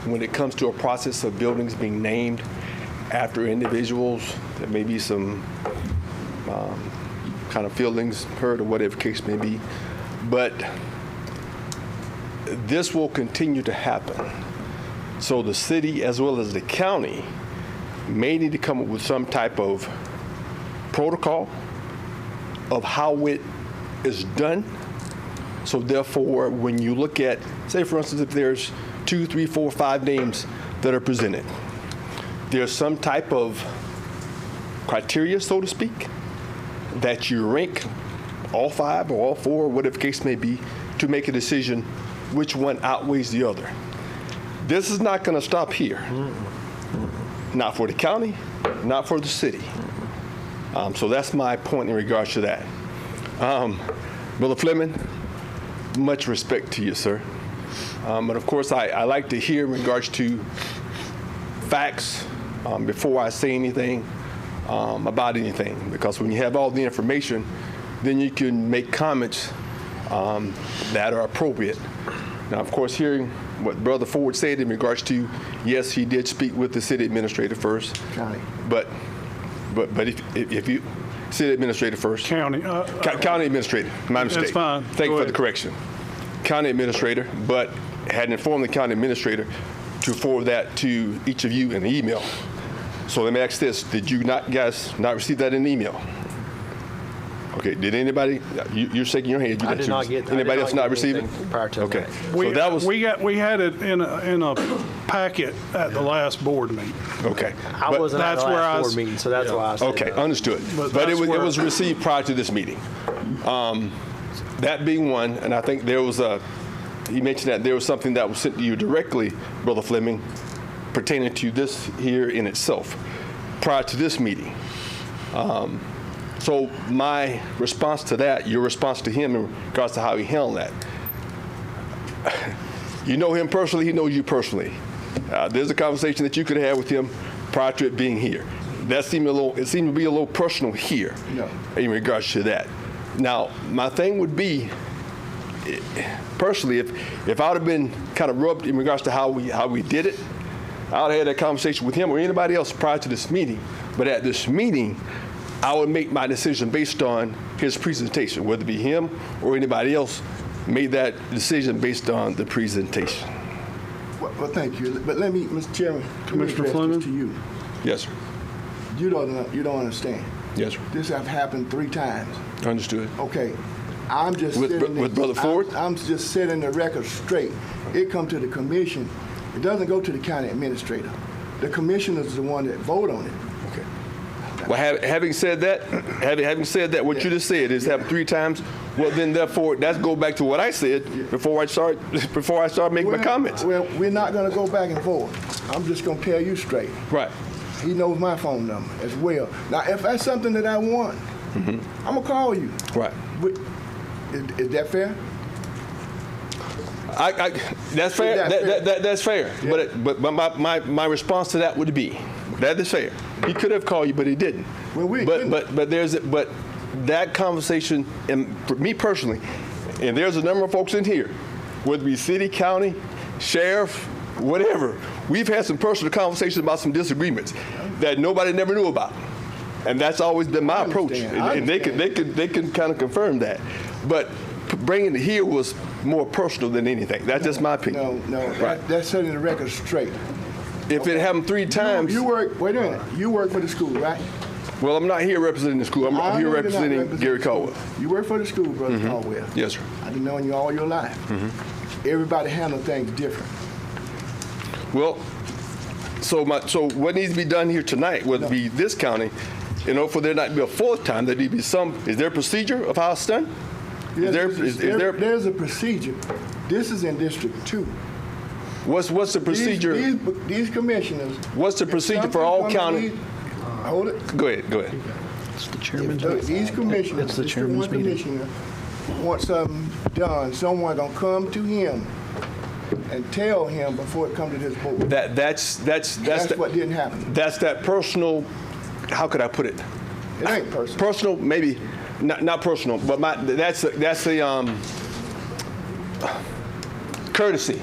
when it comes to a process of buildings being named after individuals, there may be some kind of feelings hurt or whatever case may be. But this will continue to happen. So the city as well as the county may need to come up with some type of protocol of how it is done. So therefore, when you look at, say for instance, if there's 2, 3, 4, 5 names that are presented, there's some type of criteria, so to speak, that you rank all 5 or all 4, or whatever the case may be, to make a decision which one outweighs the other. This is not going to stop here. Not for the county, not for the city. So that's my point in regards to that. Brother Fleming, much respect to you, sir. But of course, I like to hear in regards to facts before I say anything about anything, because when you have all the information, then you can make comments that are appropriate. Now, of course, hearing what Brother Ford said in regards to, yes, he did speak with the city administrator first. County. But if you, city administrator first. County. County administrator, my mistake. That's fine. Thank you for the correction. County administrator, but had informed the county administrator to forward that to each of you in an email. So let me ask this, did you guys not receive that in an email? Okay, did anybody, you're shaking your head. I did not get. Anybody else not receive it? Prior to okay. that. We, so that was. we had it in a packet at the last board meeting. Okay. I wasn't at that's the where last I board meeting, so that's why I said okay, that. understood. But it was received prior to this meeting. That being one, and I think there was he mentioned that there was something that was sent to you directly, Brother Fleming, pertaining to this here in itself, prior to this meeting. So my response to that, your response to him in regards to how he handled that. You know him personally, he knows you personally. There's a conversation that you could have with him prior to it being here. It seemed to be a little personal here in regards to that. Now, my thing would be, personally, if I would have been kind of rubbed in regards to how we did it, I would have had that conversation with him or anybody else prior to this meeting. But at this meeting, I would make my decision based on his presentation, whether it be him or anybody else made that decision based on the presentation. Well, thank you. But let me, Mr. Chairman, Commissioner Fleming, to you. Yes, sir. You don't understand. Yes, sir. This has happened 3 times. Understood. Okay. I'm just with Brother Ford? I'm just setting the record straight. It comes to the commission. It doesn't go to the county administrator. The commissioner is the one that vote on it. Okay. Well, having said that, what you just said is happened 3 times. Well, then therefore, let's go back to what I said before I start making my comments. Well, we're not going to go back and forth. I'm just going to tell you straight. Right. He knows my phone number as well. Now, if that's something that I want, I'm going to call you. Right. Is that fair? That's fair. That's fair. Yeah. But my response to that would be, that is fair. He could have called you, but he didn't. Well, but that conversation, and for me personally, and there's a number of folks in here, whether it be city, county, sheriff, whatever, we've had some personal conversations about some disagreements that nobody never knew about, and that's always been my approach. And they can kind of confirm that, but bringing it here was more personal than anything. That's just my opinion. No, right. That's setting the record straight. If it happened 3 times, wait a minute. You work for the school, right? Well, I'm not here representing the school. I'm here representing Gary Caldwell. You work for the school, Brother Caldwell. Yes, sir. I've been knowing you all your life. Everybody handles things different. Well, so what needs to be done here tonight, whether it be this county, for there not to be a 4th time, there need to be is there a procedure of how it's done? Yes, there's a procedure. This is in District 2. What's the procedure? These commissioners. What's the procedure for all county? Hold it. Go ahead. It's the chairman's These commissioners, It's the chairman's one meeting. commissioner wants something done, someone gonna come to him and tell him before it comes to this board. That's what didn't happen. That's that personal. How could I put it? It ain't personal. Personal, maybe not personal, but that's the courtesy.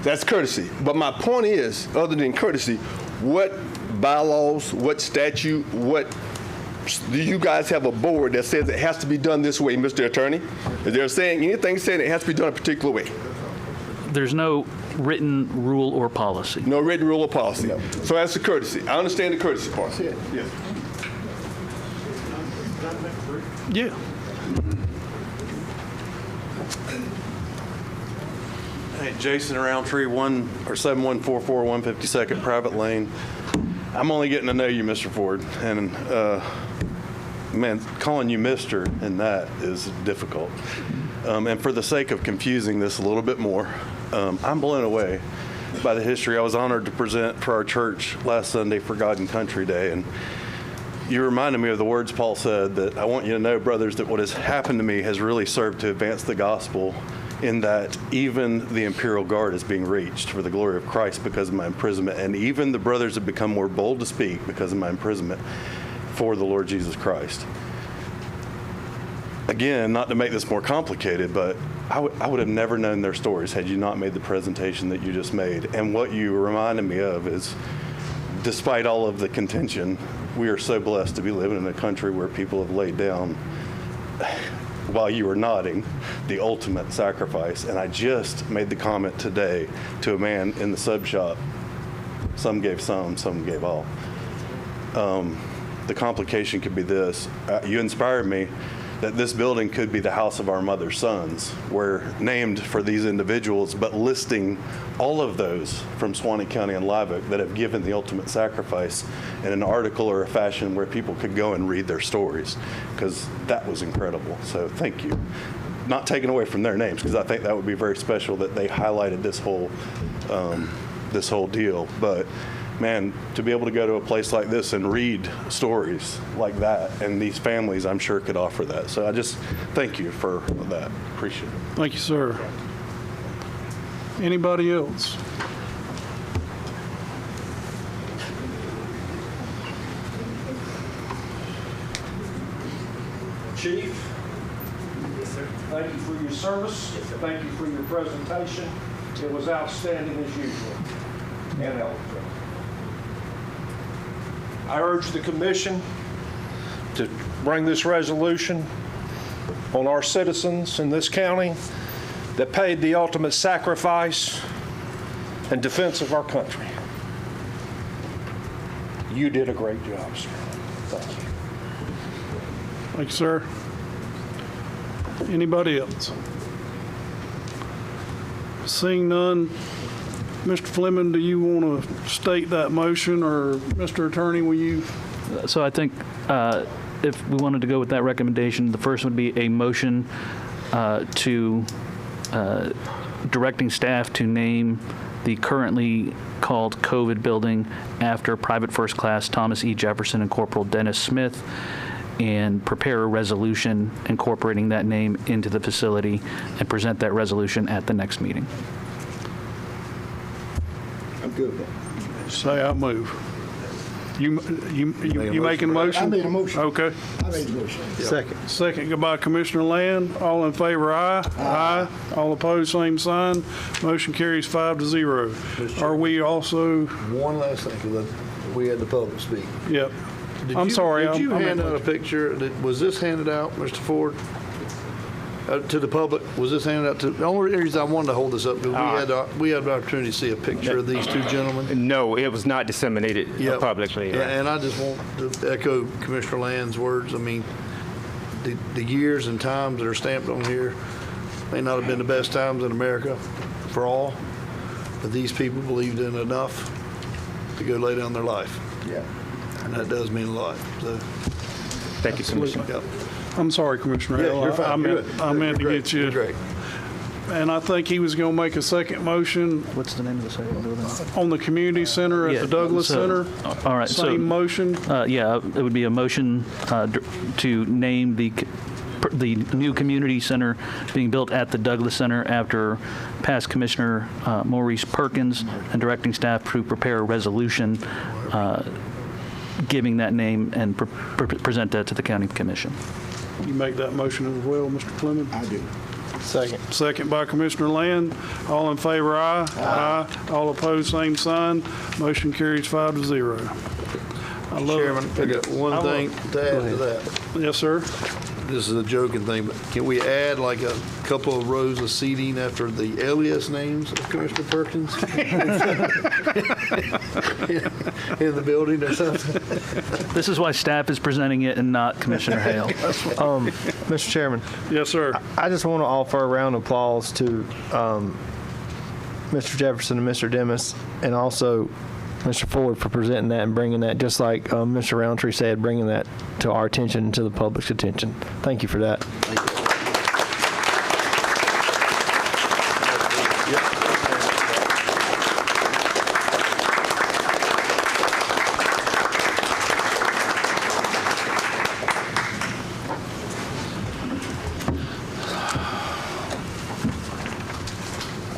That's courtesy. But my point is, other than courtesy, what bylaws, what statute, do you guys have a board that says it has to be done this way, Mr. Attorney? Is there saying anything saying it has to be done a particular way? There's no written rule or policy. No written rule or policy. No. So that's the courtesy. I understand the courtesy part. That's it. Yeah. Yeah. Hey, Jason Roundtree, 7144 152nd Private Lane. I'm only getting to know you, Mr. Ford, and man, calling you Mr. and that is difficult. And for the sake of confusing this a little bit more, I'm blown away by the history. I was honored to present for our church last Sunday for God and Country Day, and you reminded me of the words Paul said, that I want you to know, brothers, that what has happened to me has really served to advance the gospel, in that even the imperial guard is being reached for the glory of Christ because of my imprisonment, and even the brothers have become more bold to speak because of my imprisonment for the Lord Jesus Christ. Again, not to make this more complicated, but I would have never known their stories had you not made the presentation that you just made. And what you reminded me of is, despite all of the contention, we are so blessed to be living in a country where people have laid down, while you were nodding, the ultimate sacrifice. And I just made the comment today to a man in the sub shop. Some gave some gave all. The complication could be this. You inspired me that this building could be the house of our mother's sons. We're named for these individuals, but listing all of those from Suwannee County and Live Oak that have given the ultimate sacrifice in an article or a fashion where people could go and read their stories, because that was incredible. So thank you. Not taking away from their names, because I think that would be very special that they highlighted this whole deal. But man, to be able to go to a place like this and read stories like that, and these families, I'm sure, could offer that. So I just thank you for that. Appreciate it. Thank you, sir. Anybody else? Chief, thank you for your service. Thank you for your presentation. It was outstanding as usual and eloquent. I urge the commission to bring this resolution on our citizens in this county that paid the ultimate sacrifice in defense of our country. You did a great job, sir. Thank you. Thank you, sir. Anybody else? Seeing none, Mr. Fleming, do you want to state that motion, or Mr. Attorney, will you? So I think if we wanted to go with that recommendation, the first would be a motion to directing staff to name the currently called COVID building after Private First Class Thomas E. Jefferson and Corporal Dennis Smith, and prepare a resolution incorporating that name into the facility and present that resolution at the next meeting. I'm good with that. Say I move. You making a motion? I made a motion. Okay. I made a motion. Second by Commissioner Land. All in favor, aye. Aye. All opposed, same sign. Motion carries 5-0. Are we also? One last thing, because we had the public speak. Yep. I'm sorry. Did you hand out a picture? Was this handed out, Mr. Ford, to the public? Was this handed out to? The only reason I wanted to hold this up because we had the opportunity to see a picture of these two gentlemen. No, it was not disseminated publicly. Yeah, and I just want to echo Commissioner Land's words. I mean, the years and times that are stamped on here may not have been the best times in America for all, but these people believed in enough to go lay down their life. Yeah. And that does mean a lot. So, thank you, Commissioner. Yep. I'm sorry, Commissioner. Yeah, you're fine. I meant to get you. You're great. and I think he was going to make a second motion What's the name of the second building? on the community center at the Douglas Center. All right. Same motion. Yeah, it would be a motion to name the new community center being built at the Douglas Center after past Commissioner Maurice Perkins, and directing staff to prepare a resolution giving that name and present that to the county commission. You make that motion as well, Mr. Clement? I do. Second. Second by Commissioner Land. All in favor, aye. Aye. All opposed, same sign. Motion carries 5-0. I love Chairman, I got one thing to add to that. Yes, sir. This is a joking thing, but can we add like a couple of rows of seating after the alias names of Commissioner Perkins? In the building or something? This is why staff is presenting it and not Commissioner Hale. Mr. Chairman. Yes, sir. I just want to offer a round of applause to Mr. Jefferson and Mr. Demas, and also Mr. Ford for presenting that and bringing that, just like Mr. Roundtree said, bringing that to our attention and to the public's attention. Thank you for that.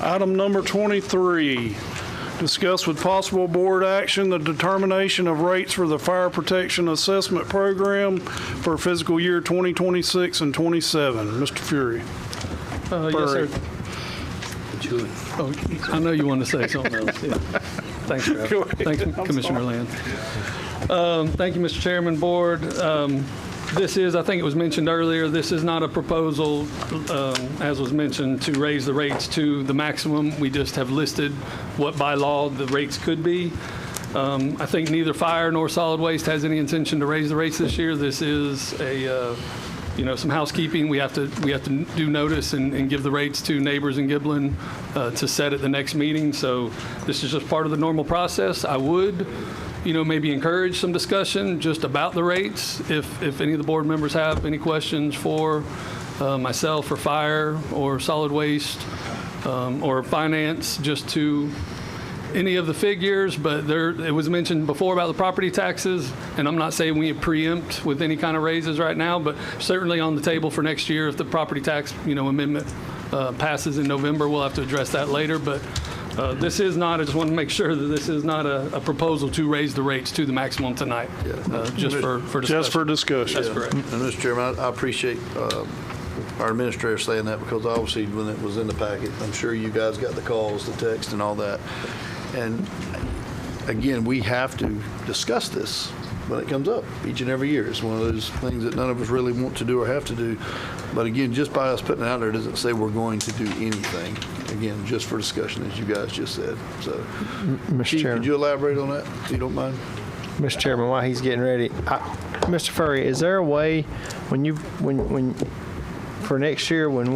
Item number 23. Discuss with possible board action the determination of rates for the Fire Protection Assessment Program for fiscal year 2026 and 27. Mr. Fury. Yes, sir. Oh, I know you want to say something else. Yeah. Thanks, Travis. Thanks, Commissioner Land. Thank you, Mr. Chairman, Board. This is, I think it was mentioned earlier, this is not a proposal, as was mentioned, to raise the rates to the maximum. We just have listed what by law the rates could be. I think neither fire nor solid waste has any intention to raise the rates this year. This is a, some housekeeping. We have to do notice and give the rates to neighbors in Giblin to set at the next meeting. So this is just part of the normal process. I would maybe encourage some discussion just about the rates. If any of the board members have any questions for myself or fire or solid waste or finance, just to any of the figures, but it was mentioned before about the property taxes, and I'm not saying we preempt with any kind of raises right now, but certainly on the table for next year if the property tax amendment passes in November, we'll have to address that later. But this is not, I just want to make sure that this is not a proposal to raise the rates to the maximum tonight, just for discussion. Just for discussion. That's correct. And Mr. Chairman, I appreciate our administrator saying that, because obviously when it was in the packet, I'm sure you guys got the calls, the text and all that. And again, we have to discuss this when it comes up each and every year. It's one of those things that none of us really want to do or have to do. But again, just by us putting it out there doesn't say we're going to do anything. Again, just for discussion, as you guys just said. So, Mr. Chief, Chairman, could you elaborate on that, if you don't mind? Mr. Chairman, while he's getting ready, Mr. Furry, is there a way when for next year when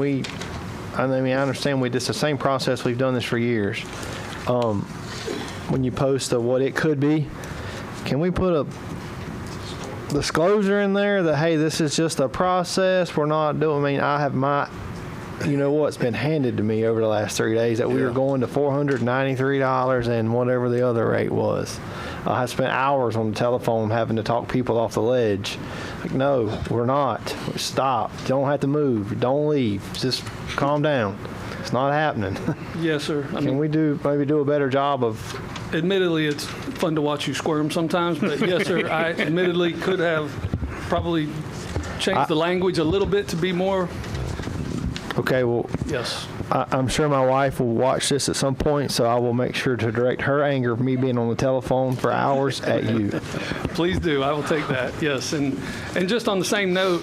I understand this is the same process, we've done this for years. When you post what it could be, can we put a disclosure in there that, hey, this is just a process, we're not doing, I have my, what's been handed to me over the last 3 days that we were going to $493 and whatever the other rate was. I spent hours on the telephone having to talk people off the ledge. Like, no, we're not. Stop. You don't have to move. Don't leave. Just calm down. It's not happening. Yes, sir. Can we maybe do a better job of? Admittedly, it's fun to watch you squirm sometimes, but yes, sir, I admittedly could have probably changed the language a little bit to be more. Okay, well, yes. I'm sure my wife will watch this at some point, so I will make sure to direct her anger of me being on the telephone for hours at you. Please do. I will take that. Yes, and just on the same note,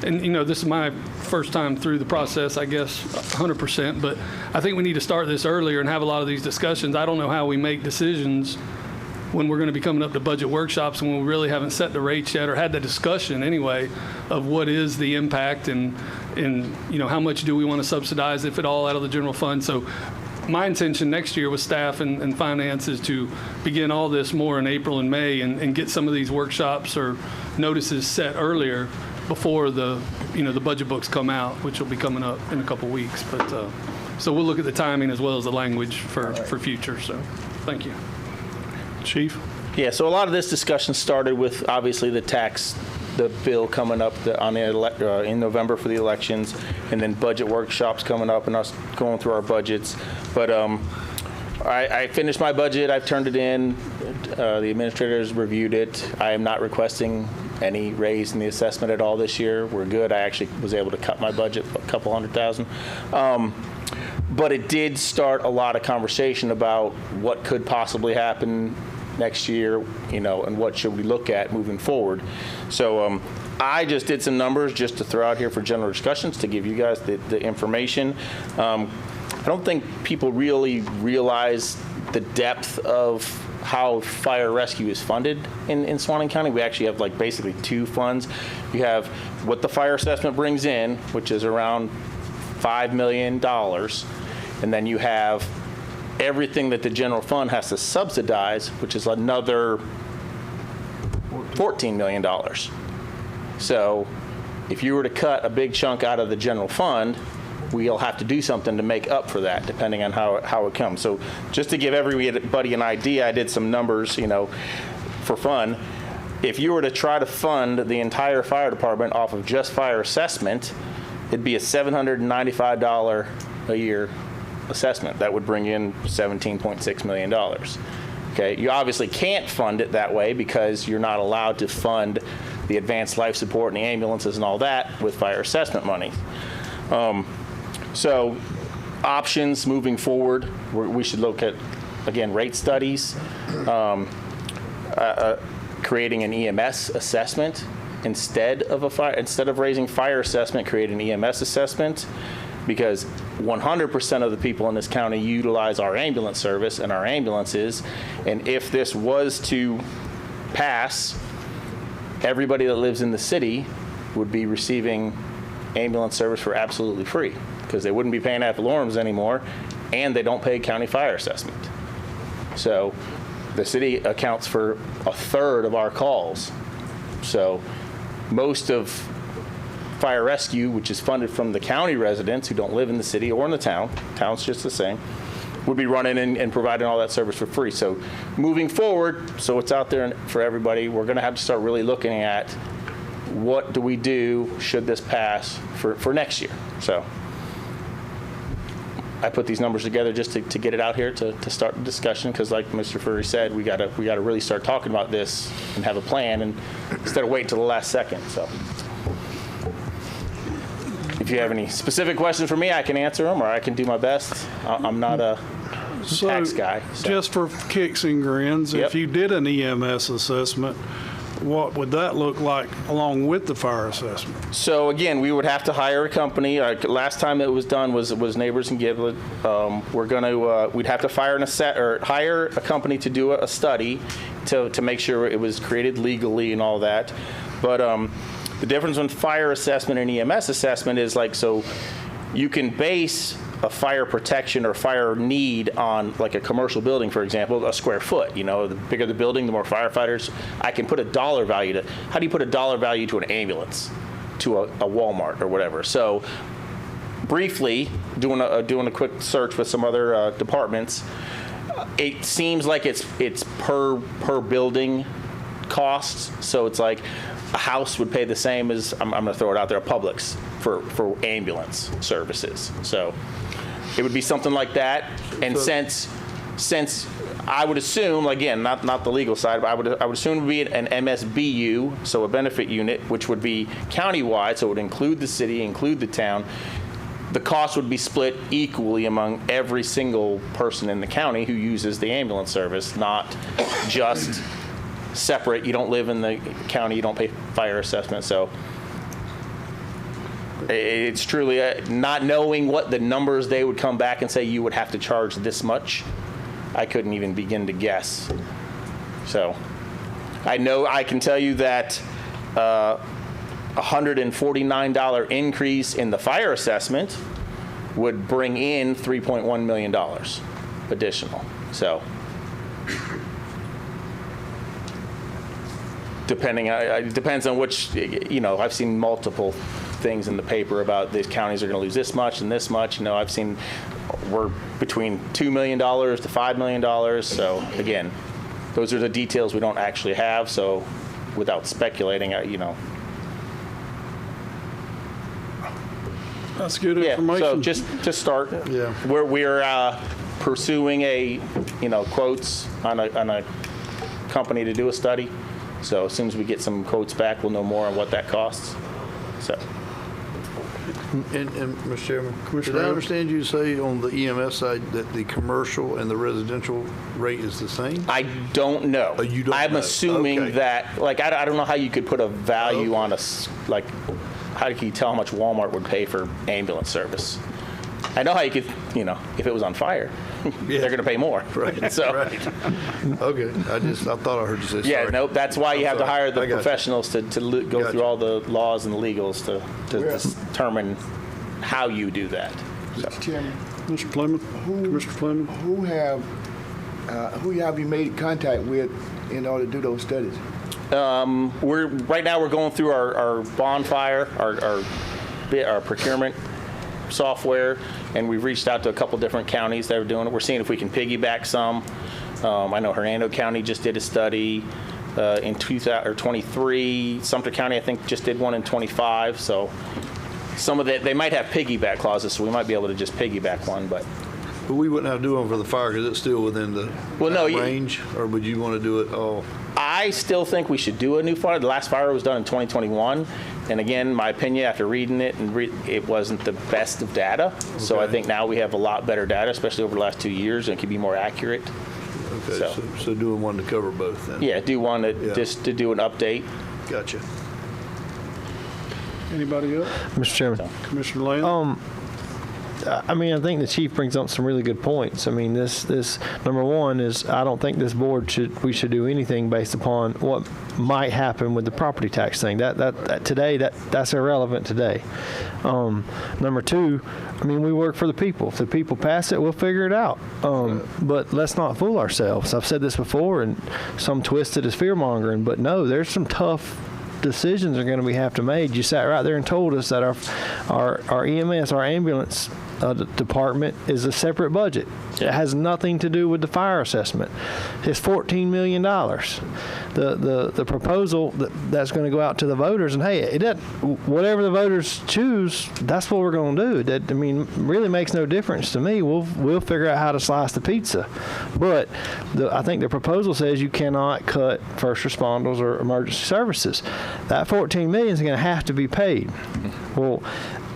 this is my first time through the process, I guess, 100%, but I think we need to start this earlier and have a lot of these discussions. I don't know how we make decisions when we're going to be coming up to budget workshops and when we really haven't set the rates yet or had the discussion anyway of what is the impact and how much do we want to subsidize, if at all, out of the general fund. So my intention next year with staff and finance is to begin all this more in April and May and get some of these workshops or notices set earlier before the budget books come out, which will be coming up in a couple weeks. But so we'll look at the timing as well as the language for future. So thank you. Chief? Yeah, so a lot of this discussion started with obviously the bill coming up in November for the elections, and then budget workshops coming up and us going through our budgets. But I finished my budget. I've turned it in. The administrators reviewed it. I am not requesting any raise in the assessment at all this year. We're good. I actually was able to cut my budget a couple $100,000. But it did start a lot of conversation about what could possibly happen next year, and what should we look at moving forward. So I just did some numbers just to throw out here for general discussions to give you guys the information. I don't think people really realize the depth of how fire rescue is funded in Suwannee County. We actually have basically two funds. You have what the fire assessment brings in, which is around $5 million, and then you have everything that the general fund has to subsidize, which is another $14 million. So if you were to cut a big chunk out of the general fund, we'll have to do something to make up for that, depending on how it comes. So just to give everybody an idea, I did some numbers, for fun. If you were to try to fund the entire fire department off of just fire assessment, it'd be a $795 a year assessment. That would bring in $17.6 million. Okay, you obviously can't fund it that way because you're not allowed to fund the advanced life support and the ambulances and all that with fire assessment money. So options moving forward, we should look at, again, rate studies, creating an EMS assessment instead of raising fire assessment, create an EMS assessment, because 100% of the people in this county utilize our ambulance service and our ambulances. And if this was to pass, everybody that lives in the city would be receiving ambulance service for absolutely free, because they wouldn't be paying ad valorem anymore, and they don't pay county fire assessment. So the city accounts for a third of our calls. So most of fire rescue, which is funded from the county residents who don't live in the city or in the town's just the same, would be running and providing all that service for free. So moving forward, so it's out there for everybody, we're going to have to start really looking at what do we do should this pass for next year. So I put these numbers together just to get it out here to start the discussion, because like Mr. Furry said, we got to really start talking about this and have a plan, and instead of waiting till the last second. So if you have any specific questions for me, I can answer them, or I can do my best. I'm not a tax guy. So. Just for kicks and grins, Yep. if you did an EMS assessment, what would that look like along with the fire assessment? So again, we would have to hire a company. Last time it was done was Neighbors and Giblett. We'd have to hire a company to do a study to make sure it was created legally and all that. But the difference in fire assessment and EMS assessment is so you can base a fire protection or fire need on like a commercial building, for example, a square foot. The bigger the building, the more firefighters. I can put a dollar value to. How do you put a dollar value to an ambulance, to a Walmart or whatever? So, briefly, doing a quick search with some other departments, it seems like it's per building costs. So it's like a house would pay the same as, I'm going to throw it out there, a Publix for ambulance services. So it would be something like that. And since I would assume, again, not the legal side, but I would assume it would be an MSBU, so a benefit unit, which would be countywide, so it would include the city, include the town. The cost would be split equally among every single person in the county who uses the ambulance service, not just separate. You don't live in the county, you don't pay fire assessment. So it's truly not knowing what the numbers they would come back and say you would have to charge this much. I couldn't even begin to guess. So I can tell you that $149 increase in the fire assessment would bring in $3.1 million additional. So it depends on which, I've seen multiple things in the paper about these counties are going to lose this much and this much. I've seen we're between $2 million to $5 million. So again, those are the details we don't actually have. So without speculating, That's good information. So just to start, we're pursuing quotes on a company to do a study. So as soon as we get some quotes back, we'll know more on what that costs. So. And Mr. Chairman, did I understand you to say on the EMS side that the commercial and the residential rate is the same? I don't know. Oh, you don't know? I'm assuming that, I don't know how you could put a value on how can you tell how much Walmart would pay for ambulance service? I know how you could, if it was on fire, they're going to pay more. Right. So. Right. Okay. I thought I heard you say sorry. Yeah. Nope. That's why you have to hire the professionals to go through all the laws and legals to determine how you do that. Mr. Chairman. Mr. Fleming. Commissioner Fleming. Who have you made contact with in order to do those studies? Right now we're going through our bonfire, our procurement software, and we've reached out to a couple different counties that are doing it. We're seeing if we can piggyback some. I know Hernando County just did a study in 2023. Sumter County, I think, just did one in 25. So some of that, they might have piggyback clauses, so we might be able to just piggyback one. But we wouldn't have to do one for the fire because it's still within the range, or would you want to do it all? I still think we should do a new fire. The last fire was done in 2021. And again, my opinion after reading it, it wasn't the best of data. Okay. So I think now we have a lot better data, especially over the last 2 years, and it can be more accurate. Okay, so doing one to cover both then? Yeah, do one just to do an update. Gotcha. Anybody else? Mr. Chairman. Commissioner Land? I think the chief brings up some really good points. This number one is I don't think this board we should do anything based upon what might happen with the property tax thing. That's irrelevant today. Number two, we work for the people. If the people pass it, we'll figure it out. But let's not fool ourselves. I've said this before, and some twist it as fear mongering. But no, there's some tough decisions are going to have to made. You sat right there and told us that our EMS, our ambulance department is a separate budget. It has nothing to do with the fire assessment. It's $14 million. The proposal that's going to go out to the voters, and hey, it doesn't, whatever the voters choose, that's what we're going to do. That really makes no difference to me. We'll figure out how to slice the pizza. But I think the proposal says you cannot cut first responders or emergency services. That $14 million is going to have to be paid. Well,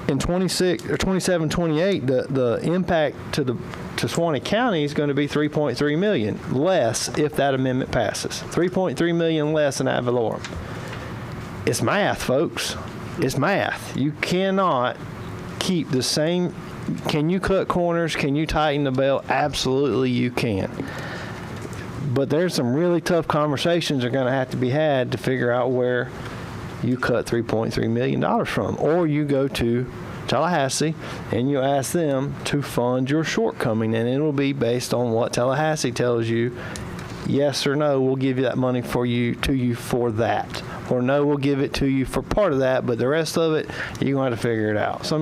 in 26 or 27, 28, the impact to Suwannee County is going to be $3.3 million less if that amendment passes. $3.3 million less than ad valorem. It's math, folks. It's math. You cannot keep the same. Can you cut corners? Can you tighten the belt? Absolutely, you can. But there's some really tough conversations that are going to have to be had to figure out where you cut $3.3 million from. Or you go to Tallahassee and you ask them to fund your shortcoming, and it'll be based on what Tallahassee tells you. Yes or no, we'll give you that money to you for that. Or no, we'll give it to you for part of that, but the rest of it, you're going to have to figure it out. So,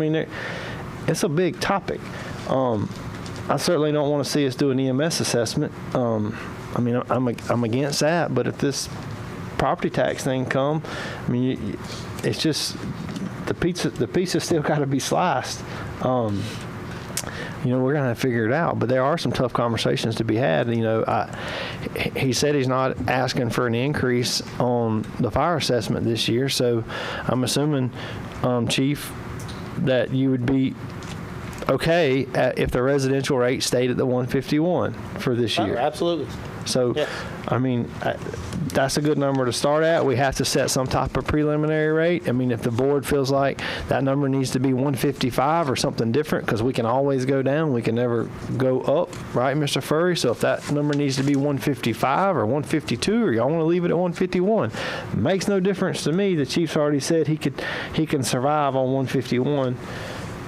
it's a big topic. I certainly don't want to see us do an EMS assessment. I'm against that, but if this property tax thing come, it's just the pizza still got to be sliced. We're going to figure it out, but there are some tough conversations to be had. He said he's not asking for an increase on the fire assessment this year, so I'm assuming, Chief, that you would be okay if the residential rate stayed at the 151 for this year. Absolutely. So, yes. That's a good number to start at. We have to set some type of preliminary rate. If the board feels like that number needs to be 155 or something different, because we can always go down, we can never go up, right, Mr. Furry? So if that number needs to be 155 or 152, or y'all want to leave it at 151, makes no difference to me. The chief's already said he can survive on 151.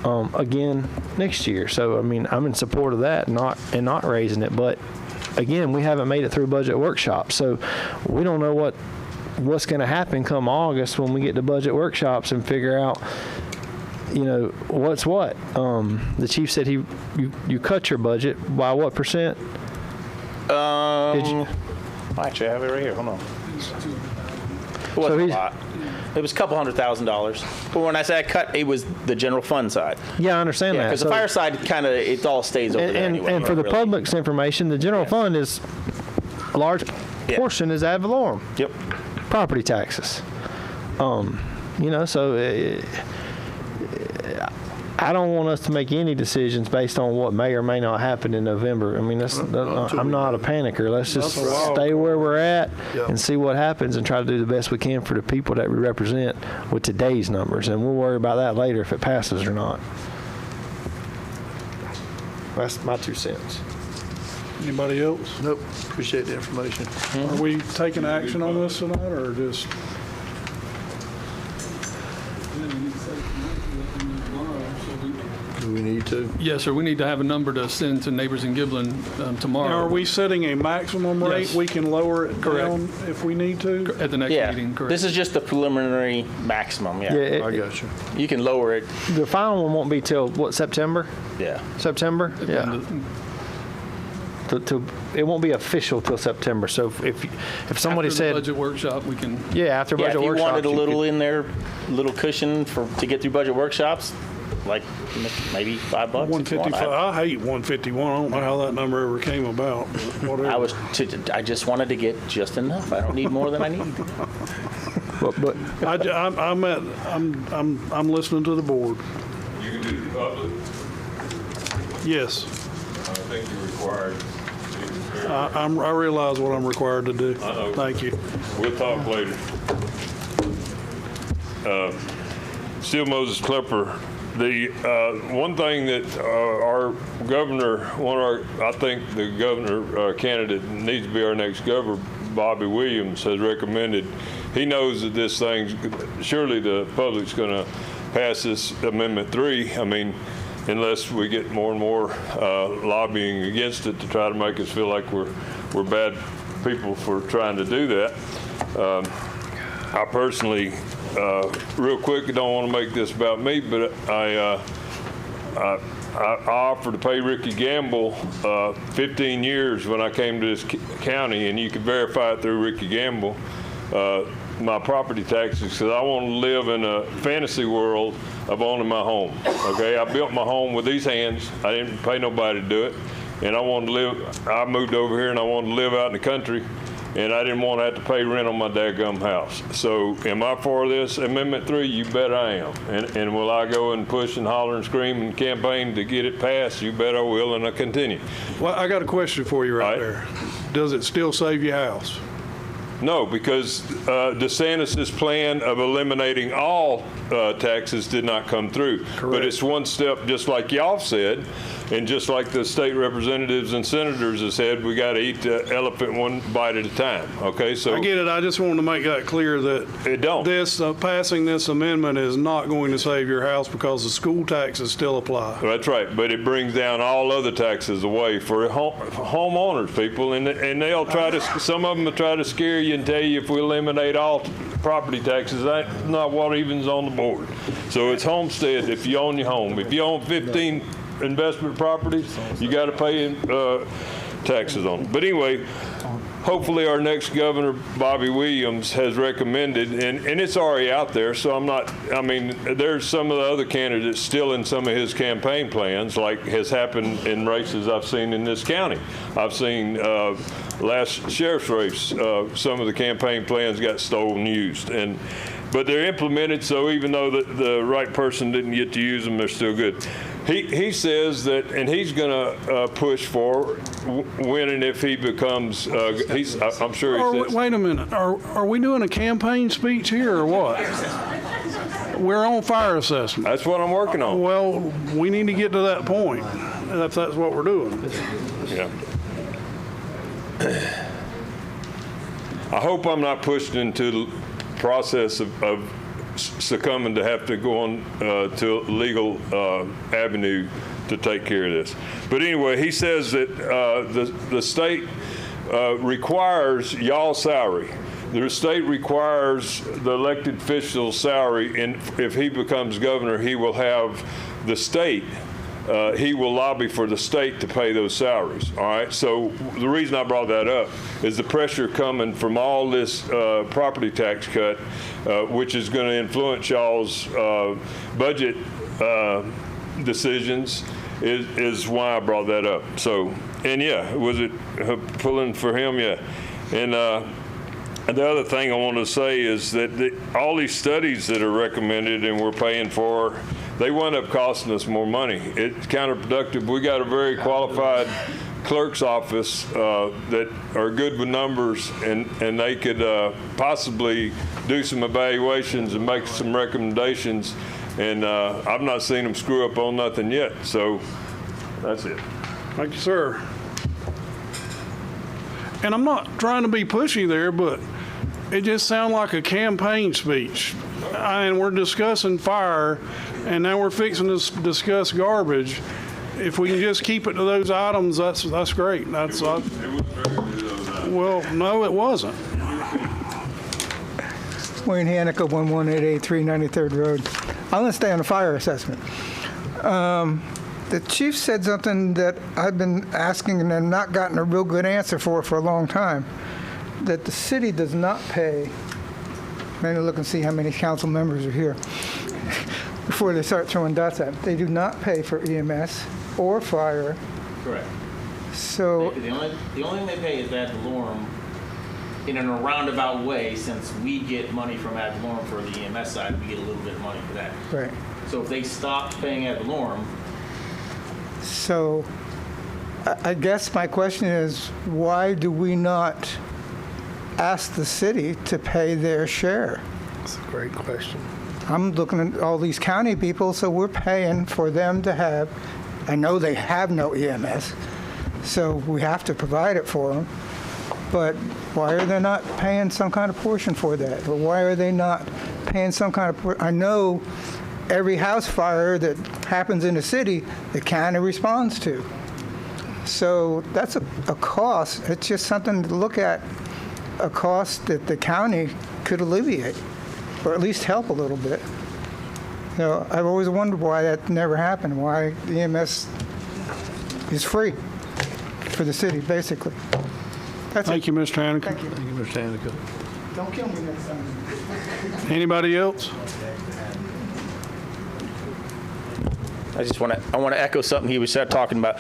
Again next year. So I'm in support of that, not raising it. But again, we haven't made it through budget workshop, so we don't know what what's going to happen come August when we get to budget workshops and figure out, what's what. The chief said you cut your budget by what percent? Actually, I have it right here. Hold on. It wasn't a lot. It was a couple $100,000. But when I say I cut, it was the general fund side. Yeah, I understand that. Because the fire side kind of, it all stays over there anyway. And for the public's information, the general fund is a large portion is ad valorem. Yep. Property taxes. So I don't want us to make any decisions based on what may or may not happen in November. I mean, I'm not a panicker. Let's just stay where we're at and see what happens and try to do the best we can for the people that we represent with today's numbers. And we'll worry about that later if it passes or not. That's my 2 cents. Anybody else? Nope. Appreciate the information. Are we taking action on this tonight, or just? Do we need to? Yes, sir. We need to have a number to send to Neighbors in Giblin tomorrow. Now, are we setting a maximum rate? Yes. We can lower it down if we need to? At the next meeting, correct. This is just the preliminary maximum, I got you. You can lower it. The final one won't be till, what, September? Yeah. September? Yeah. It won't be official till September. So if somebody after said the budget workshop, we can. Yeah, after budget if you workshop. wanted a little in there, little cushion to get through budget workshops, like maybe $5. 155. I hate 151. I don't know how that number ever came about. But whatever. I just wanted to get just enough. I don't need more than I need. but I'm listening to the board. You can do the public. Yes. I think you're required. I realize what I'm required to do. I know. Thank you. We'll talk later. Still Moses Klepper. The one thing that our governor, I think the governor candidate needs to be our next governor, Bobby Williams, has recommended. He knows that this thing, surely the public's going to pass this Amendment 3. I mean, unless we get more and more lobbying against it to try to make us feel like we're bad people for trying to do that. I personally, real quick, I don't want to make this about me, but I offered to pay Ricky Gamble 15 years when I came to this county, and you can verify it through Ricky Gamble, my property taxes, because I want to live in a fantasy world of owning my home. Okay, I built my home with these hands. I didn't pay nobody to do it, and I moved over here and I wanted to live out in the country, and I didn't want to have to pay rent on my dadgum house. So am I for this Amendment 3? You bet I am. And will I go and push and holler and scream and campaign to get it passed? You bet I will, and I continue. Well, I got a question for you right there. Does it still save your house? No, because DeSantis' plan of eliminating all taxes did not come through. Correct. But it's one step, just like y'all said, and just like the state representatives and senators have said, we got to eat the elephant one bite at a time. Okay, so I get it. I just want to make that clear that passing this amendment is not going to save your house because the school taxes still apply. That's right, but it brings down all other taxes away for homeowners, people, and they'll try to. Some of them will try to scare you and tell you if we eliminate all property taxes, that's not what even's on the board. So it's homestead if you own your home. If you own 15 investment properties, you got to pay taxes on them. But anyway, hopefully our next governor, Bobby Williams, has recommended, and it's already out there, so there's some of the other candidates still in some of his campaign plans, like has happened in races I've seen in this county. I've seen last sheriff's race, some of the campaign plans got stolen and used. But they're implemented, so even though the right person didn't get to use them, they're still good. He says that, and he's going to push for when and if he becomes, I'm sure he says. Wait a minute. Are we doing a campaign speech here or what? We're on fire assessment. That's what I'm working on. Well, we need to get to that point if that's what we're doing. Yeah. I hope I'm not pushed into the process of succumbing to have to go on to a legal avenue to take care of this. But anyway, he says that the state requires y'all's salary. The state requires the elected official's salary, and if he becomes governor, he will have the state, he will lobby for the state to pay those salaries, all right? So the reason I brought that up is the pressure coming from all this property tax cut, which is going to influence y'all's budget decisions, is why I brought that up. So, and yeah, was it pulling for him? Yeah. And the other thing I want to say is that all these studies that are recommended and we're paying for, they wind up costing us more money. It's counterproductive. We got a very qualified clerk's office that are good with numbers, and they could possibly do some evaluations and make some recommendations. And I've not seen them screw up on nothing yet. So that's it. Thank you, sir. And I'm not trying to be pushy there, but it just sounded like a campaign speech. And we're discussing fire, and now we're fixing to discuss garbage. If we can just keep it to those items, that's great. It was very good. Well, no, it wasn't. Wayne Hanica, 11883 93rd Road. I'm going to stay on the fire assessment. The chief said something that I've been asking and have not gotten a real good answer for a long time, that the city does not pay. Maybe look and see how many council members are here before they start throwing dots at them. They do not pay for EMS or fire. Correct. So the only thing they pay is ad valorem in a roundabout way. Since we get money from ad valorem for the EMS side, we get a little bit of money for that. right. So if they stopped paying ad valorem, So I guess my question is, why do we not ask the city to pay their share? That's a great question. I'm looking at all these county people, so we're paying for them to have, I know they have no EMS, so we have to provide it for them. But why are they not paying some kind of portion for that? Or why are they not paying some kind of, I know every house fire that happens in the city, the county responds to. So that's a cost. It's just something to look at, a cost that the county could alleviate, or at least help a little bit. You know, I've always wondered why that never happened, why the EMS is free for the city, basically. Thank you, Mr. Hanica. Thank you. Thank you, Mr. Hanica. Don't kill me next time. Anybody else? I want to echo something he was talking about.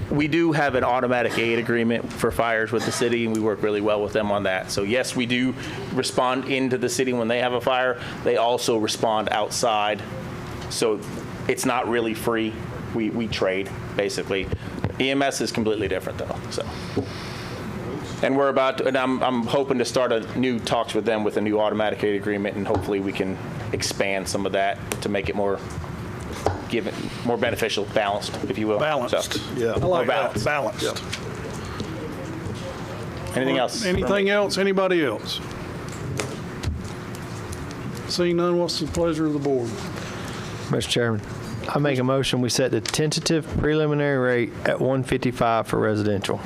We do have an automatic aid agreement for fires with the city, and we work really well with them on that. So yes, we do respond into the city when they have a fire. They also respond outside. So it's not really free. We trade, basically. EMS is completely different, though. So, and we're about to, and I'm hoping to start a new talks with them with a new automatic aid agreement, and hopefully we can expand some of that to make it more more beneficial, balanced, if you will. Balanced. So, Yeah. I like that. Balanced. Yep. Anything else? Anything else? Anybody else? Seeing none, what's the pleasure of the board? Mr. Chairman, I make a motion we set the tentative preliminary rate at $155 for residential.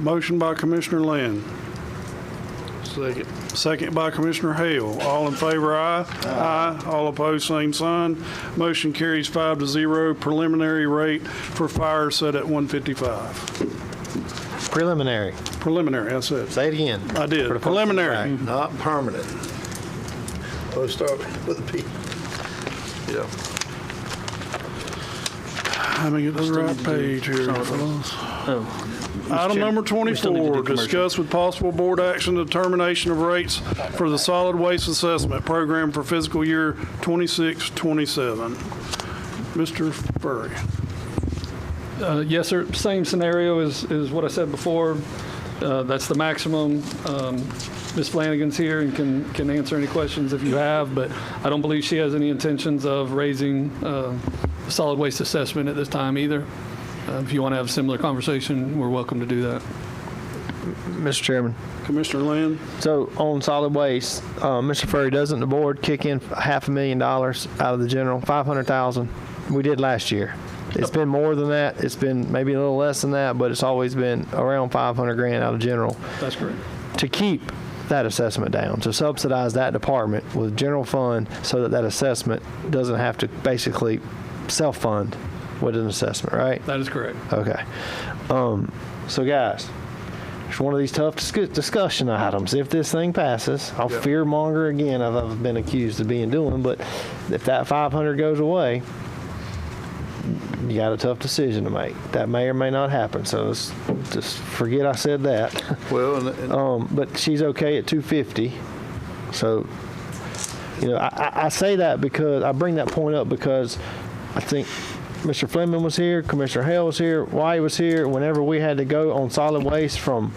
Motion by Commissioner Land. Second. Second by Commissioner Hale. All in favor, aye. Aye. All opposed, same sign. Motion carries 5-0. Preliminary rate for fire set at $155. Preliminary. Preliminary, I said. Say it again. I did. Preliminary. Not permanent. Oh, start with the P. Yeah. Let me get to the right page here, fellas. Item number 24, discuss with possible board action the determination of rates for the solid waste assessment program for fiscal year 26-27. Mr. Furry. Yes, sir. Same scenario as what I said before. That's the maximum. Ms. Flanagan's here and can answer any questions if you have, but I don't believe she has any intentions of raising the solid waste assessment at this time either. If you want to have a similar conversation, we're welcome to do that. Mr. Chairman. Commissioner Land. So on solid waste, Mr. Furry, doesn't the board kick in $500,000 out of the general, $500,000? We did last year. It's been more than that. It's been maybe a little less than that, but it's always been around $500,000 out of general. That's correct. To keep that assessment down, to subsidize that department with general fund so that that assessment doesn't have to basically self-fund with an assessment, right? That is correct. Okay. So guys, it's one of these tough discussion items. If this thing passes, I'll fear-monger again, as I've been accused of doing, but if that 500 goes away, you got a tough decision to make. That may or may not happen, so let's just forget I said that. Well, but she's okay at 250. So, I say that because I bring that point up because I think Mr. Fleming was here, Commissioner Hale was here, White was here. Whenever we had to go on solid waste from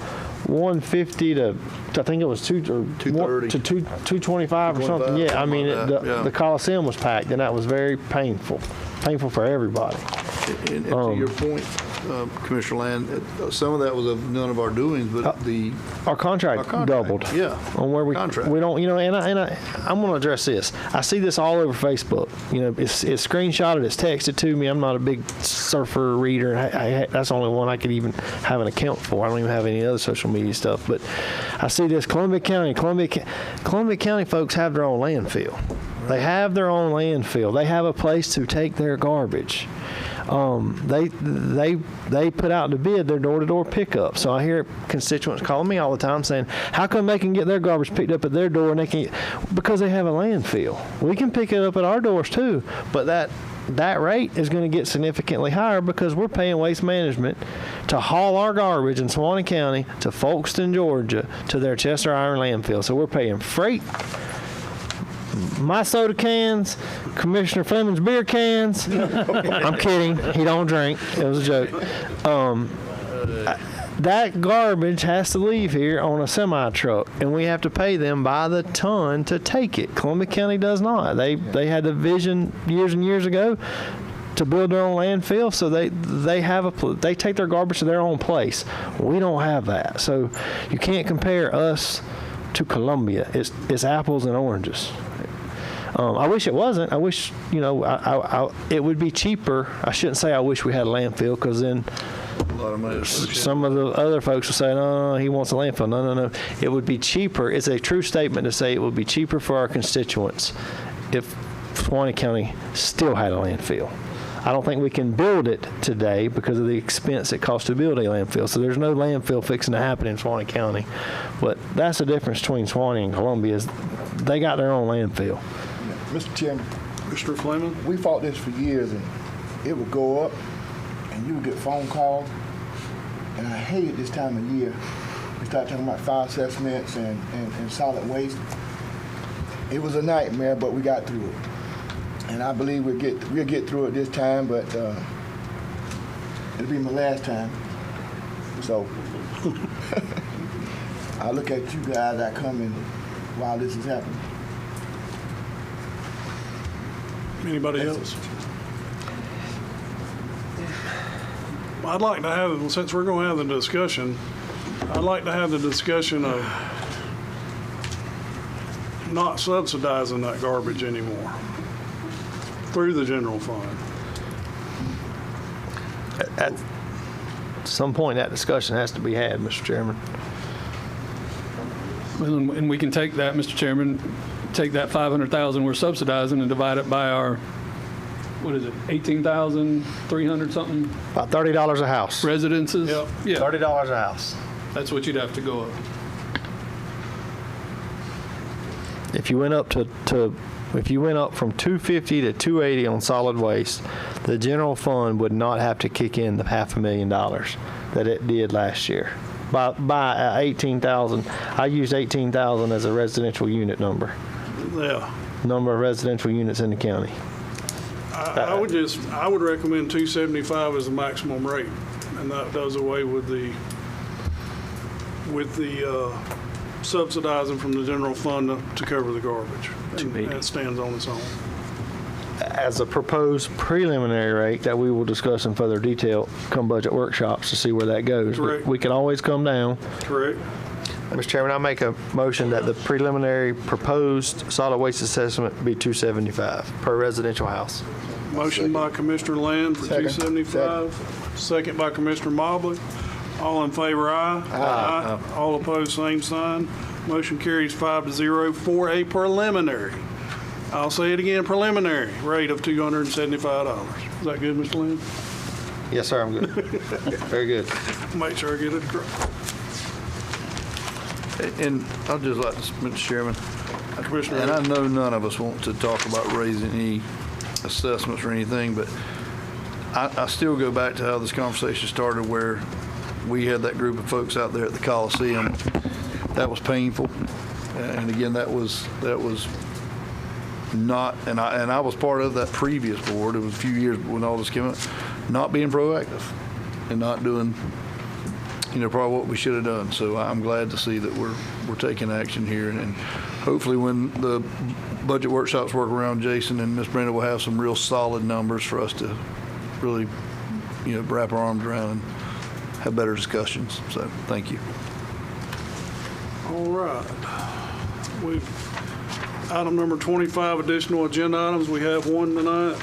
150 to I think it was 230 to 225 or something. Yeah, I mean the Coliseum was packed, and that was very painful for everybody. And to your point, Commissioner Land, some of that was of none of our doings, but our contract doubled. Yeah, on where we contract. We don't, and I'm going to address this. I see this all over Facebook. It's screenshotted, it's texted to me. I'm not a big surfer reader. That's the only one I could even have an account for. I don't even have any other social media stuff. But I see this Columbia County folks have their own landfill. They have their own landfill. They have a place to take their garbage. They put out the bid their door-to-door pickup. So I hear constituents calling me all the time saying, how come they can get their garbage picked up at their door and they can't? Because they have a landfill. We can pick it up at our doors too, but that rate is going to get significantly higher because we're paying Waste Management to haul our garbage in Suwannee County to Folkestone, Georgia, to their Chester Iron landfill. So we're paying freight, my soda cans, Commissioner Fleming's beer cans. I'm kidding. He don't drink. It was a joke. That garbage has to leave here on a semi-truck, and we have to pay them by the ton to take it. Columbia County does not. They had the vision years and years ago to build their own landfill, so they take their garbage to their own place. We don't have that, so you can't compare us to Columbia. It's apples and oranges. I wish it wasn't. I wish, it would be cheaper. I shouldn't say I wish we had a landfill, because then some of the other folks will say, no, he wants a landfill. No. It would be cheaper. It's a true statement to say it would be cheaper for our constituents if Suwannee County still had a landfill. I don't think we can build it today because of the expense it costs to build a landfill. So there's no landfill fixing to happen in Suwannee County. But that's the difference between Suwannee and Columbia, is they got their own landfill. Mr. Chairman. Mr. Fleming? We fought this for years, and it would go up, and you would get phone calls, and I hated this time of year. We started talking about fire assessments and solid waste. It was a nightmare, but we got through it. And I believe we'll get through it this time, but it'll be my last time. So I look at you guys that come in while this is happening. Anybody else? I'd like to have, since we're going to have the discussion, I'd like to have the discussion of not subsidizing that garbage anymore through the general fund. At some point, that discussion has to be had, Mr. Chairman. And we can take that, Mr. Chairman, take that 500,000 we're subsidizing and divide it by our, what is it, 18,300 something? About $30 a house. Residences? Yep. Yeah. $30 a house. That's what you'd have to go up. If you went up if you went up from 250 to 280 on solid waste, the general fund would not have to kick in the $500,000 that it did last year. By 18,000, I used 18,000 as a residential unit number. Yeah. Number of residential units in the county. I would recommend 275 as the maximum rate, and that does away with the subsidizing from the general fund to cover the garbage. And it stands on its own. As a proposed preliminary rate that we will discuss in further detail come budget workshops to see where that goes. Correct. We can always come down. Correct. Mr. Chairman, I make a motion that the preliminary proposed solid waste assessment be 275 per residential house. Motion by Commissioner Land for 275. Second by Commissioner Mobley. All in favor, aye. Aye. All opposed, same sign. Motion carries 5-0 for a preliminary. I'll say it again, preliminary rate of $275. Is that good, Mr. Lynn? Yes, sir, I'm good. Very good. Make sure I get it correct. And I'd just like to, Mr. Chairman, Commissioner. and I know none of us want to talk about raising any assessments or anything, but I still go back to how this conversation started, where we had that group of folks out there at the Coliseum. That was painful, and again, that was not, and I was part of that previous board. It was a few years when all this came up, not being proactive and not doing, probably what we should have done. So I'm glad to see that we're taking action here, and hopefully when the budget workshops work around, Jason and Ms. Brenda will have some real solid numbers for us to really, wrap our arms around and have better discussions. So thank you. All right. Item number 25, additional agenda items. We have one tonight.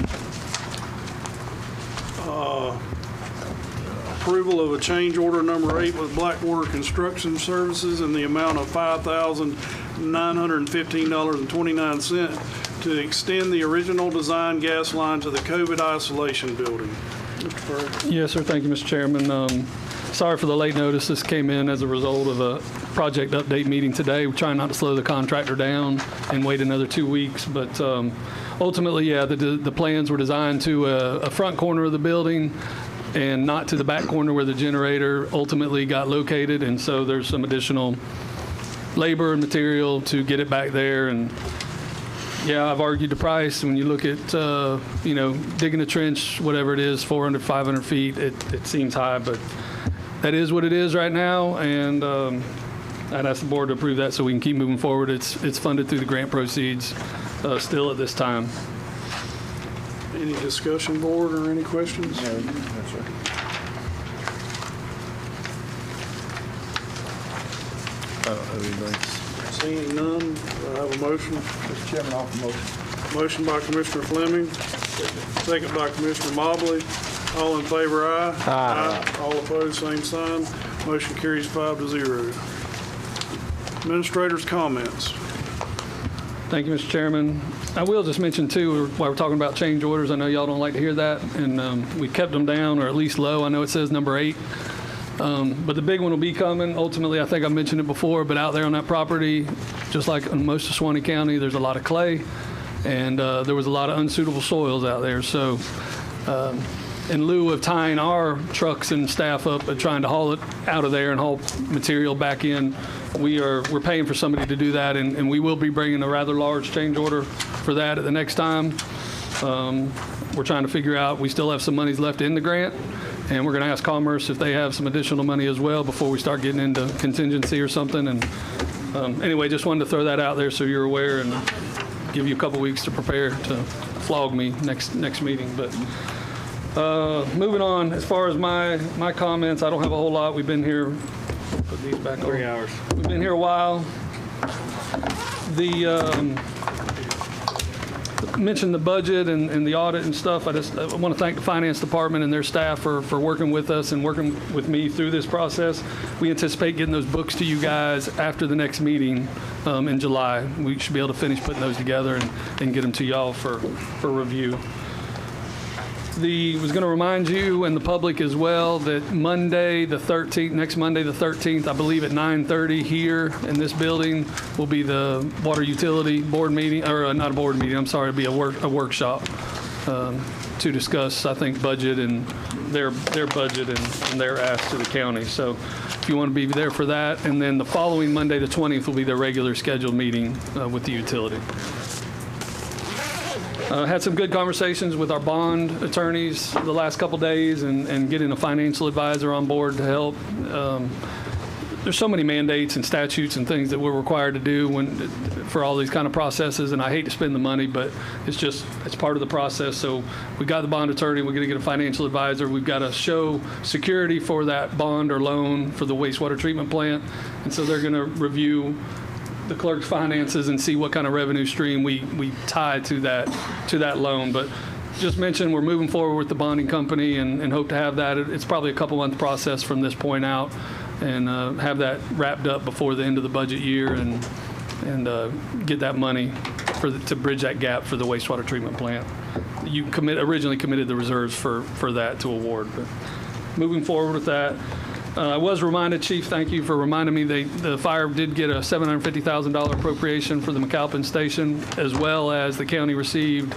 Approval of a change order number 8 with Blackwater Construction Services in the amount of $5,915.29 to extend the original design gas line to the COVID isolation building. Mr. Ferg. Yes, sir. Thank you, Mr. Chairman. Sorry for the late notice. This came in as a result of a project update meeting today. We're trying not to slow the contractor down and wait another 2 weeks. But ultimately, yeah, the plans were designed to a front corner of the building and not to the back corner where the generator ultimately got located. And so there's some additional labor and material to get it back there. And yeah, I've argued the price. When you look at, digging a trench, whatever it is, 400, 500 feet, it seems high, but that is what it is right now. And I'd ask the board to approve that so we can keep moving forward. It's funded through the grant proceeds still at this time. Any discussion, board, or any questions? No, sir. I don't have anything. Seeing none, do I have a motion? Mr. Chairman, offer motion. Motion by Commissioner Fleming, second by Commissioner Mobley. All in favor, aye. Aye. All opposed, same sign. Motion carries 5-0. Administrator's comments. Thank you, Mr. Chairman. I will just mention, too, while we're talking about change orders, I know y'all don't like to hear that, and we kept them down, or at least low. I know it says number 8. But the big one will be coming. Ultimately, I think I mentioned it before, but out there on that property, just like in most of Suwannee County, there's a lot of clay, and there was a lot of unsuitable soils out there. So in lieu of tying our trucks and staff up and trying to haul it out of there and haul material back in, we're paying for somebody to do that, and we will be bringing a rather large change order for that at the next time. We're trying to figure out, we still have some monies left in the grant, and we're going to ask Commerce if they have some additional money as well before we start getting into contingency or something. And anyway, just wanted to throw that out there so you're aware and give you a couple weeks to prepare to flog me next meeting. But moving on, as far as my comments, I don't have a whole lot. We've been here, put these back on. 3 hours. We've been here a while. Mentioned the budget and the audit and stuff. I want to thank the finance department and their staff for working with us and working with me through this process. We anticipate getting those books to you guys after the next meeting in July. We should be able to finish putting those together and get them to y'all for review. Was going to remind you and the public as well that Monday the 13th, next Monday the 13th, I believe at 9:30 here in this building will be the water utility board meeting, or not a board meeting, I'm sorry, it'll be a workshop to discuss, I think, budget and their budget and their ask to the county. So if you want to be there for that, and then the following Monday the 20th will be their regular scheduled meeting with the utility. Had some good conversations with our bond attorneys the last couple days and getting a financial advisor on board to help. There's so many mandates and statutes and things that we're required to do for all these kind of processes, and I hate to spend the money, but it's part of the process. So we got the bond attorney, we're going to get a financial advisor, we've got to show security for that bond or loan for the wastewater treatment plant, and so they're going to review the clerk's finances and see what kind of revenue stream we tie to that loan. But just mentioned, we're moving forward with the bonding company and hope to have that. It's probably a couple month process from this point out. and have that wrapped up before the end of the budget year and get that money to bridge that gap for the wastewater treatment plant. You originally committed the reserves for that to award, but moving forward with that. I was reminded, Chief, thank you for reminding me, the fire did get a $750,000 appropriation for the McAlpin Station, as well as the county received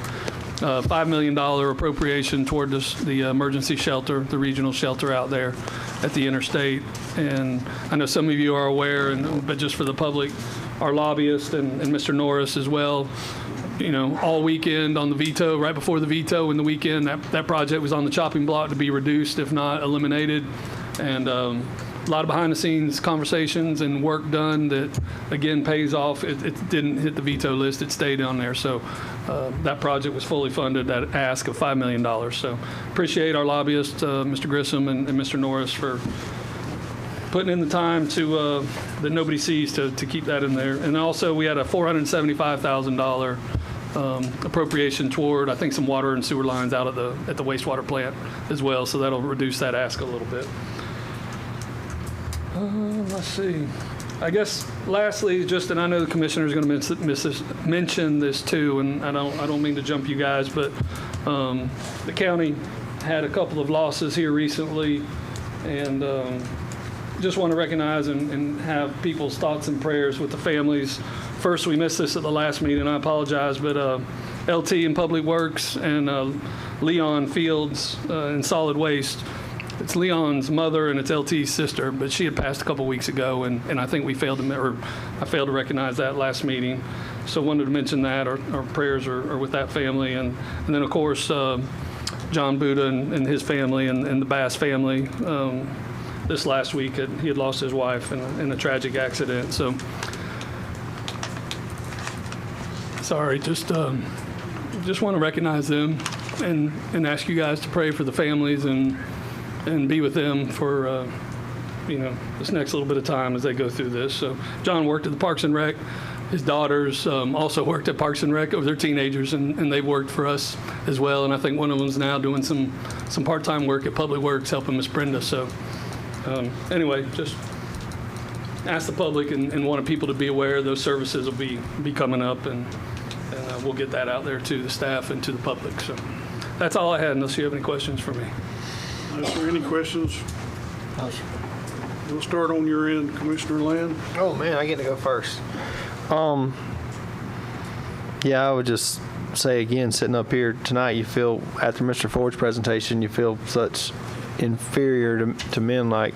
a $5 million appropriation toward the emergency shelter, the regional shelter out there at the interstate. And I know some of you are aware, but just for the public, our lobbyist and Mr. Norris as well, all weekend on the veto, right before the veto in the weekend, that project was on the chopping block to be reduced, if not eliminated. And a lot of behind-the-scenes conversations and work done that, again, pays off. It didn't hit the veto list. It stayed on there. So that project was fully funded at ask of $5 million. So appreciate our lobbyist, Mr. Grissom and Mr. Norris, for putting in the time that nobody sees to keep that in there. And also we had a $475,000 appropriation toward, I think, some water and sewer lines out at the wastewater plant as well. So that'll reduce that ask a little bit. Let's see. I guess lastly, and I know the commissioner is going to mention this too, and I don't mean to jump you guys, but the county had a couple of losses here recently, and just want to recognize and have people's thoughts and prayers with the families. First, we missed this at the last meeting, I apologize, but LT in Public Works and Leon Fields in Solid Waste. It's Leon's mother and it's LT's sister, but she had passed a couple weeks ago, and I think I failed to recognize that last meeting. So wanted to mention that. Our prayers are with that family, and then of course John Buddha and his family and the Bass family. This last week he had lost his wife in a tragic accident. So sorry, just want to recognize them and ask you guys to pray for the families and be with them for this next little bit of time as they go through this. So John worked at the Parks and Rec. His daughters also worked at Parks and Rec. They're teenagers, and they've worked for us as well. And I think one of them's now doing some part-time work at Public Works, helping Miss Brenda. So anyway, just ask the public and wanted people to be aware those services will be coming up, and we'll get that out there to the staff and to the public. So that's all I had, unless you have any questions for me. Is there any questions? We'll start on your end, Commissioner Land. Oh man, I get to go first. Yeah, I would just say again, sitting up here tonight, you feel, after Mr. Ford's presentation, you feel such inferior to men like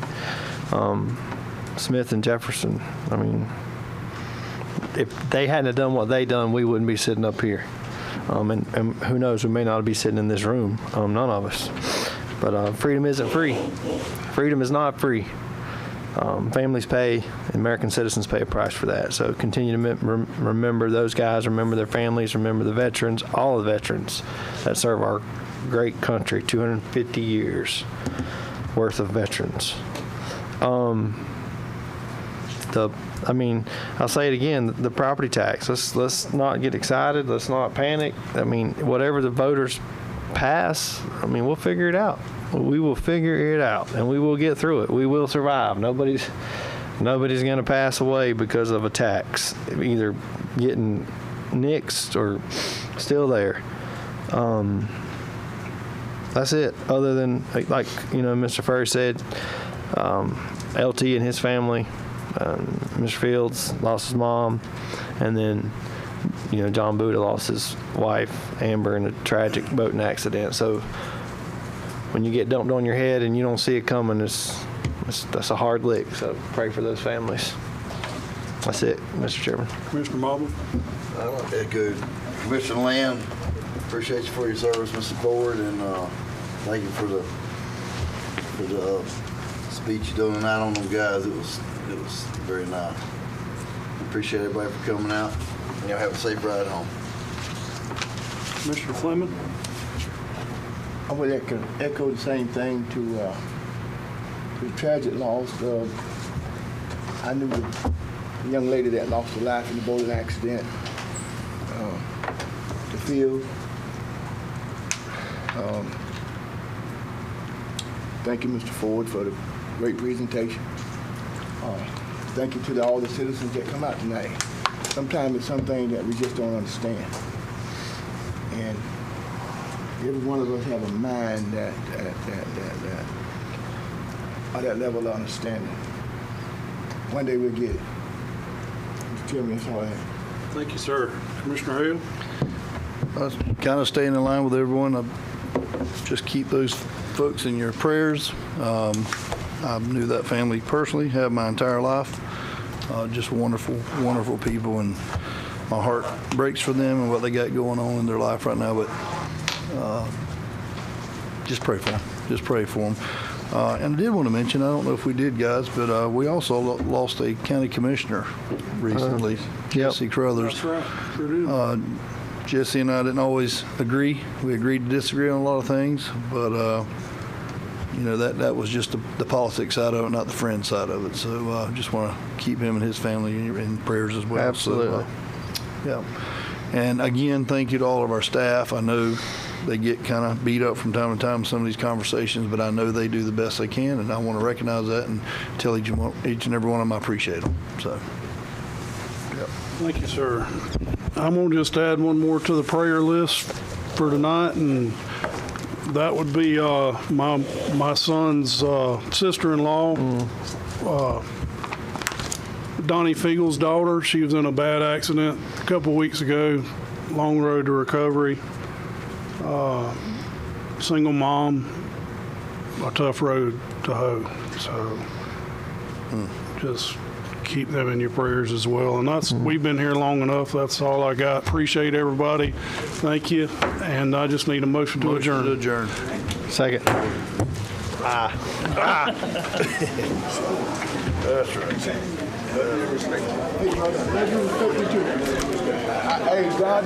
Smith and Jefferson. I mean, if they hadn't have done what they done, we wouldn't be sitting up here. And who knows, we may not be sitting in this room, none of us. But freedom isn't free. Freedom is not free. Families pay, American citizens pay a price for that. So continue to remember those guys, remember their families, remember the veterans, all the veterans that serve our great country, 250 years worth of veterans. I'll say it again, the property tax, let's not get excited, let's not panic. I mean, whatever the voters pass, we'll figure it out. We will figure it out, and we will get through it. We will survive. Nobody's going to pass away because of a tax, either getting nixed or still there. That's it. Other than, like Mr. Ferry said, LT and his family, Mr. Fields lost his mom, and then John Buddha lost his wife, Amber, in a tragic boating accident. So when you get dumped on your head and you don't see it coming, that's a hard lick. So pray for those families. That's it, Mr. Chairman. Commissioner Marble. I want to echo Commissioner Land. Appreciate you for your service, Mr. Ford, and thank you for the speech you done tonight on them guys. It was very nice. Appreciate everybody for coming out. Y'all have a safe ride home. Commissioner Fleming. I would echo the same thing to the tragic loss. I knew the young lady that lost her life in the boating accident. The field. Thank you, Mr. Ford, for the great presentation. Thank you to all the citizens that come out tonight. Sometimes it's something that we just don't understand. And every one of us have a mind that level of understanding. One day we'll get it. Mr. Chairman, that's all I have. Thank you, sir. Commissioner Hale? I was kind of staying in line with everyone. Just keep those folks in your prayers. I knew that family personally, have my entire life. Just wonderful, wonderful people, and my heart breaks for them and what they got going on in their life right now. But just pray for them. Just pray for them. And I did want to mention, I don't know if we did, guys, but we also lost a county commissioner recently, Jesse Crothers. That's right. Sure did. Jesse and I didn't always agree. We agreed to disagree on a lot of things, but you know, that was just the politics side of it, not the friend side of it. So just want to keep him and his family in prayers as well. Absolutely. So, yeah. And again, thank you to all of our staff. I know they get kind of beat up from time to time in some of these conversations, but I know they do the best they can, and I want to recognize that and tell each and every one of them I appreciate them. So, yeah. Thank you, sir. I'm going to just add one more to the prayer list for tonight, and that would be my son's sister-in-law, Donnie Fiegel's daughter. She was in a bad accident a couple weeks ago, long road to recovery. Single mom, a tough road to hoe. So just keep them in your prayers as well. And we've been here long enough. That's all I got. Appreciate everybody. Thank you. And I just need a motion to adjourn. To adjourn. Second. That's right. Hey, God